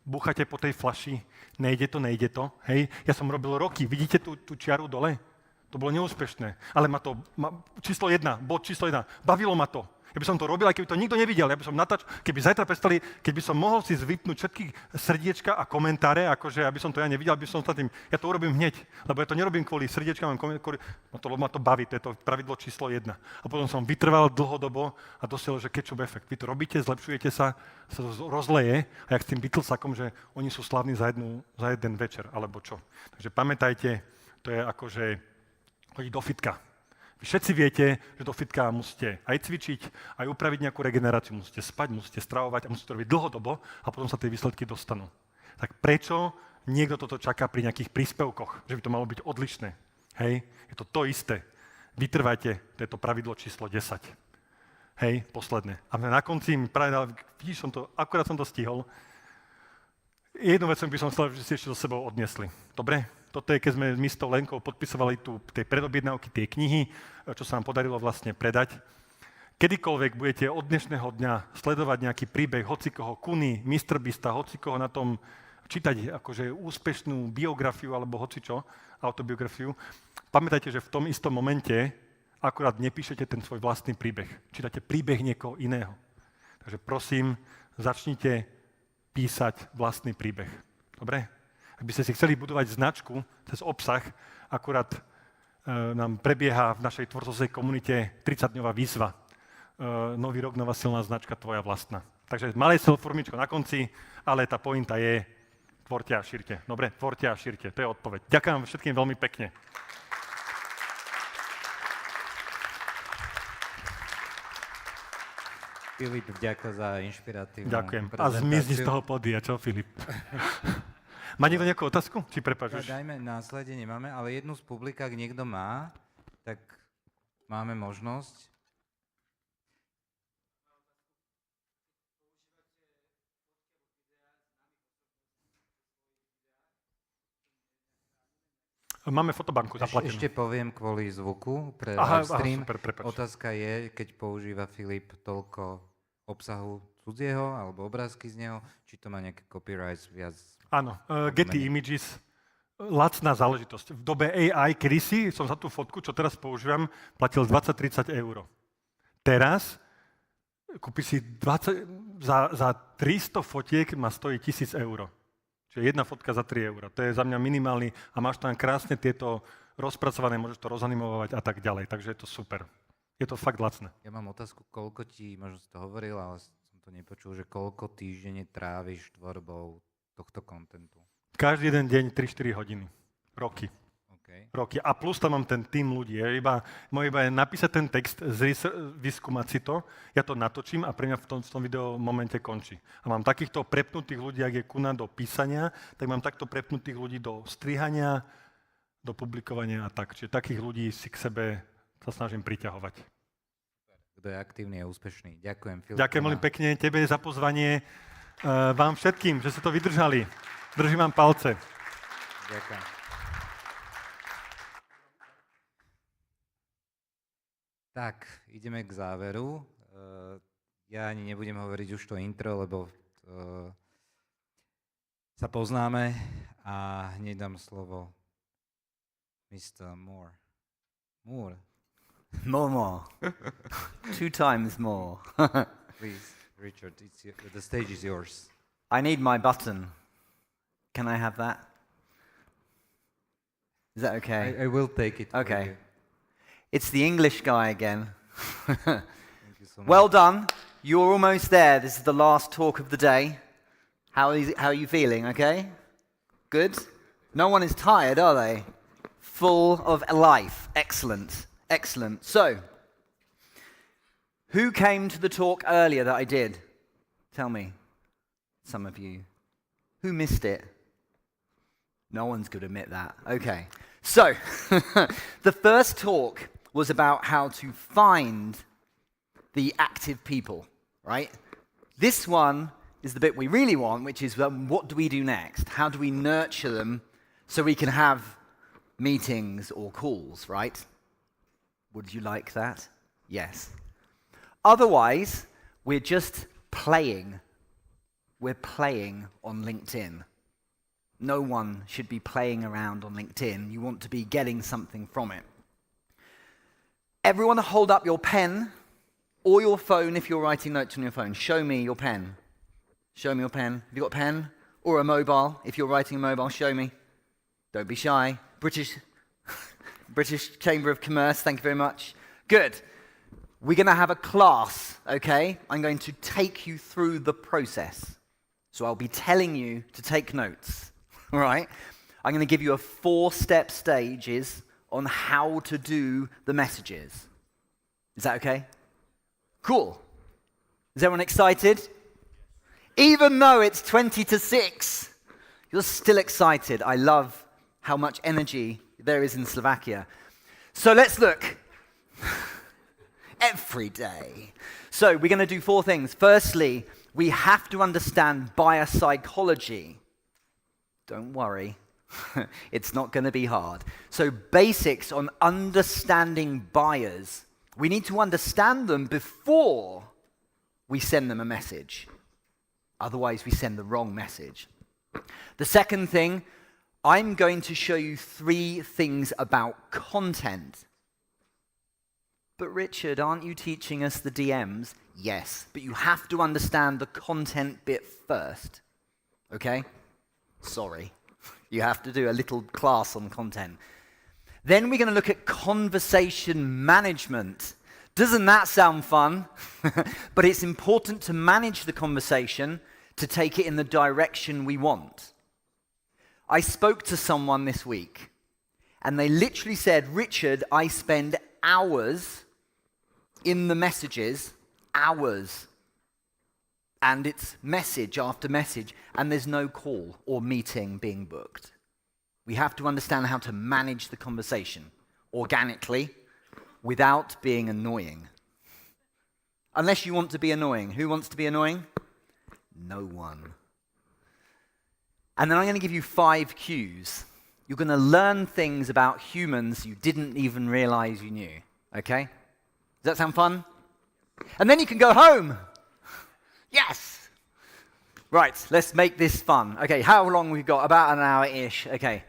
C: búchate po tej flaši, nejde to, hej. Ja som robil roky, vidíte tú čiaru dole? To bolo neúspešné, ale číslo 1, bod číslo 1, bavilo ma to. Ja by som to robil, aj keby to nikto nevidel. Ja by som keby zajtra prestali, keď by som mohol si vypnúť všetky srdiečka a komentáre, akože aby som to ja nevidel, aby som sa tým, ja to urobím hneď, lebo ja to nerobím kvôli srdiečkám, ma to baví, to je to pravidlo číslo 1. A potom som vytrval dlhodobo a dosiel, že ketchup efekt. Vy to robíte, zlepšujete sa to rozleje, a jak s tým Beatlesakom, že oni sú slavní za jeden večer, alebo čo. Takže pamätajte, to je akože chodiť do fitka. Vy všetci viete, že do fitka musíte aj cvičiť, aj upraviť nejakú regeneráciu, musíte spať, musíte stravovať a musíte to robiť dlhodobo a potom sa tie výsledky dostanú. Tak prečo niekto toto čaká pri nejakých príspevkoch, že by to malo byť odlišné? Hej, je to isté. Vytrvajte, to je to pravidlo číslo 10. Hej, posledné. A na konci mi práve, vidíš, akurát som to stihol. Jednu vec by som chcel, že ste ešte so sebou odniesli. Dobre? Toto je, keď sme my s tou Lenkou podpisovali tej predobjednávky, tie knihy, čo sa nám podarilo vlastne predať. Kedykoľvek budete od dnešného dňa sledovať nejaký príbeh hocikoho Kuny, Mr. Beasta, hocikoho na tom čítať akože úspešnú biografiu alebo hocičo, autobiografiu, pamätajte, že v tom istom momente akurát nepíšete ten svoj vlastný príbeh. Čítate príbeh niekoho iného. Takže prosím, začnite písať vlastný príbeh. Dobre? Ak by ste si chceli budovať značku cez obsah, akurát nám prebieha v našej tvorcovskej komunite 30-dňová výzva. Nový rok, nová silná značka, tvoja vlastná. Takže malé formičko na konci, ale tá pointa je tvorte a šírte. Dobre, tvorte a šírte, to je odpoveď. Ďakujem všetkým veľmi pekne.
B: Filip, vďaka za inšpiratívnu
C: Ďakujem. A
B: prezentáciu.
C: zmizni z toho pódia, čo Filip? Má niekto nejakú otázku? Či prepáč už?
B: Dajme, následne nemáme, ale jednu z publika, ak niekto má, tak máme možnosť.
C: Máme fotobanku zaplatenú.
B: Ešte poviem kvôli zvuku pre livestream.
C: Super, prepáč.
B: Otázka je, keď používa Filip toľko obsahu cudzieho alebo obrázky z neho, či to má nejaké copyright viac.
C: Áno, Getty Images, lacná záležitosť. V dobe AI, kedysi som za tú fotku, čo teraz používam, platil 20-30 eur. Teraz kúpi si za 300 fotiek ma stojí 1000 eur. Čiže jedna fotka za 3 eur. To je za mňa minimálny a máš tam krásne tieto rozpracované, môžeš to rozanimovať a tak ďalej. Takže je to super. Je to fakt lacné.
B: Ja mám otázku, koľko ti, možno si to hovoril, ale som to nepočul, že koľko týždenne tráviš tvorbou tohto kontentu?
C: Každý jeden deň 3-4 hodiny. Roky.
B: OK.
C: roky. A plus tam mám ten tým ľudí. Moje iba je napísať ten text, vyskúmať si to, ja to natočím a pre mňa v tom video momente končí. A mám takýchto prepnutých ľudí, ak je Kuna do písania, tak mám takto prepnutých ľudí do strihania, do publikovania a tak. Čiže takých ľudí si k sebe sa snažím priťahovať.
B: Kto je aktívny a úspešný. Ďakujem, Filip.
C: Ďakujem veľmi pekne tebe za pozvanie, vám všetkým, že ste to vydržali. Držím vám palce.
B: Ďakujem. Tak, ideme k záveru. Ja ani nebudem hovoriť už to intro, lebo sa poznáme a hneď dám slovo Mr. Moore.
G: More. 2 times more.
B: Please, Richard, the stage is yours.
G: I need my button. Can I have that? Is that okay?
B: I will take it.
G: Okay.
B: For you.
G: It's the English guy again.
B: Thank you so much.
G: Well done. You're almost there. This is the last talk of the day. How are you feeling? Okay? Good? No one is tired, are they? Full of life. Excellent. Excellent. So, who came to the talk earlier that I did? Tell me. Some of you. Who missed it? No one's going to admit that. Okay. So, the first talk was about how to find the active people, right? This one is the bit we really want, which is what do we do next? How do we nurture them so we can have meetings or calls, right? Would you like that? Yes. Otherwise, we're just playing. We're playing on LinkedIn. No one should be playing around on LinkedIn. You want to be getting something from it. Everyone hold up your pen or your phone if you're writing notes on your phone. Show me your pen. Show me your pen. Have you got a pen? Or a mobile? If you're writing a mobile, show me. Don't be shy. British Chamber of Commerce, thank you very much. Good. We're going to have a class, okay? I'm going to take you through the process. So I'll be telling you to take notes, all right? I'm going to give you a 4-step stages on how to do the messages. Is that okay? Cool. Is everyone excited? Even though it's 20 to 6, you're still excited. I love how much energy there is in Slovakia. So let's look. Every day. So we're going to do 4 things. Firstly, we have to understand buyer psychology. Don't worry. It's not going to be hard. So basics on understanding buyers. We need to understand them before we send them a message. Otherwise, we send the wrong message. The second thing, I'm going to show you 3 things about content. But Richard, aren't you teaching us the DMs? Yes, but you have to understand the content bit first. Okay? Sorry. You have to do a little class on content. Then we're going to look at conversation management. Doesn't that sound fun? But it's important to manage the conversation to take it in the direction we want. I spoke to someone this week, and they literally said, Richard, I spend hours in the messages, hours, and it's message after message, and there's no call or meeting being booked. We have to understand how to manage the conversation organically without being annoying. Unless you want to be annoying. Who wants to be annoying? No one. And then I'm going to give you 5 cues. You're going to learn things about humans you didn't even realize you knew. Okay? Does that sound fun? And then you can go home. Yes! Right, let's make this fun. Okay, how long we've got? About an hour-ish. Okay.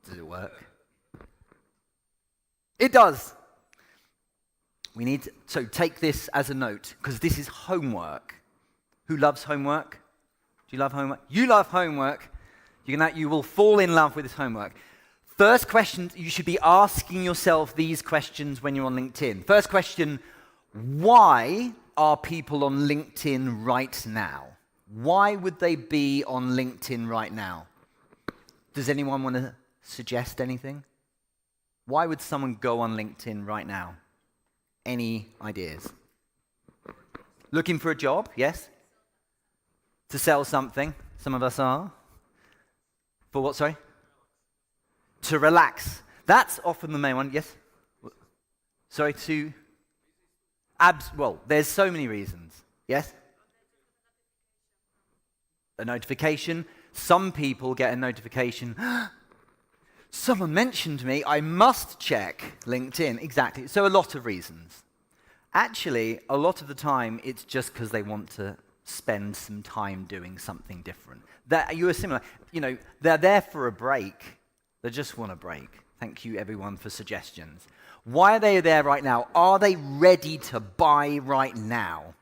G: Does it work? It does. So take this as a note, because this is homework. Who loves homework? Do you love homework? You love homework. You will fall in love with this homework. First question, you should be asking yourself these questions when you're on LinkedIn. First question, why are people on LinkedIn right now? Why would they be on LinkedIn right now? Does anyone want to suggest anything? Why would someone go on LinkedIn right now? Any ideas? Looking for a job, yes? To sell something, some of us are. For what, sorry? To relax. That's often the main one, yes? Sorry, to... well, there's so many reasons, yes? A notification. Some people get a notification. Someone mentioned me, I must check LinkedIn. Exactly. So a lot of reasons. Actually, a lot of the time, it's just because they want to spend some time doing something different. You are similar. You know, they're there for a break. They just want a break. Thank you, everyone, for suggestions. Why are they there right now? Are they ready to buy right now?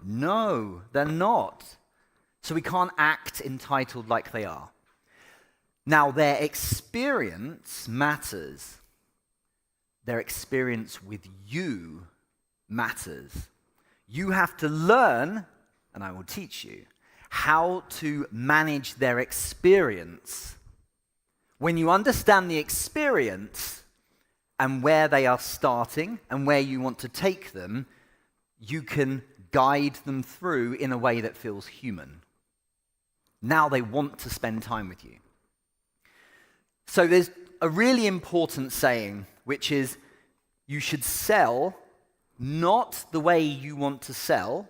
G: No, they're not. So we can't act entitled like they are. Now, their experience matters. Their experience with you matters. You have to learn, and I will teach you, how to manage their experience. When you understand the experience and where they are starting and where you want to take them, you can guide them through in a way that feels human. Now they want to spend time with you. So there's a really important saying, which is you should sell not the way you want to sell,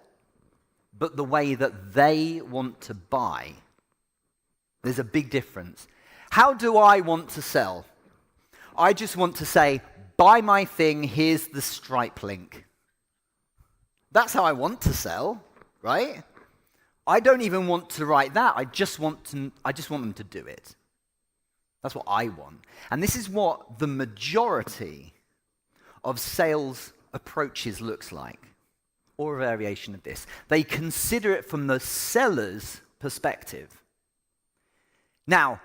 G: but the way that they want to buy. There's a big difference. How do I want to sell? I just want to say, buy my thing, here's the Stripe link. That's how I want to sell, right? I don't even want to write that. I just want them to do it. That's what I want. And this is what the majority of sales approaches looks like, or a variation of this. They consider it from the seller's perspective. Now,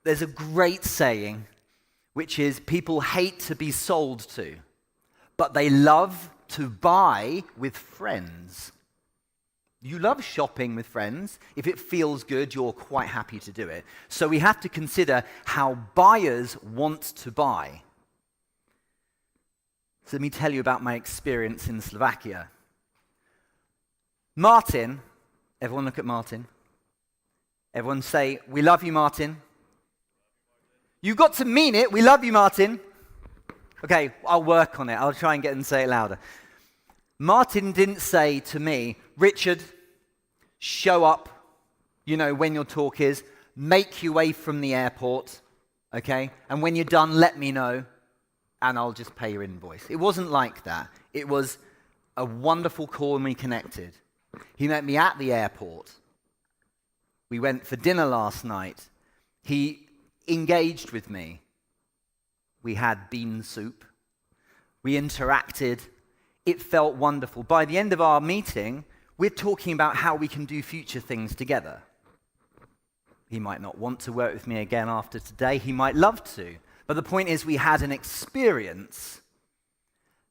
G: there's a great saying, which is people hate to be sold to, but they love to buy with friends. You love shopping with friends. If it feels good, you're quite happy to do it. So we have to consider how buyers want to buy. So let me tell you about my experience in Slovakia. Martin, everyone look at Martin. Everyone say, we love you, Martin. You've got to mean it. We love you, Martin. Okay, I'll work on it. I'll try and get them to say it louder. Martin didn't say to me, Richard, show up, when your talk is, make your way from the airport, okay? And when you're done, let me know, and I'll just pay your invoice. It wasn't like that. It was a wonderful call and we connected. He met me at the airport. We went for dinner last night. He engaged with me. We had bean soup. We interacted. It felt wonderful. By the end of our meeting, we're talking about how we can do future things together. He might not want to work with me again after today. He might love to. But the point is, we had an experience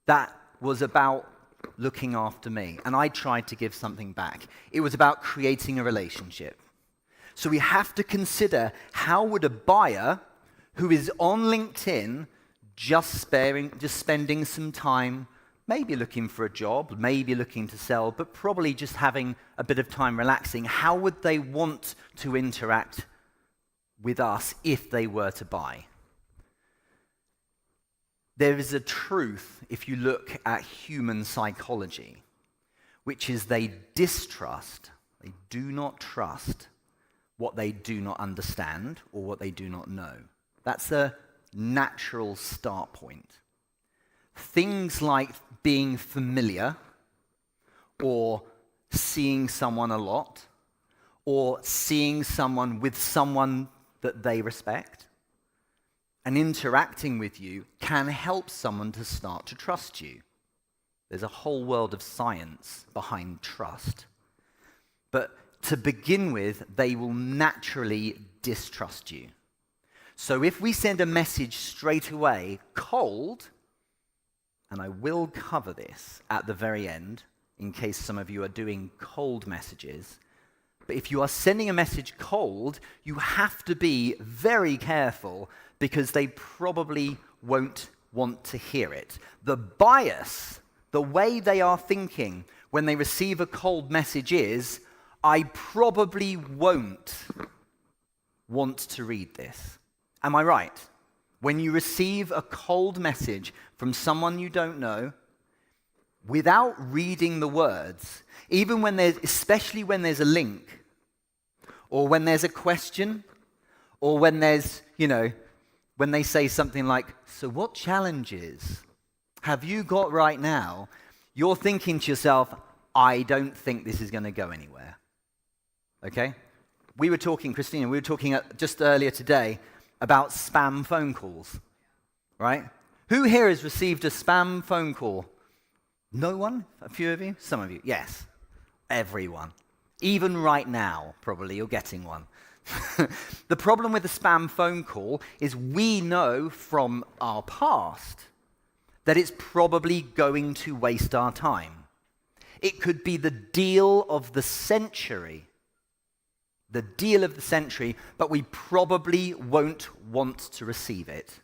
G: that was about looking after me, and I tried to give something back. It was about creating a relationship. So we have to consider, how would a buyer who is on LinkedIn just spending some time, maybe looking for a job, maybe looking to sell, but probably just having a bit of time relaxing, how would they want to interact with us if they were to buy? There is a truth if you look at human psychology, which is they distrust, they do not trust what they do not understand or what they do not know. That's a natural start point. Things like being familiar, or seeing someone a lot, or seeing someone with someone that they respect, and interacting with you can help someone to start to trust you. There's a whole world of science behind trust. But to begin with, they will naturally distrust you. So if we send a message straight away, cold, and I will cover this at the very end, in case some of you are doing cold messages, But if you are sending a message cold, you have to be very careful because they probably won't want to hear it. The bias, the way they are thinking when they receive a cold message is, I probably won't want to read this. Am I right? When you receive a cold message from someone you don't know, without reading the words, even when especially when there's a link, or when there's a question, or when there's, when they say something like, so what challenges have you got right now? You're thinking to yourself, I don't think this is going to go anywhere. Okay? Christina, we were talking just earlier today about spam phone calls, right? Who here has received a spam phone call? No one? A few of you? Some of you? Yes. Everyone. Even right now, probably, you're getting one. The problem with a spam phone call is we know from our past that it's probably going to waste our time. It could be the deal of the century. The deal of the century, but we probably won't want to receive it.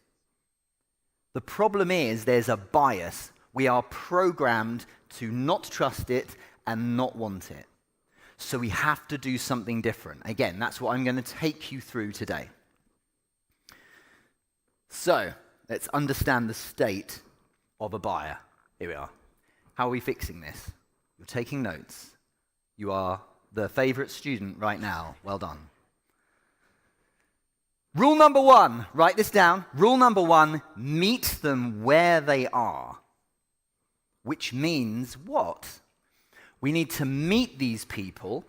G: The problem is there's a bias. We are programmed to not trust it and not want it. So we have to do something different. Again, that's what I'm going to take you through today. So, let's understand the state of a buyer. Here we are. How are we fixing this? You're taking notes. You are the favorite student right now. Well done. Rule number 1, write this down. Rule number 1, meet them where they are. Which means what? We need to meet these people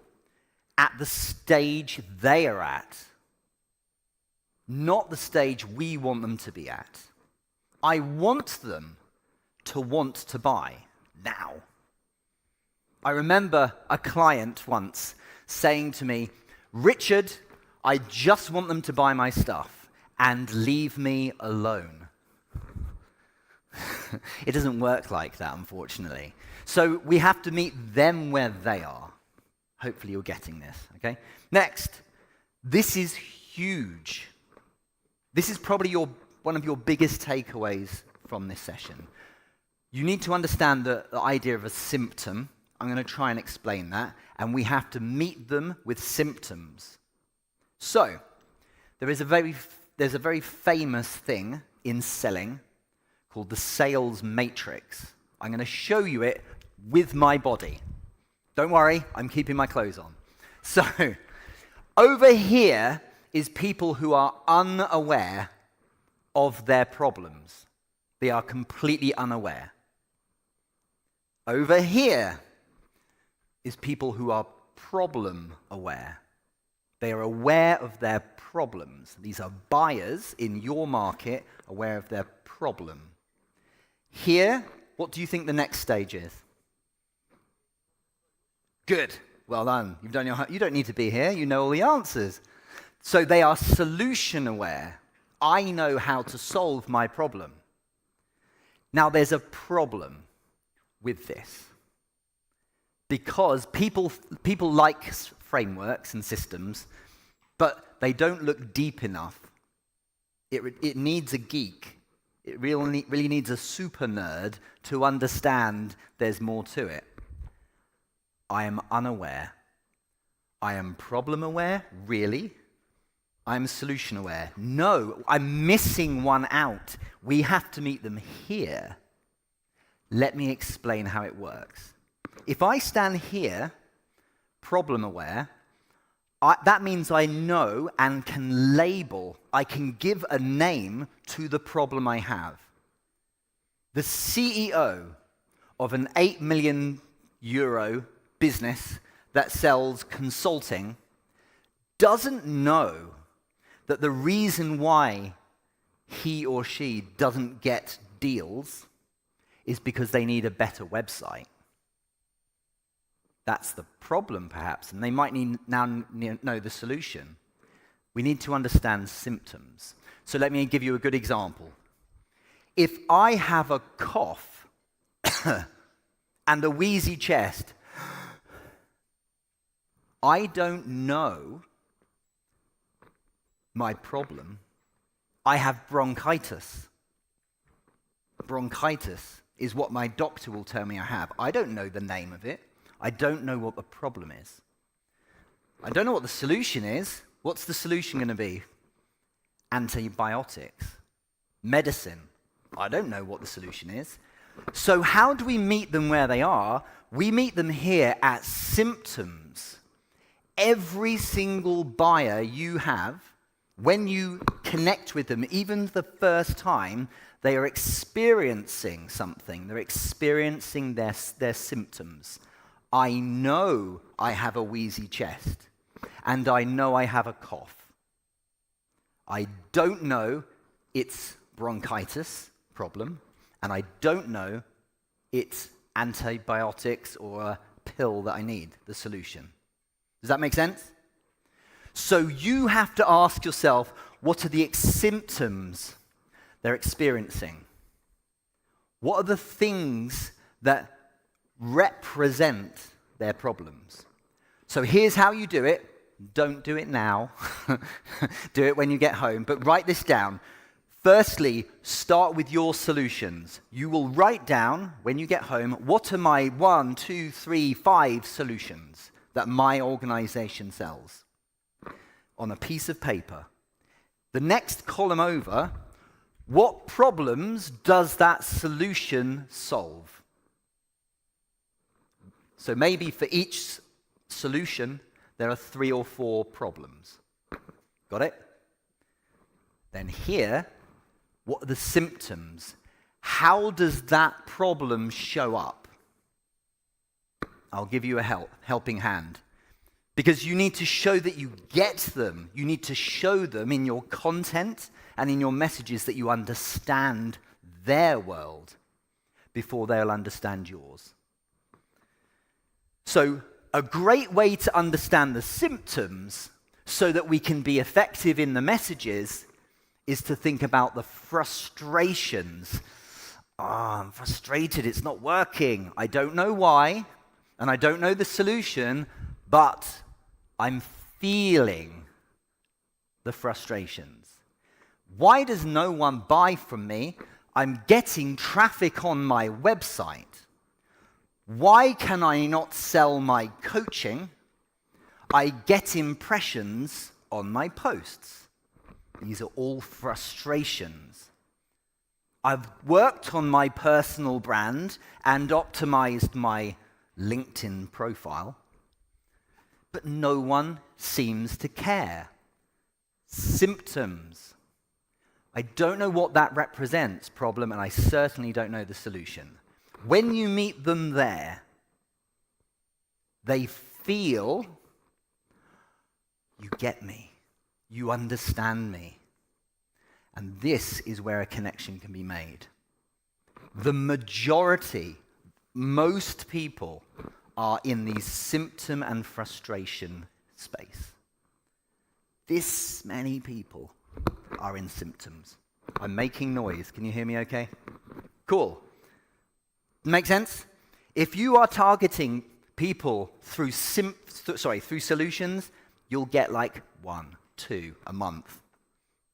G: at the stage they are at, not the stage we want them to be at. I want them to want to buy now. I remember a client once saying to me, Richard, I just want them to buy my stuff and leave me alone. It doesn't work like that, unfortunately. So we have to meet them where they are. Hopefully you're getting this, okay? Next, this is huge. This is probably one of your biggest takeaways from this session. You need to understand the idea of a symptom. I'm going to try and explain that. And we have to meet them with symptoms. So, there's a very famous thing in selling called the sales matrix. I'm going to show you it with my body. Don't worry, I'm keeping my clothes on. So, over here is people who are unaware of their problems. They are completely unaware. Over here is people who are problem aware. They are aware of their problems. These are buyers in your market aware of their problem. Here, what do you think the next stage is? Good. Well done. You don't need to be here. You know all the answers. So they are solution aware. I know how to solve my problem. Now there's a problem with this. Because people like frameworks and systems, but they don't look deep enough. It needs a geek. It really needs a super nerd to understand there's more to it. I am unaware. I am problem aware? Really? I'm solution aware? No, I'm missing one out. We have to meet them here. Let me explain how it works. If I stand here, problem aware, that means I know and can label, I can give a name to the problem I have. The CEO of an 8 million euro business that sells consulting doesn't know that the reason why he or she doesn't get deals is because they need a better website. That's the problem, perhaps, and they might now know the solution. We need to understand symptoms. So let me give you a good example. If I have a cough and a wheezy chest, I don't know my problem. I have bronchitis. Bronchitis is what my doctor will tell me I have. I don't know the name of it. I don't know what the problem is. I don't know what the solution is. What's the solution going to be? Antibiotics. Medicine. I don't know what the solution is. So how do we meet them where they are? We meet them here at symptoms. Every single buyer you have, when you connect with them, even the first time, they are experiencing something. They're experiencing their symptoms. I know I have a wheezy chest, and I know I have a cough. I don't know it's bronchitis problem, and I don't know it's antibiotics or a pill that I need, the solution. Does that make sense? So you have to ask yourself, what are the symptoms they're experiencing? What are the things that represent their problems? So here's how you do it. Don't do it now. Do it when you get home, but write this down. Firstly, start with your solutions. You will write down, when you get home, what are my 1, 2, 3, 5 solutions that my organization sells on a piece of paper. The next column over, what problems does that solution solve? So maybe for each solution, there are 3 or 4 problems. Got it? Then here, what are the symptoms? How does that problem show up? I'll give you a helping hand. Because you need to show that you get them. You need to show them in your content and in your messages that you understand their world before they'll understand yours. So, a great way to understand the symptoms so that we can be effective in the messages is to think about the frustrations. I'm frustrated, it's not working. I don't know why, and I don't know the solution, but I'm feeling the frustrations. Why does no one buy from me? I'm getting traffic on my website. Why can I not sell my coaching? I get impressions on my posts. These are all frustrations. I've worked on my personal brand and optimized my LinkedIn profile, but no one seems to care. Symptoms. I don't know what that represents, problem, and I certainly don't know the solution. When you meet them there, they feel, you get me, you understand me. And this is where a connection can be made. The majority, most people are in the symptom and frustration space. This many people are in symptoms. I'm making noise. Can you hear me okay? Cool. Make sense? If you are targeting people through solutions, you'll get like 1, 2 a month.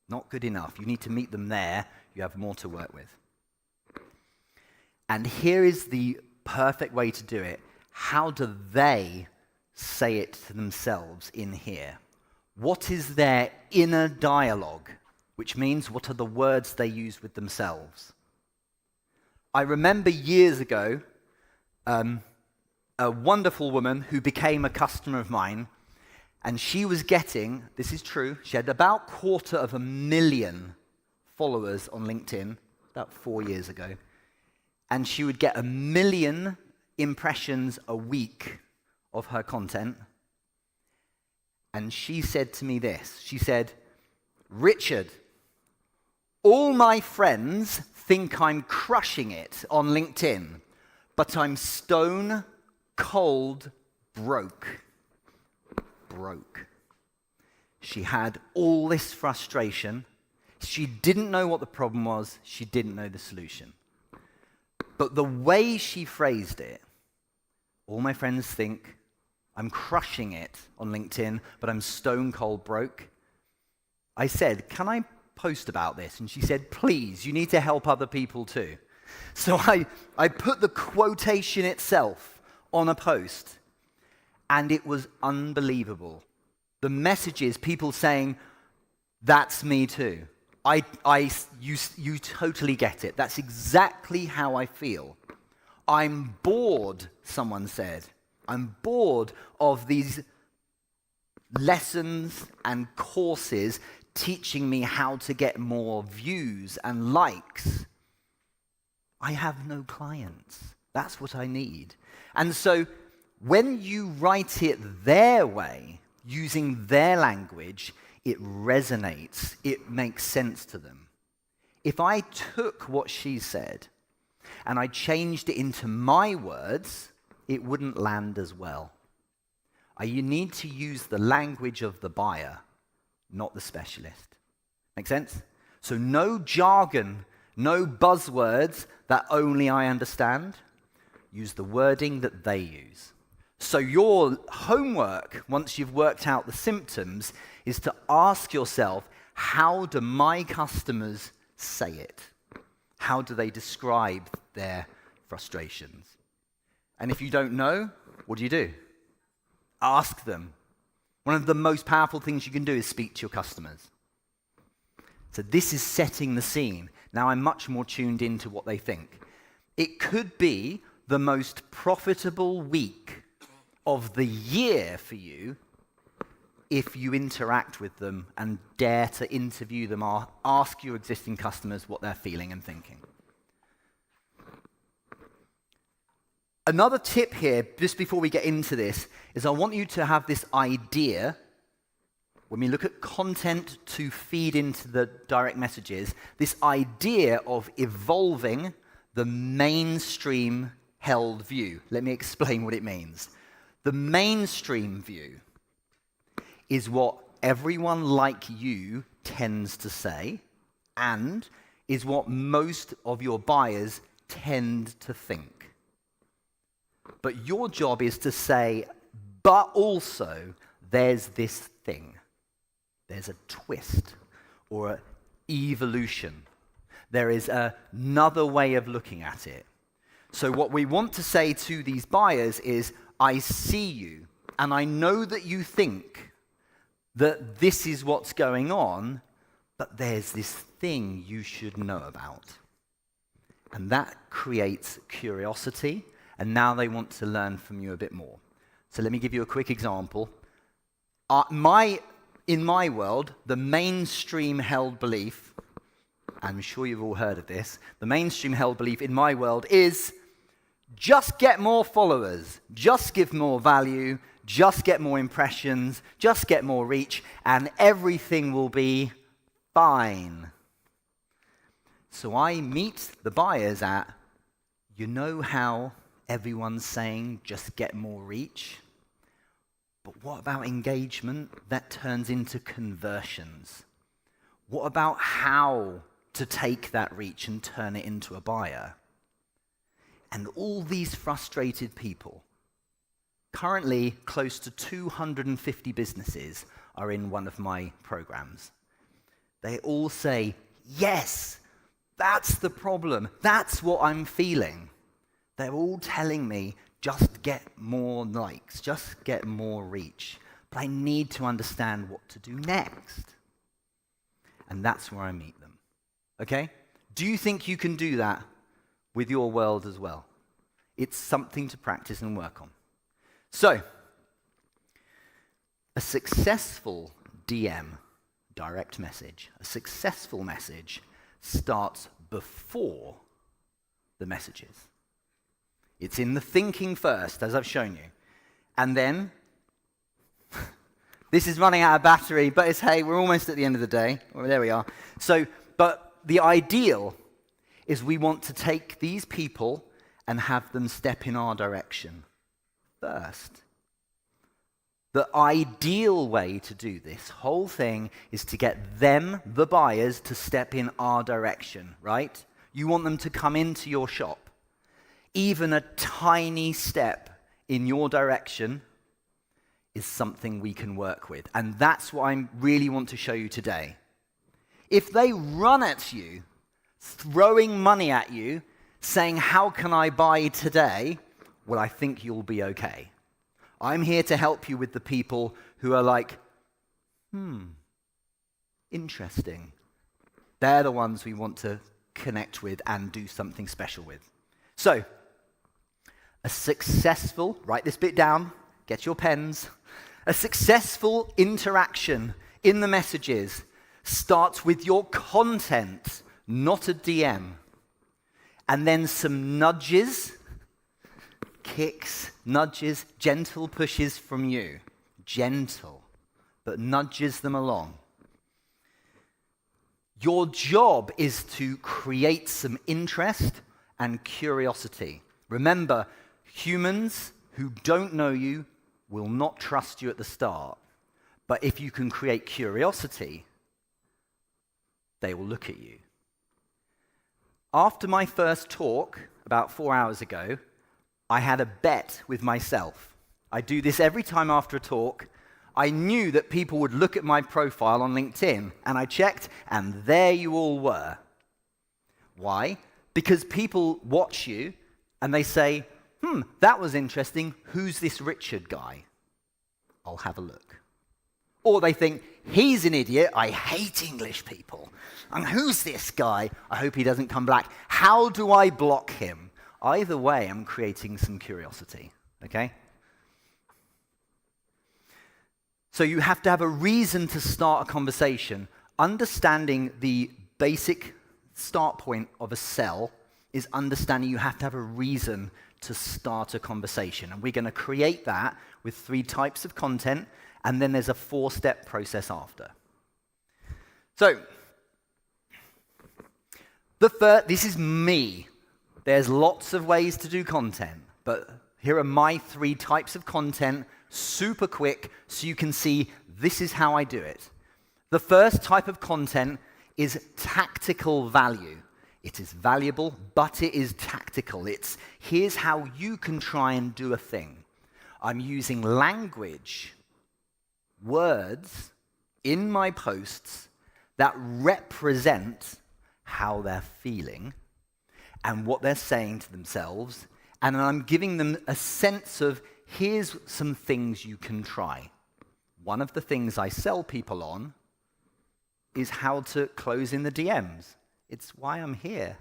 G: Not good enough. You need to meet them there. You have more to work with. And here is the perfect way to do it. How do they say it to themselves in here? What is their inner dialogue? Which means, what are the words they use with themselves? I remember years ago, a wonderful woman who became a customer of mine, and she was getting, this is true, she had about 250,000 followers on LinkedIn about 4 years ago, and she would get 1 million impressions a week of her content. And she said to me this, she said, Richard, all my friends think I'm crushing it on LinkedIn, but I'm stone cold broke. Broke. She had all this frustration. She didn't know what the problem was. She didn't know the solution. But the way she phrased it, all my friends think I'm crushing it on LinkedIn, but I'm stone cold broke. I said, can I post about this? And she said, please, you need to help other people too. So I put the quotation itself on a post, and it was unbelievable. The messages, people saying, that's me too. You totally get it. That's exactly how I feel. I'm bored, someone said. I'm bored of these lessons and courses teaching me how to get more views and likes. I have no clients. That's what I need. And so when you write it their way, using their language, it resonates. It makes sense to them. If I took what she said and I changed it into my words, it wouldn't land as well. You need to use the language of the buyer, not the specialist. Make sense? So no jargon, no buzzwords that only I understand. Use the wording that they use. So your homework, once you've worked out the symptoms, is to ask yourself, how do my customers say it? How do they describe their frustrations? And if you don't know, what do? Ask them. One of the most powerful things you can do is speak to your customers. So this is setting the scene. Now I'm much more tuned into what they think. It could be the most profitable week of the year for you if you interact with them and dare to interview them or ask your existing customers what they're feeling and thinking. Another tip here, just before we get into this, is I want you to have this idea, when we look at content to feed into the direct messages, this idea of evolving the mainstream held view. Let me explain what it means. The mainstream view is what everyone like you tends to say and is what most of your buyers tend to think. But your job is to say, but also there's this thing. There's a twist or an evolution. There is another way of looking at it. So what we want to say to these buyers is, I see you, and I know that you think that this is what's going on, but there's this thing you should know about. And that creates curiosity, and now they want to learn from you a bit more. So let me give you a quick example. In my world, the mainstream held belief, I'm sure you've all heard of this, the mainstream held belief in my world is just get more followers, just give more value, just get more impressions, just get more reach, and everything will be fine. So I meet the buyers at, you know how everyone's saying just get more reach? But what about engagement? That turns into conversions. What about how to take that reach and turn it into a buyer? And all these frustrated people, currently close to 250 businesses are in one of my programs. They all say, yes, that's the problem. That's what I'm feeling. They're all telling me, just get more likes, just get more reach. But I need to understand what to do next. And that's where I meet them. Okay? Do you think you can do that with your world as well? It's something to practice and work on. So, a successful DM, direct message, a successful message starts before the messages. It's in the thinking first, as I've shown you. And then, this is running out of battery, but it's, hey, we're almost at the end of the day. Well, there we are. So, but the ideal is we want to take these people and have them step in our direction first. The ideal way to do this whole thing is to get them, the buyers, to step in our direction, right? You want them to come into your shop. Even a tiny step in your direction is something we can work with. And that's what I really want to show you today. If they run at you, throwing money at you, saying, how can I buy today? Well, I think you'll be okay. I'm here to help you with the people who are like, interesting. They're the ones we want to connect with and do something special with. So, a successful, write this bit down, get your pens. A successful interaction in the messages starts with your content, not a DM. And then some nudges, kicks, nudges, gentle pushes from you. Gentle, but nudges them along. Your job is to create some interest and curiosity. Remember, humans who don't know you will not trust you at the start. But if you can create curiosity, they will look at you. After my first talk, about 4 hours ago, I had a bet with myself. I do this every time after a talk. I knew that people would look at my profile on LinkedIn, and I checked, and there you all were. Why? Because people watch you, and they say, that was interesting. Who's this Richard guy? I'll have a look. Or they think, he's an idiot. I hate English people. And who's this guy? I hope he doesn't come back. How do I block him? Either way, I'm creating some curiosity, okay? So you have to have a reason to start a conversation. Understanding the basic start point of a sell is understanding you have to have a reason to start a conversation. And we're going to create that with 3 types of content, and then there's a 4-step process after. So, this is me. There's lots of ways to do content, but here are my 3 types of content, super quick, so you can see this is how I do it. The first type of content is tactical value. It is valuable, but it is tactical. It's here's how you can try and do a thing. I'm using language, words in my posts that represent how they're feeling and what they're saying to themselves, and I'm giving them a sense of here's some things you can try. One of the things I sell people on is how to close in the DMs. It's why I'm here,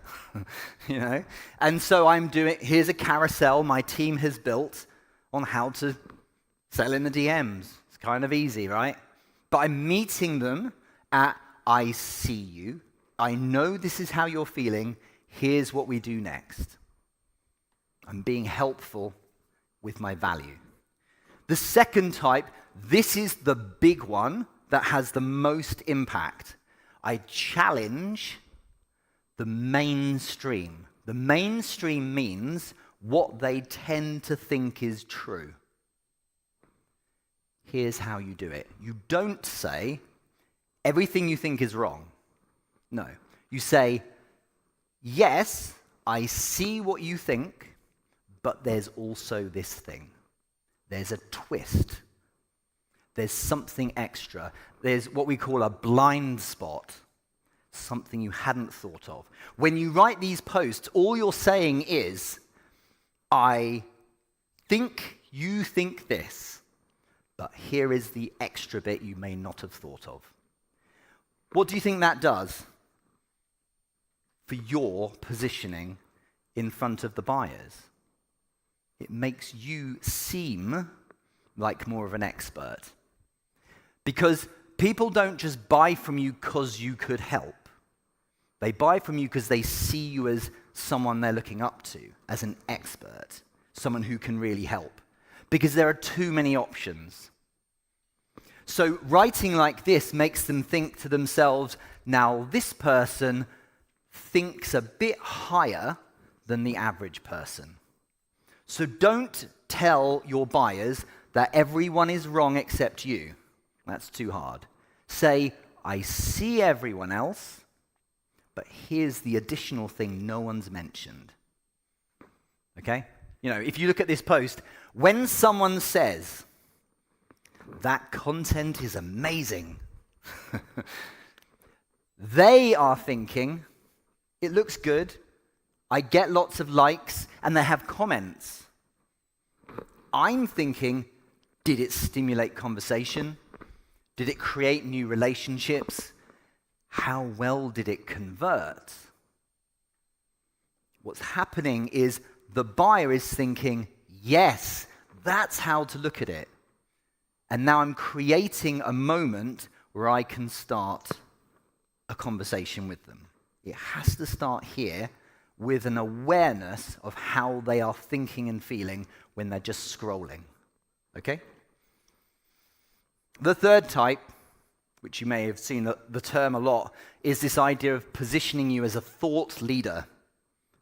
G: you know? And so here's a carousel my team has built on how to sell in the DMs. It's kind of easy, right? But I'm meeting them at, I see you. I know this is how you're feeling. Here's what we do next. I'm being helpful with my value. The second type, this is the big one that has the most impact. I challenge the mainstream. The mainstream means what they tend to think is true. Here's how you do it. You don't say, everything you think is wrong. No. You say, yes, I see what you think, but there's also this thing. There's a twist. There's something extra. There's what we call a blind spot. Something you hadn't thought of. When you write these posts, all you're saying is, I think you think this, but here is the extra bit you may not have thought of. What do you think that does for your positioning in front of the buyers? It makes you seem like more of an expert. Because people don't just buy from you because you could help. They buy from you because they see you as someone they're looking up to, as an expert, someone who can really help. Because there are too many options. So writing like this makes them think to themselves, now this person thinks a bit higher than the average person. So don't tell your buyers that everyone is wrong except you. That's too hard. Say, I see everyone else, but here's the additional thing no one's mentioned. Okay? You know, if you look at this post, when someone says, that content is amazing. They are thinking, it looks good, I get lots of likes, and they have comments. I'm thinking, did it stimulate conversation? Did it create new relationships? How well did it convert? What's happening is the buyer is thinking, yes, that's how to look at it. And now I'm creating a moment where I can start a conversation with them. It has to start here with an awareness of how they are thinking and feeling when they're just scrolling. Okay? The third type, which you may have seen the term a lot, is this idea of positioning you as a thought leader.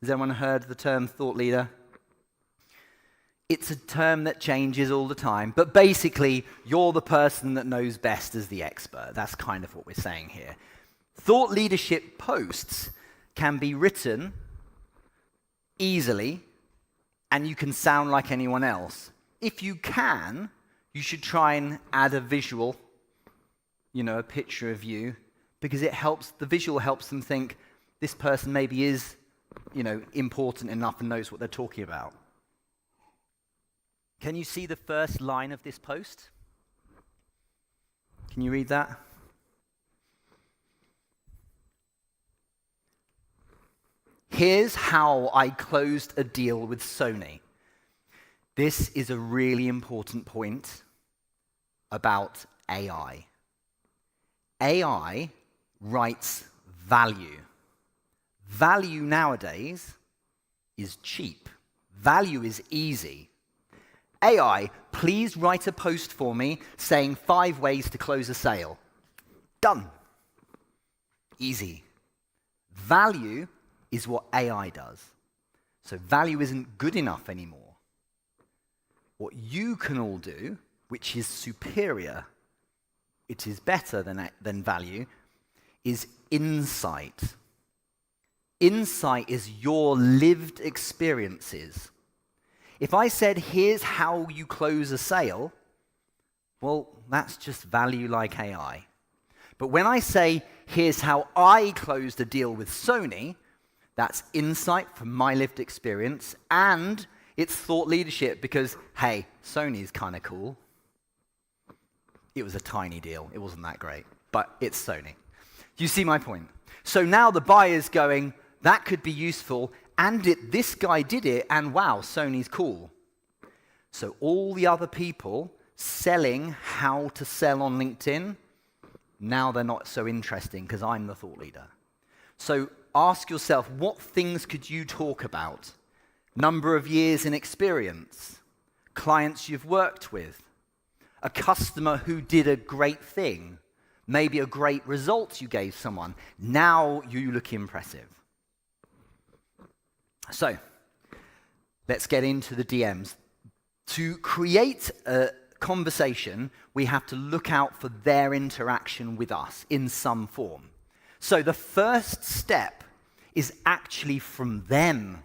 G: Has anyone heard the term thought leader? It's a term that changes all the time, but basically, you're the person that knows best as the expert. That's kind of what we're saying here. Thought leadership posts can be written easily, and you can sound like anyone else. If you can, you should try and add a visual, a picture of you, because the visual helps them think this person maybe is, important enough and knows what they're talking about. Can you see the first line of this post? Can you read that? Here's how I closed a deal with Sony. This is a really important point about AI. AI writes value. Value nowadays is cheap. Value is easy. AI, please write a post for me saying 5 ways to close a sale. Done. Easy. Value is what AI does. So value isn't good enough anymore. What you can all do, which is superior, it is better than value, is insight. Insight is your lived experiences. If I said, here's how you close a sale, well, that's just value like AI. But when I say, here's how I closed a deal with Sony, that's insight from my lived experience, and it's thought leadership because, hey, Sony's kind of cool. It was a tiny deal. It wasn't that great, but it's Sony. You see my point? So now the buyer's going, that could be useful, and this guy did it, and wow, Sony's cool. So all the other people selling how to sell on LinkedIn, now they're not so interesting because I'm the thought leader. So ask yourself, what things could you talk about? Number of years in experience, clients you've worked with, a customer who did a great thing, maybe a great result you gave someone. Now you look impressive. So, let's get into the DMs. To create a conversation, we have to look out for their interaction with us in some form. So the first step is actually from them.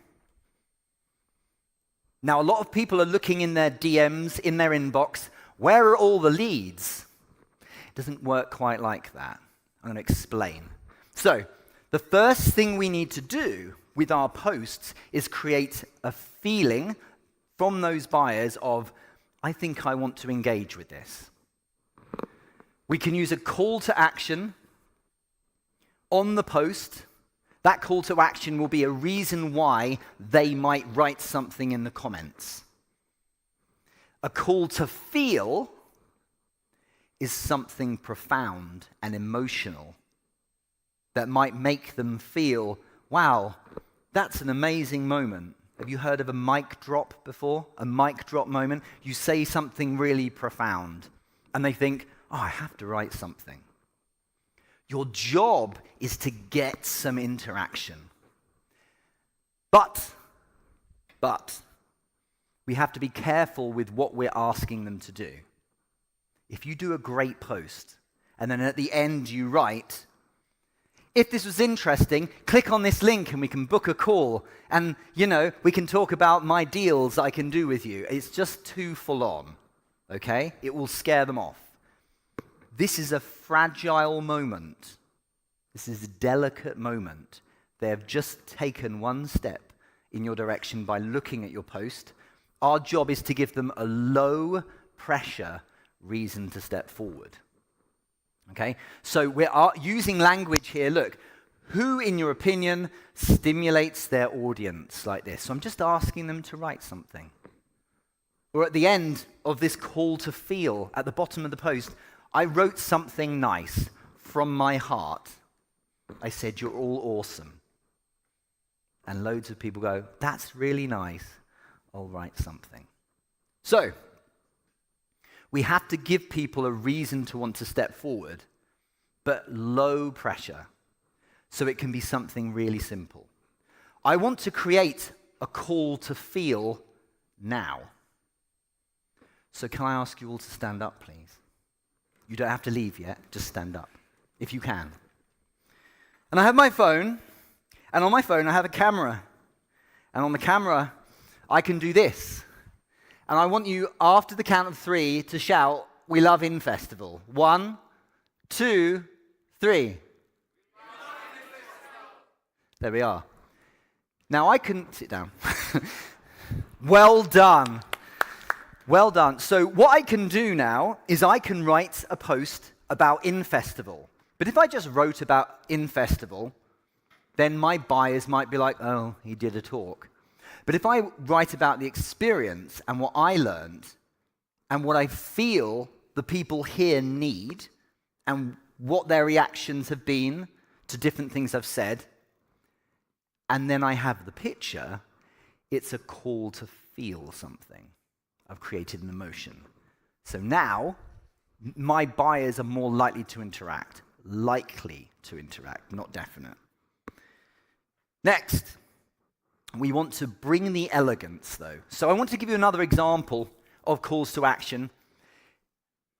G: Now, a lot of people are looking in their DMs, in their inbox, where are all the leads? It doesn't work quite like that. I'm going to explain. So, the first thing we need to do with our posts is create a feeling from those buyers of, I think I want to engage with this. We can use a call to action on the post. That call to action will be a reason why they might write something in the comments. A call to feel is something profound and emotional that might make them feel, wow, that's an amazing moment. Have you heard of a mic drop before? A mic drop moment? You say something really profound, and they think, oh, I have to write something. Your job is to get some interaction. But, we have to be careful with what we're asking them to do. If you do a great post, and then at the end you write, if this was interesting, click on this link and we can book a call. And, we can talk about my deals I can do with you. It's just too full on, okay? It will scare them off. This is a fragile moment. This is a delicate moment. They have just taken one step in your direction by looking at your post. Our job is to give them a low pressure reason to step forward. Okay? So we're using language here. Look, who in your opinion stimulates their audience like this? So I'm just asking them to write something. Or at the end of this call to feel, at the bottom of the post, I wrote something nice from my heart. I said, you're all awesome. And loads of people go, that's really nice. I'll write something. So, we have to give people a reason to want to step forward, but low pressure, so it can be something really simple. I want to create a call to feel now. So can I ask you all to stand up, please? You don't have to leave yet, just stand up, if you can. And I have my phone, and on my phone I have a camera. And on the camera, I can do this. And I want you, after the count of 3, to shout, "We love Infestival." 1, 2, 3. There we are. Now I can sit down. Well done. Well done. So what I can do now is I can write a post about Infestival. But if I just wrote about Infestival, then my buyers might be like, oh, he did a talk. But if I write about the experience and what I learned and what I feel the people here need and what their reactions have been to different things I've said, and then I have the picture, it's a call to feel something. I've created an emotion. So now, my buyers are more likely to interact, not definite. Next, we want to bring the elegance, though. So I want to give you another example of calls to action.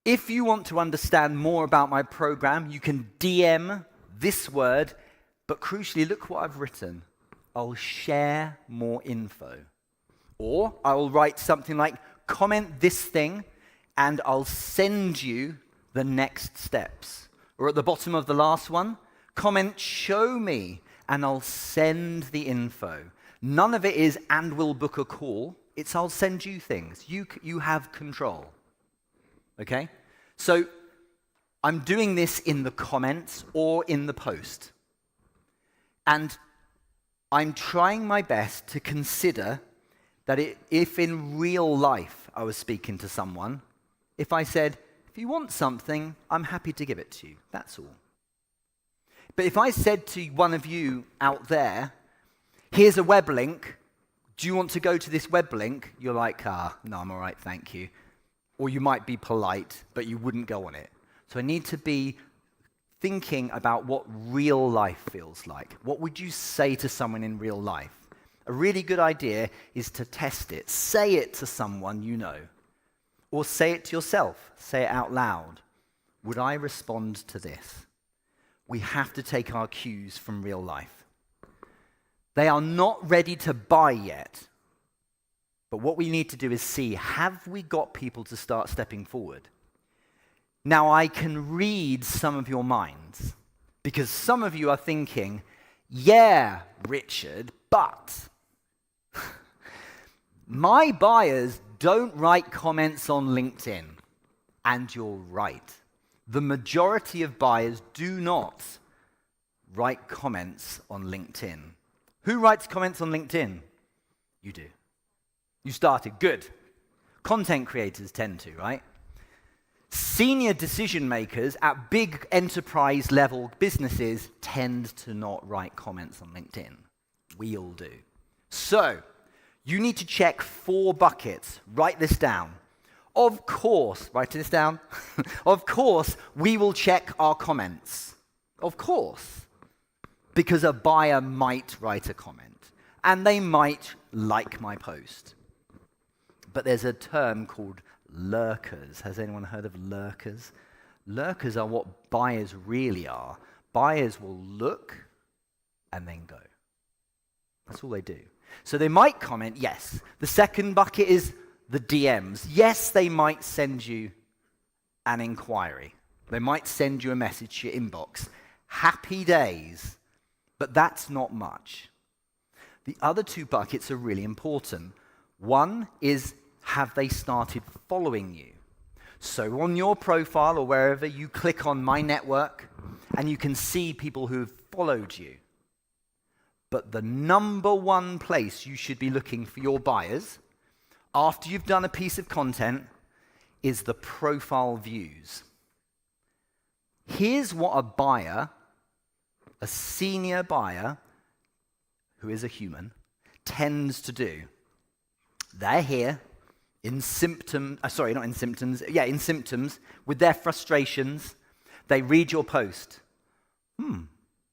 G: If you want to understand more about my program, you can DM this word, but crucially, look what I've written. I'll share more info. Or I will write something like, comment this thing, and I'll send you the next steps. Or at the bottom of the last one, comment, show me, and I'll send the info. None of it is, and we'll book a call. It's, I'll send you things. You have control. Okay? So I'm doing this in the comments or in the post. And I'm trying my best to consider that if in real life I was speaking to someone, if I said, if you want something, I'm happy to give it to you. That's all. But if I said to one of you out there, here's a web link, do you want to go to this web link? You're like, no, I'm all right, thank you. Or you might be polite, but you wouldn't go on it. So I need to be thinking about what real life feels like. What would you say to someone in real life? A really good idea is to test it. Say it to someone you know. Or say it to yourself. Say it out loud. Would I respond to this? We have to take our cues from real life. They are not ready to buy yet. But what we need to do is see, have we got people to start stepping forward? Now, I can read some of your minds, because some of you are thinking, yeah, Richard, but my buyers don't write comments on LinkedIn. And you're right. The majority of buyers do not write comments on LinkedIn. Who writes comments on LinkedIn? You do. You started. Good. Content creators tend to, right? Senior decision makers at big enterprise level businesses tend to not write comments on LinkedIn. We all do. So, you need to check 4 buckets. Write this down. Of course, write this down. Of course, we will check our comments. Of course. Because a buyer might write a comment. And they might like my post. But there's a term called lurkers. Has anyone heard of lurkers? Lurkers are what buyers really are. Buyers will look and then go. That's all they do. So they might comment, yes. The second bucket is the DMs. Yes, they might send you an inquiry. They might send you a message to your inbox. Happy days, but that's not much. The other two buckets are really important. One is, have they started following you? So on your profile or wherever, you click on My Network, and you can see people who have followed you. But the number one place you should be looking for your buyers, after you've done a piece of content, is the profile views. Here's what a buyer, a senior buyer, who is a human, tends to do. They're here in symptoms, with their frustrations. They read your post.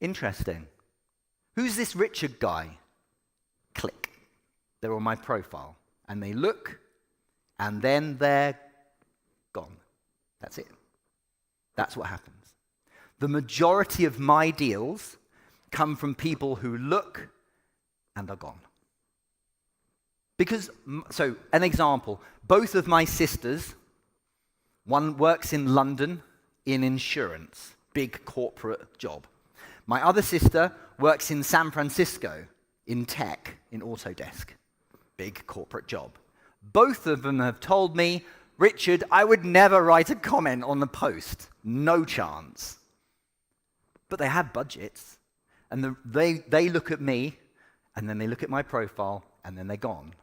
G: Interesting. Who's this Richard guy? Click. They're on my profile. And they look, and then they're gone. That's it. That's what happens. The majority of my deals come from people who look and are gone. Because, so an example, both of my sisters, one works in London in insurance, big corporate job. My other sister works in San Francisco in tech, in Autodesk, big corporate job. Both of them have told me, Richard, I would never write a comment on the post. No chance. But they have budgets, and they look at me, and then they look at my profile, and then they're gone.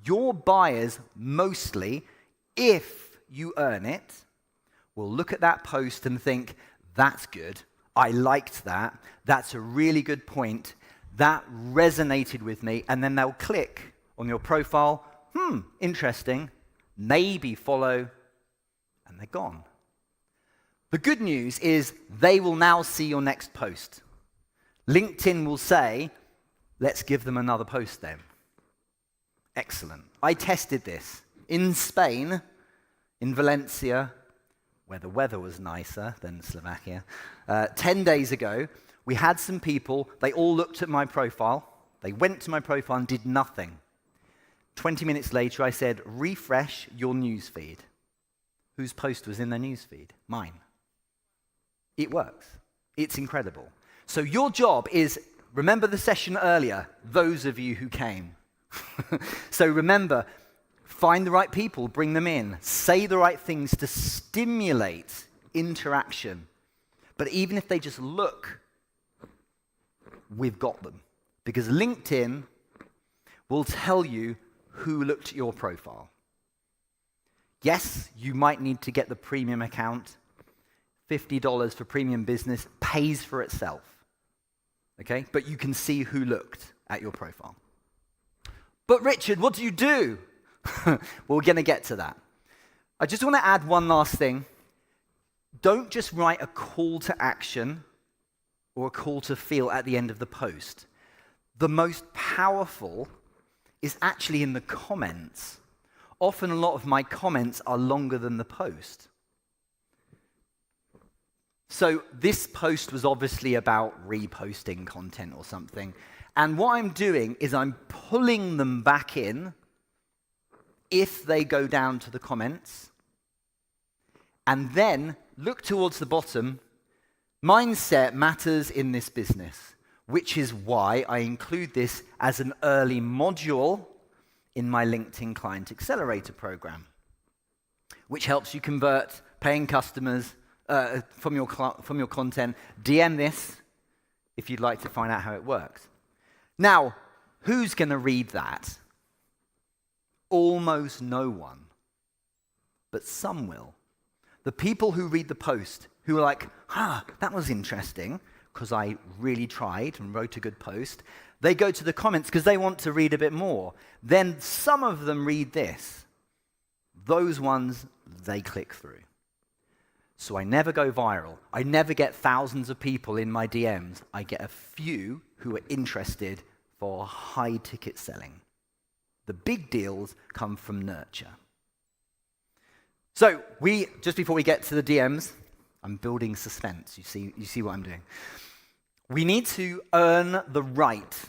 G: Your buyers mostly, if you earn it, will look at that post and think, that's good, I liked that, that's a really good point, that resonated with me, and then they'll click on your profile, interesting, maybe follow, and they're gone. The good news is they will now see your next post. LinkedIn will say, let's give them another post then. Excellent. I tested this in Spain, in Valencia, where the weather was nicer than Slovakia. 10 days ago, we had some people, they all looked at my profile, they went to my profile and did nothing. 20 minutes later, I said, refresh your newsfeed. Whose post was in their newsfeed? Mine. It works. It's incredible. So your job is, remember the session earlier, those of you who came. So remember, find the right people, bring them in, say the right things to stimulate interaction. But even if they just look, we've got them. Because LinkedIn will tell you who looked at your profile. Yes, you might need to get the premium account. $50 for premium business pays for itself. Okay? But you can see who looked at your profile. But Richard, what do you do? Well, we're going to get to that. I just want to add one last thing. Don't just write a call to action or a call to feel at the end of the post. The most powerful is actually in the comments. Often a lot of my comments are longer than the post. So this post was obviously about reposting content or something. And what I'm doing is I'm pulling them back in if they go down to the comments. And then look towards the bottom. Mindset matters in this business, which is why I include this as an early module in my LinkedIn Client Accelerator program, which helps you convert paying customers from your content. DM this if you'd like to find out how it works. Now, who's going to read that? Almost no one, but some will. The people who read the post, who are like, that was interesting, because I really tried and wrote a good post, they go to the comments because they want to read a bit more. Then some of them read this. Those ones, they click through. So I never go viral. I never get thousands of people in my DMs. I get a few who are interested for high ticket selling. The big deals come from nurture. So just before we get to the DMs, I'm building suspense. You see what I'm doing. We need to earn the right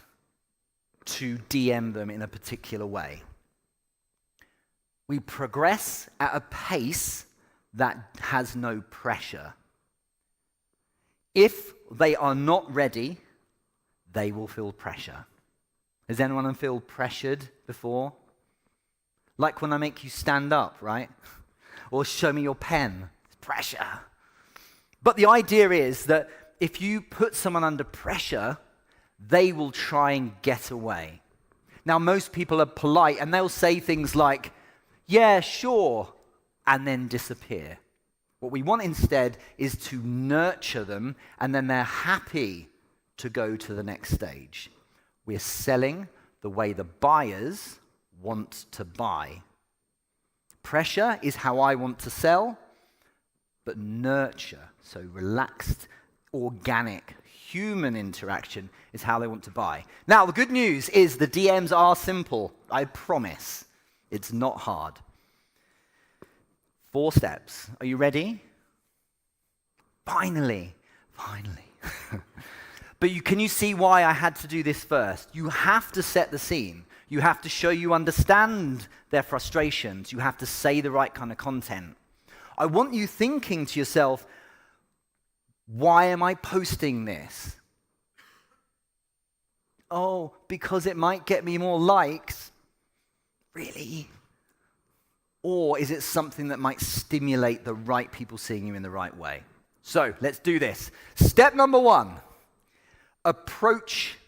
G: to DM them in a particular way. We progress at a pace that has no pressure. If they are not ready, they will feel pressure. Has anyone feel pressured before? Like when I make you stand up, right? Or show me your pen. It's pressure. But the idea is that if you put someone under pressure, they will try and get away. Now, most people are polite and they'll say things like, yeah, sure, and then disappear. What we want instead is to nurture them, and then they're happy to go to the next stage. We're selling the way the buyers want to buy. Pressure is how I want to sell, but nurture, so relaxed, organic, human interaction is how they want to buy. Now, the good news is the DMs are simple. I promise. It's not hard. 4 steps. Are you ready? Finally. But can you see why I had to do this first? You have to set the scene. You have to show you understand their frustrations. You have to say the right kind of content. I want you thinking to yourself, why am I posting this? Oh, because it might get me more likes. Really? Or is it something that might stimulate the right people seeing you in the right way? So let's do this. Step number 1, approach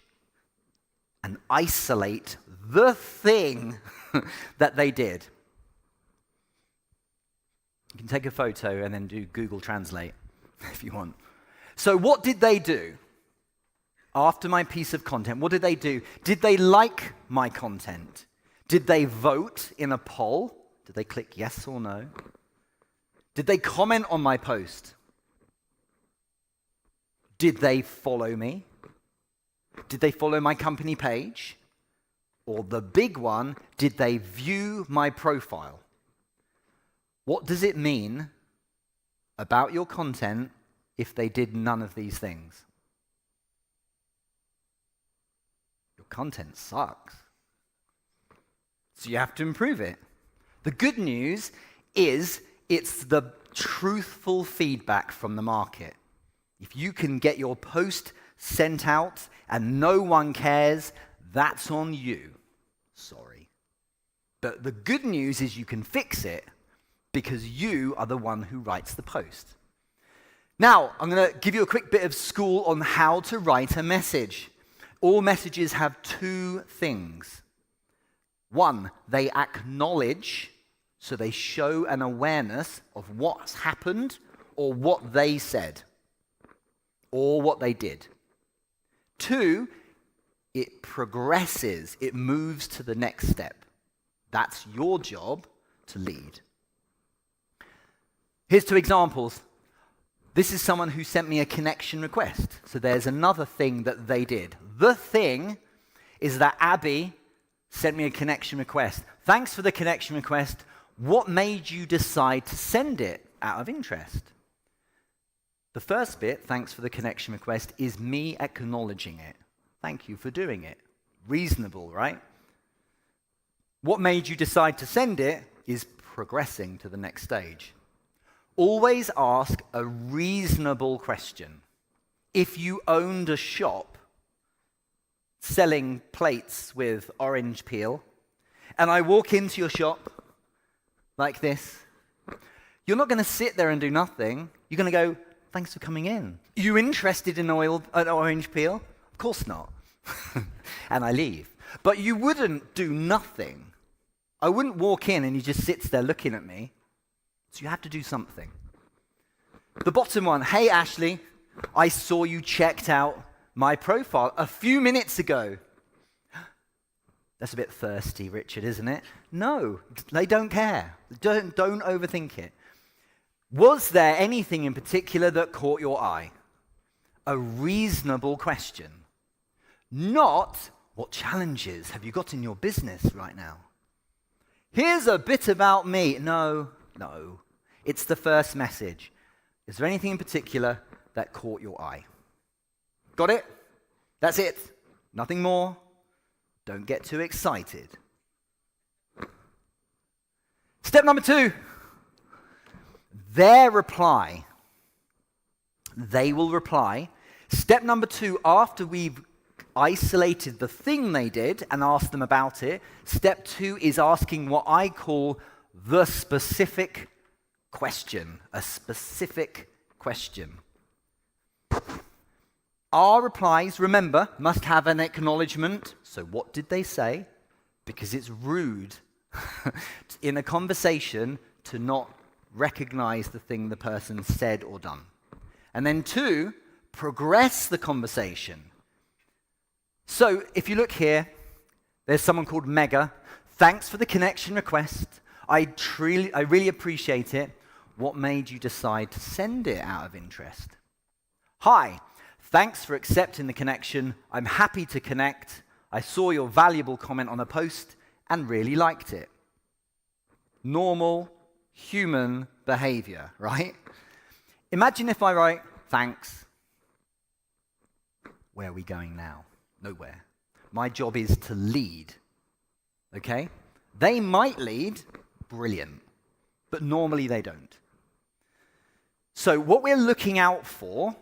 G: and isolate the thing that they did. You can take a photo and then do Google Translate if you want. So what did they do? After my piece of content, what did they do? Did they like my content? Did they vote in a poll? Did they click yes or no? Did they comment on my post? Did they follow me? Did they follow my company page? Or the big one, did they view my profile? What does it mean about your content if they did none of these things? Your content sucks. So you have to improve it. The good news is it's the truthful feedback from the market. If you can get your post sent out and no one cares, that's on you. Sorry. But the good news is you can fix it because you are the one who writes the post. Now, I'm going to give you a quick bit of school on how to write a message. All messages have 2 things. 1, they acknowledge, so they show an awareness of what's happened or what they said or what they did. 2, it progresses, it moves to the next step. That's your job to lead. Here's 2 examples. This is someone who sent me a connection request. So there's another thing that they did. The thing is that Abby sent me a connection request. Thanks for the connection request. What made you decide to send it out of interest? The first bit, thanks for the connection request, is me acknowledging it. Thank you for doing it. Reasonable, right? What made you decide to send it is progressing to the next stage. Always ask a reasonable question. If you owned a shop selling plates with orange peel, and I walk into your shop like this, you're not going to sit there and do nothing. You're going to go, thanks for coming in. You interested in orange peel? Of course not. And I leave. But you wouldn't do nothing. I wouldn't walk in and he just sits there looking at me. So you have to do something. The bottom one, hey Ashley, I saw you checked out my profile a few minutes ago. That's a bit thirsty, Richard, isn't it? No, they don't care. Don't overthink it. Was there anything in particular that caught your eye? A reasonable question. Not, what challenges have you got in your business right now? Here's a bit about me. No. It's the first message. Is there anything in particular that caught your eye? Got it? That's it. Nothing more. Don't get too excited. Step number 2, their reply. They will reply. Step number 2, after we've isolated the thing they did and asked them about it, step 2 is asking what I call the specific question. A specific question. Our replies, remember, must have an acknowledgement. So what did they say? Because it's rude in a conversation to not recognize the thing the person said or done. And then 2, progress the conversation. So if you look here, there's someone called Mega. Thanks for the connection request. I really appreciate it. What made you decide to send it out of interest? Hi, thanks for accepting the connection. I'm happy to connect. I saw your valuable comment on a post and really liked it. Normal human behavior, right? Imagine if I write, thanks. Where are we going now? Nowhere. My job is to lead, okay? They might lead, brilliant, but normally they don't. So what we're looking out for,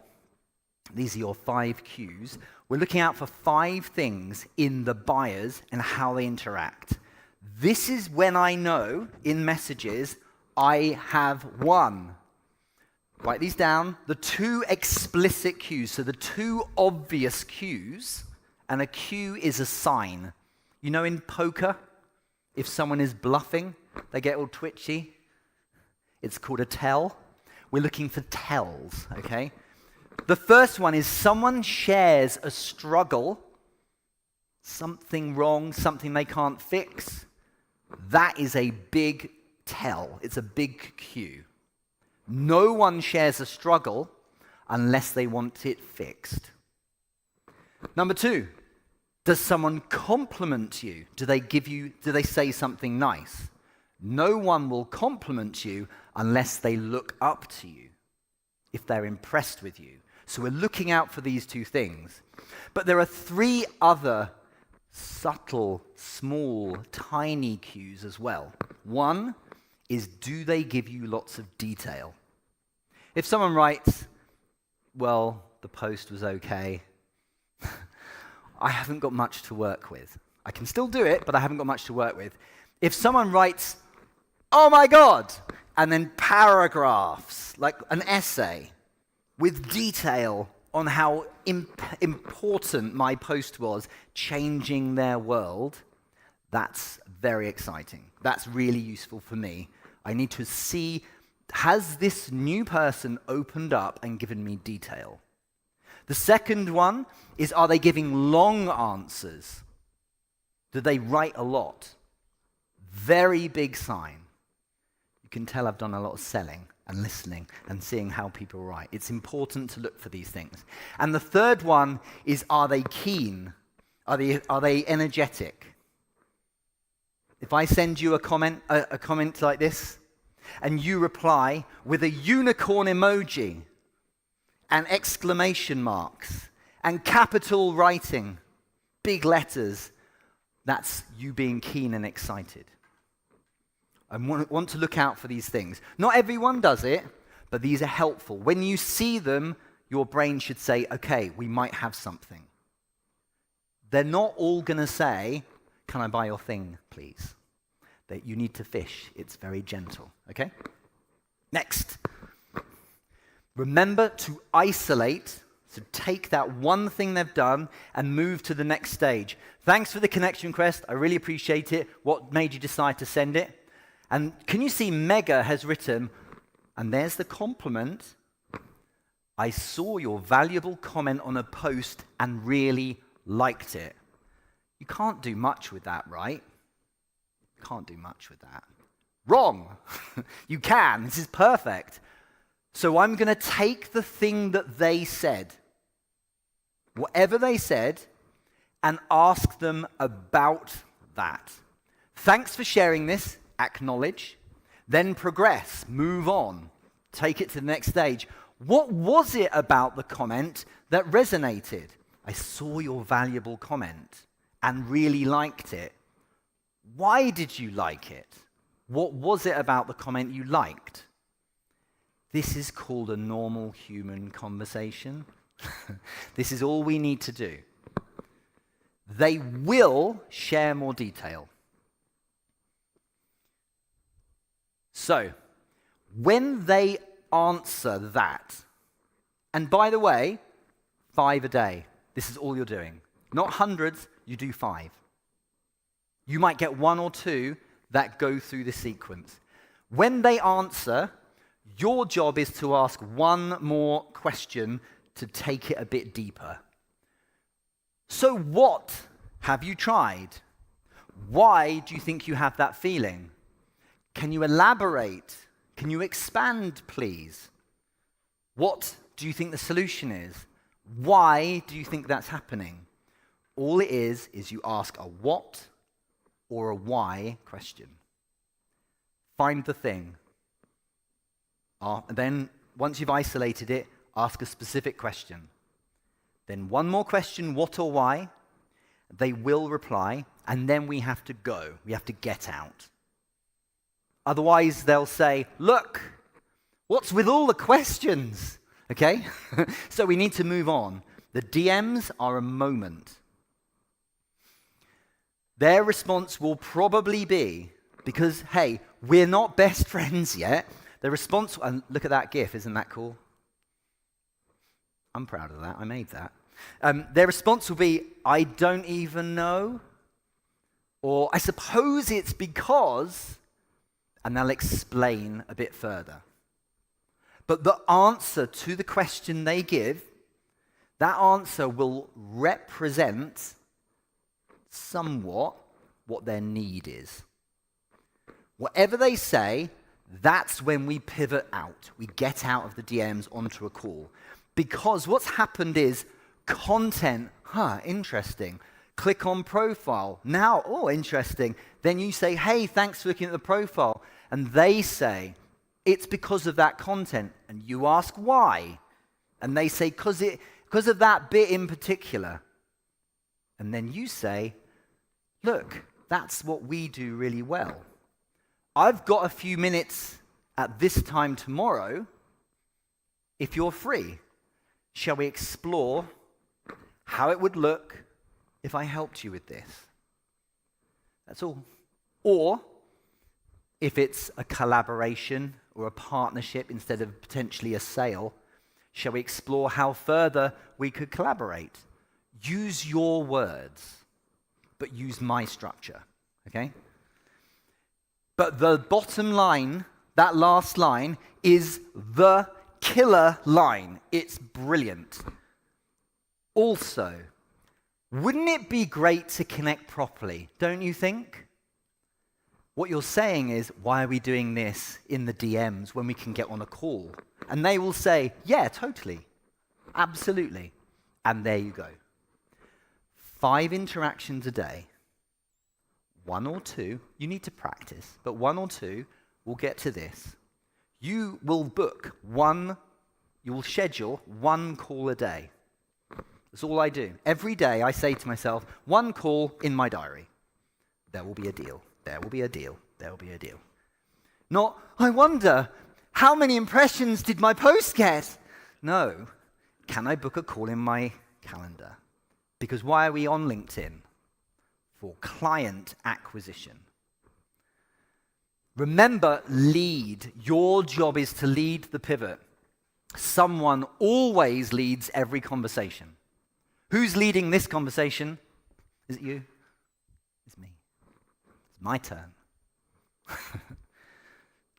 G: these are your 5 cues, we're looking out for 5 things in the buyers and how they interact. This is when I know in messages I have won. Write these down. The 2 explicit cues, so the 2 obvious cues, and a cue is a sign. You know in poker, if someone is bluffing, they get all twitchy. It's called a tell. We're looking for tells, okay? The first one is someone shares a struggle, something wrong, something they can't fix. That is a big tell. It's a big cue. No one shares a struggle unless they want it fixed. Number 2, does someone compliment you? Do they say something nice? No one will compliment you unless they look up to you, if they're impressed with you. So we're looking out for these 2 things. But there are 3 other subtle, small, tiny cues as well. 1 is, do they give you lots of detail? If someone writes, well, the post was okay, I haven't got much to work with. I can still do it, but I haven't got much to work with. If someone writes, oh my God, and then paragraphs, like an essay, with detail on how important my post was, changing their world, that's very exciting. That's really useful for me. I need to see, has this new person opened up and given me detail? The second one is, are they giving long answers? Do they write a lot? Very big sign. You can tell I've done a lot of selling and listening and seeing how people write. It's important to look for these things. And the third one is, are they keen? Are they energetic? If I send you a comment like this, and you reply with a unicorn emoji and exclamation marks and capital writing, big letters, that's you being keen and excited. I want to look out for these things. Not everyone does it, but these are helpful. When you see them, your brain should say, okay, we might have something. They're not all going to say, can I buy your thing, please? That you need to fish. It's very gentle, okay? Next. Remember to isolate, so take that one thing they've done and move to the next stage. Thanks for the connection request. I really appreciate it. What made you decide to send it? And can you see Mega has written, and there's the compliment, I saw your valuable comment on a post and really liked it. You can't do much with that, right? Can't do much with that. Wrong. You can. This is perfect. So I'm going to take the thing that they said, whatever they said, and ask them about that. Thanks for sharing this. Acknowledge. Then progress. Move on. Take it to the next stage. What was it about the comment that resonated? I saw your valuable comment and really liked it. Why did you like it? What was it about the comment you liked? This is called a normal human conversation. This is all we need to do. They will share more detail. So, when they answer that, and by the way, 5 a day, this is all you're doing. Not hundreds, you do 5. You might get 1 or 2 that go through the sequence. When they answer, your job is to ask one more question to take it a bit deeper. So what have you tried? Why do you think you have that feeling? Can you elaborate? Can you expand, please? What do you think the solution is? Why do you think that's happening? All it is you ask a what or a why question. Find the thing. Then, once you've isolated it, ask a specific question. Then one more question, what or why. They will reply, and then we have to go. We have to get out. Otherwise, they'll say, look, what's with all the questions? Okay? So we need to move on. The DMs are a moment. Their response will probably be, because, hey, we're not best friends yet. The response, and look at that GIF, isn't that cool? I'm proud of that, I made that. Their response will be, I don't even know, or I suppose it's because, and they'll explain a bit further. But the answer to the question they give, that answer will represent somewhat what their need is. Whatever they say, that's when we pivot out. We get out of the DMs onto a call. Because what's happened is content, interesting. Click on profile. Now, interesting. Then you say, hey, thanks for looking at the profile. And they say, it's because of that content. And you ask why. And they say, because of that bit in particular. And then you say, look, that's what we do really well. I've got a few minutes at this time tomorrow. If you're free, shall we explore how it would look if I helped you with this? That's all. Or, if it's a collaboration or a partnership instead of potentially a sale, shall we explore how further we could collaborate? Use your words, but use my structure, okay? But the bottom line, that last line, is the killer line. It's brilliant. Also, wouldn't it be great to connect properly, don't you think? What you're saying is, why are we doing this in the DMs when we can get on a call? And they will say, yeah, totally, absolutely. And there you go. 5 interactions a day, 1 or 2, you need to practice, but 1 or 2 will get to this. You will you will schedule 1 call a day. That's all I do. Every day I say to myself, 1 call in my diary. There will be a deal. There will be a deal. There will be a deal. Not, I wonder, how many impressions did my post get? No. Can I book a call in my calendar? Because why are we on LinkedIn? For client acquisition. Remember, lead. Your job is to lead the pivot. Someone always leads every conversation. Who's leading this conversation? Is it you? It's me. It's my turn.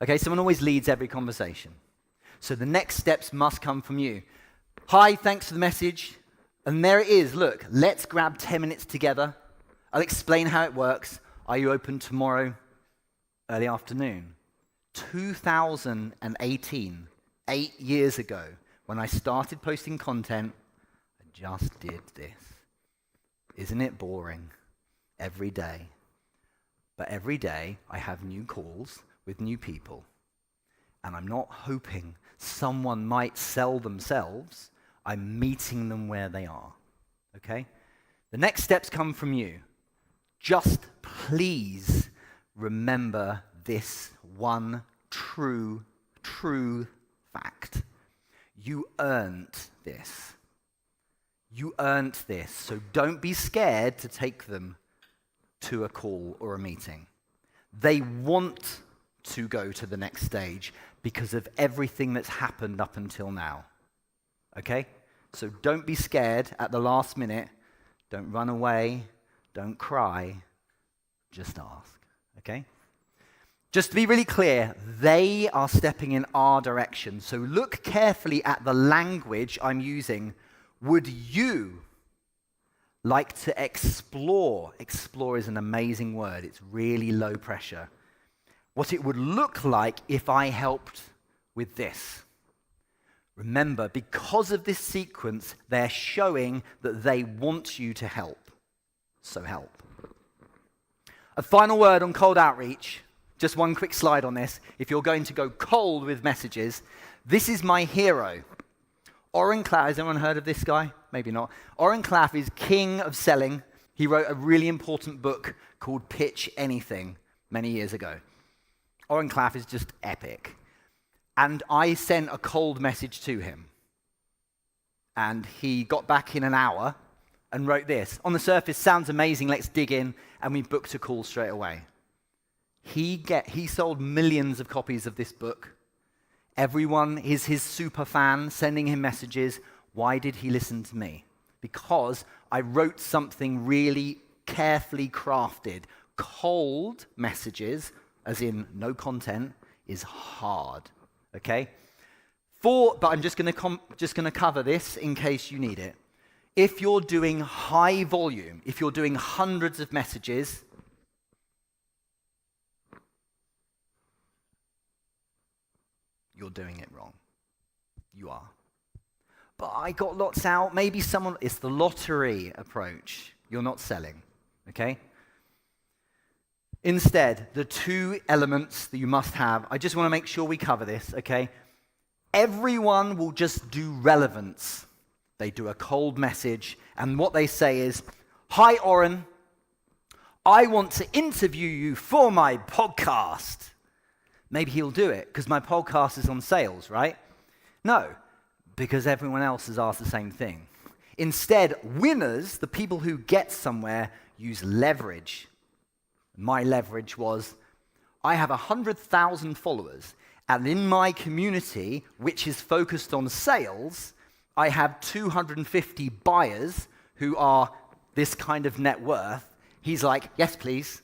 G: Okay, someone always leads every conversation. So the next steps must come from you. Hi, thanks for the message. And there it is. Look, let's grab 10 minutes together. I'll explain how it works. Are you open tomorrow, early afternoon? 2018, 8 years ago, when I started posting content, I just did this. Isn't it boring? Every day. But every day, I have new calls with new people. And I'm not hoping someone might sell themselves. I'm meeting them where they are. Okay? The next steps come from you. Just please remember this one true fact. You earned this. You earned this, so don't be scared to take them to a call or a meeting. They want to go to the next stage because of everything that's happened up until now. Okay? So don't be scared at the last minute. Don't run away. Don't cry. Just ask. Okay? Just to be really clear, they are stepping in our direction. So look carefully at the language I'm using. Would you like to explore? Explore is an amazing word. It's really low pressure. What it would look like if I helped with this. Remember, because of this sequence, they're showing that they want you to help. So help. A final word on cold outreach. Just one quick slide on this. If you're going to go cold with messages, this is my hero. Oren Klaff, has anyone heard of this guy? Maybe not. Oren Klaff is king of selling. He wrote a really important book called Pitch Anything many years ago. Oren Klaff is just epic. And I sent a cold message to him. And he got back in an hour and wrote this. On the surface, sounds amazing, let's dig in. And we booked a call straight away. He sold millions of copies of this book. Everyone is his super fan, sending him messages. Why did he listen to me? Because I wrote something really carefully crafted. Cold messages, as in no content, is hard. Okay? But I'm just going to cover this in case you need it. If you're doing high volume, if you're doing hundreds of messages, you're doing it wrong. You are. But I got lots out. Maybe it's the lottery approach. You're not selling, okay? Instead, the two elements that you must have, I just want to make sure we cover this, okay? Everyone will just do relevance. They do a cold message, and what they say is, "Hi, Oren. I want to interview you for my podcast." Maybe he'll do it because my podcast is on sales, right? No, because everyone else has asked the same thing. Instead, winners, the people who get somewhere, use leverage. My leverage was, I have 100,000 followers, and in my community, which is focused on sales, I have 250 buyers who are this kind of net worth. He's like, yes, please.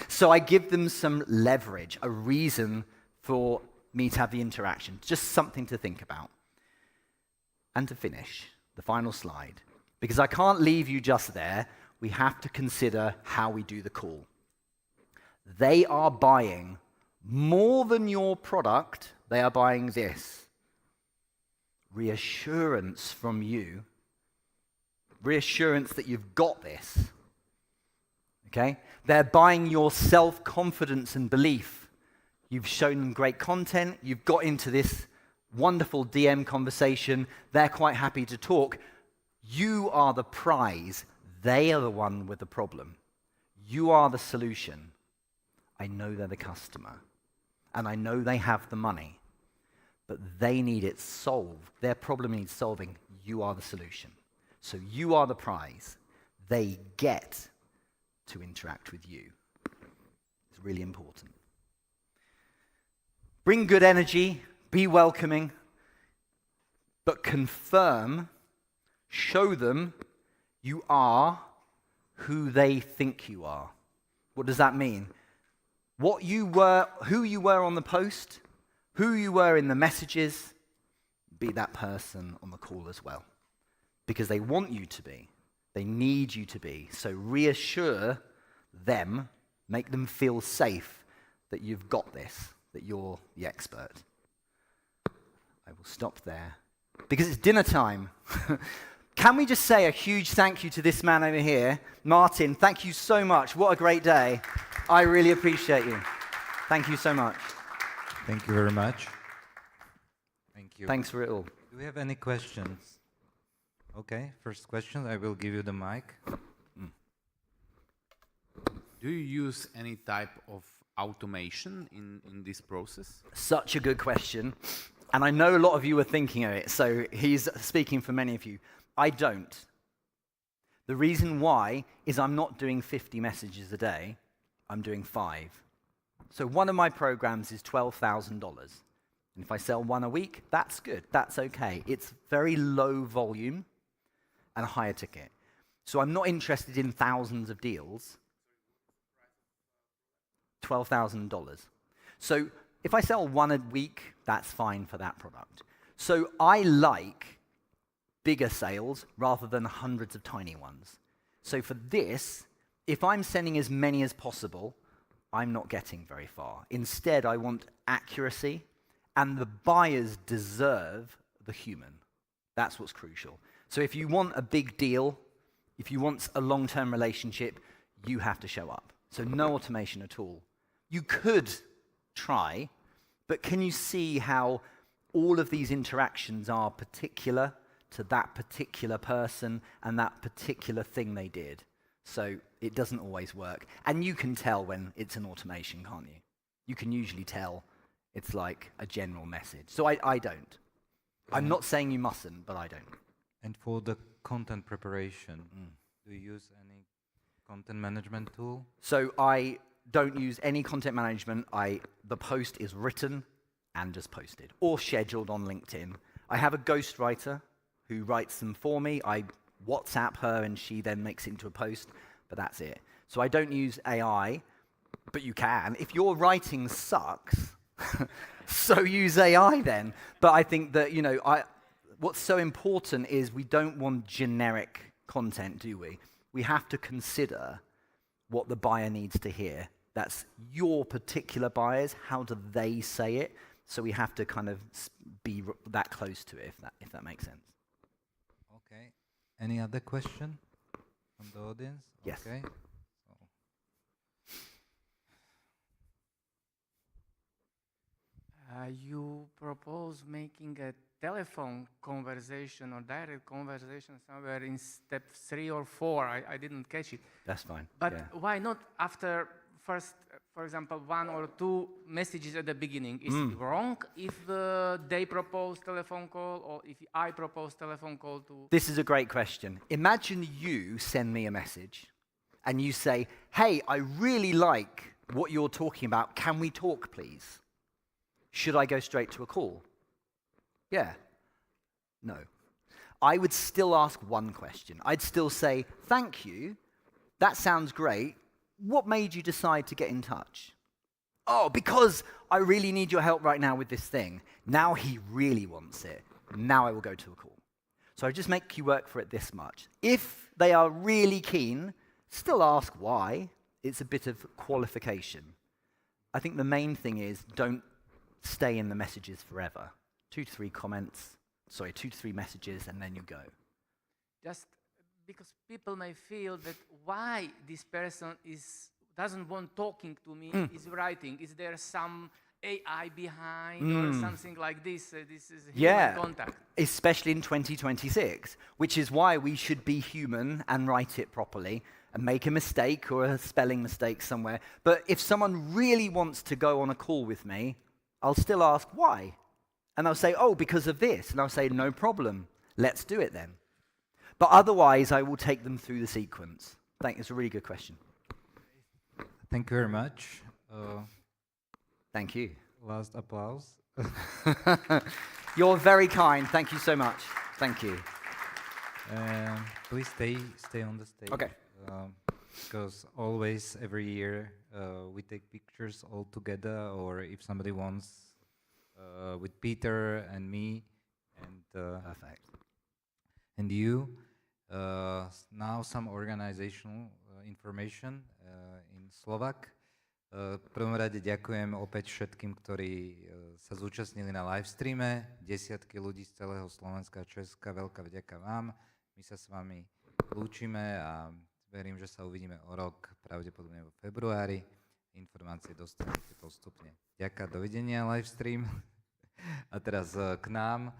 G: So I give them some leverage, a reason for me to have the interaction, just something to think about. And to finish, the final slide, because I can't leave you just there, we have to consider how we do the call. They are buying more than your product, they are buying this. Reassurance from you, reassurance that you've got this. Okay? They're buying your self-confidence and belief. You've shown them great content. You've got into this wonderful DM conversation. They're quite happy to talk. You are the prize. They are the one with the problem. You are the solution. I know they're the customer. And I know they have the money. But they need it solved. Their problem needs solving. You are the solution. So you are the prize. They get to interact with you. It's really important. Bring good energy, be welcoming, but confirm, show them you are who they think you are. What does that mean? What you were, who you were on the post, who you were in the messages, be that person on the call as well. Because they want you to be. They need you to be. So reassure them, make them feel safe that you've got this, that you're the expert. I will stop there because it's dinner time. Can we just say a huge thank you to this man over here, Martin? Thank you so much. What a great day. I really appreciate you. Thank you so much.
B: Thank you very much. Thank you.
G: Thanks for it all.
B: Do we have any questions? Okay, first question. I will give you the mic.
H: Do you use any type of automation in this process?
G: Such a good question. And I know a lot of you are thinking of it, so he's speaking for many of you. I don't. The reason why is I'm not doing 50 messages a day, I'm doing 5. So one of my programs is $12,000. And if I sell one a week, that's good, that's okay. It's very low volume and a higher ticket. So I'm not interested in thousands of deals. $12,000. So if I sell one a week, that's fine for that product. So I like bigger sales rather than hundreds of tiny ones. So for this, if I'm sending as many as possible, I'm not getting very far. Instead, I want accuracy, and the buyers deserve the human. That's what's crucial. So if you want a big deal, if you want a long-term relationship, you have to show up. So no automation at all. You could try, but can you see how all of these interactions are particular to that particular person and that particular thing they did? So it doesn't always work. And you can tell when it's an automation, can't you? You can usually tell it's like a general message. So I don't. I'm not saying you mustn't, but I don't.
B: And for the content preparation, do you use any content management tool?
G: So I don't use any content management. The post is written and just posted or scheduled on LinkedIn. I have a ghostwriter who writes them for me. I WhatsApp her and she then makes it into a post, but that's it. So I don't use AI, but you can. If your writing sucks, so use AI then. But I think that, what's so important is we don't want generic content, do we? We have to consider what the buyer needs to hear. That's your particular buyers. How do they say it? So we have to kind of be that close to it, if that makes sense.
B: Okay. Any other question from the audience?
G: Yes.
B: Okay.
I: You propose making a telephone conversation or direct conversation somewhere in step 3 or 4. I didn't catch it.
G: That's fine.
I: But
G: yeah.
I: why not after first, for example, 1 or 2 messages at the beginning? Is it wrong if they propose telephone call or if I propose telephone call to...
G: This is a great question. Imagine you send me a message and you say, hey, I really like what you're talking about. Can we talk, please? Should I go straight to a call? Yeah. No. I would still ask one question. I'd still say, thank you. That sounds great. What made you decide to get in touch? Oh, because I really need your help right now with this thing. Now he really wants it. Now I will go to a call. So I just make you work for it this much. If they are really keen, still ask why. It's a bit of qualification. I think the main thing is don't stay in the messages forever. 2 to 3 comments, 2 to 3 messages, and then you go.
I: Just because people may feel that why this person doesn't want talking to me, is writing. Is there some AI behind or something like this? This is human contact.
G: Especially in 2026, which is why we should be human and write it properly and make a mistake or a spelling mistake somewhere. But if someone really wants to go on a call with me, I'll still ask why. And they'll say, oh, because of this. And I'll say, no problem. Let's do it then. But otherwise, I will take them through the sequence. It's a really good question.
B: Thank you very much.
G: Thank you.
B: Last applause.
G: You're very kind. Thank you so much. Thank you.
B: Please stay on the stage.
G: Okay.
B: Because always, every year, we take pictures all together, or if somebody wants, with Peter and me, and
G: Perfect.
B: And you. Now some organizational information in Slovak. V prvom rade ďakujem opäť všetkým, ktorí sa zúčastnili na livestreame. Desiatky ľudí z celého Slovenska a Česka. Veľká vďaka vám. My sa s vami lúčime a verím, že sa uvidíme o rok, pravdepodobne vo februári. Informácie dostanete postupne. Ďakujem, dovidenia, livestream. A teraz k nám.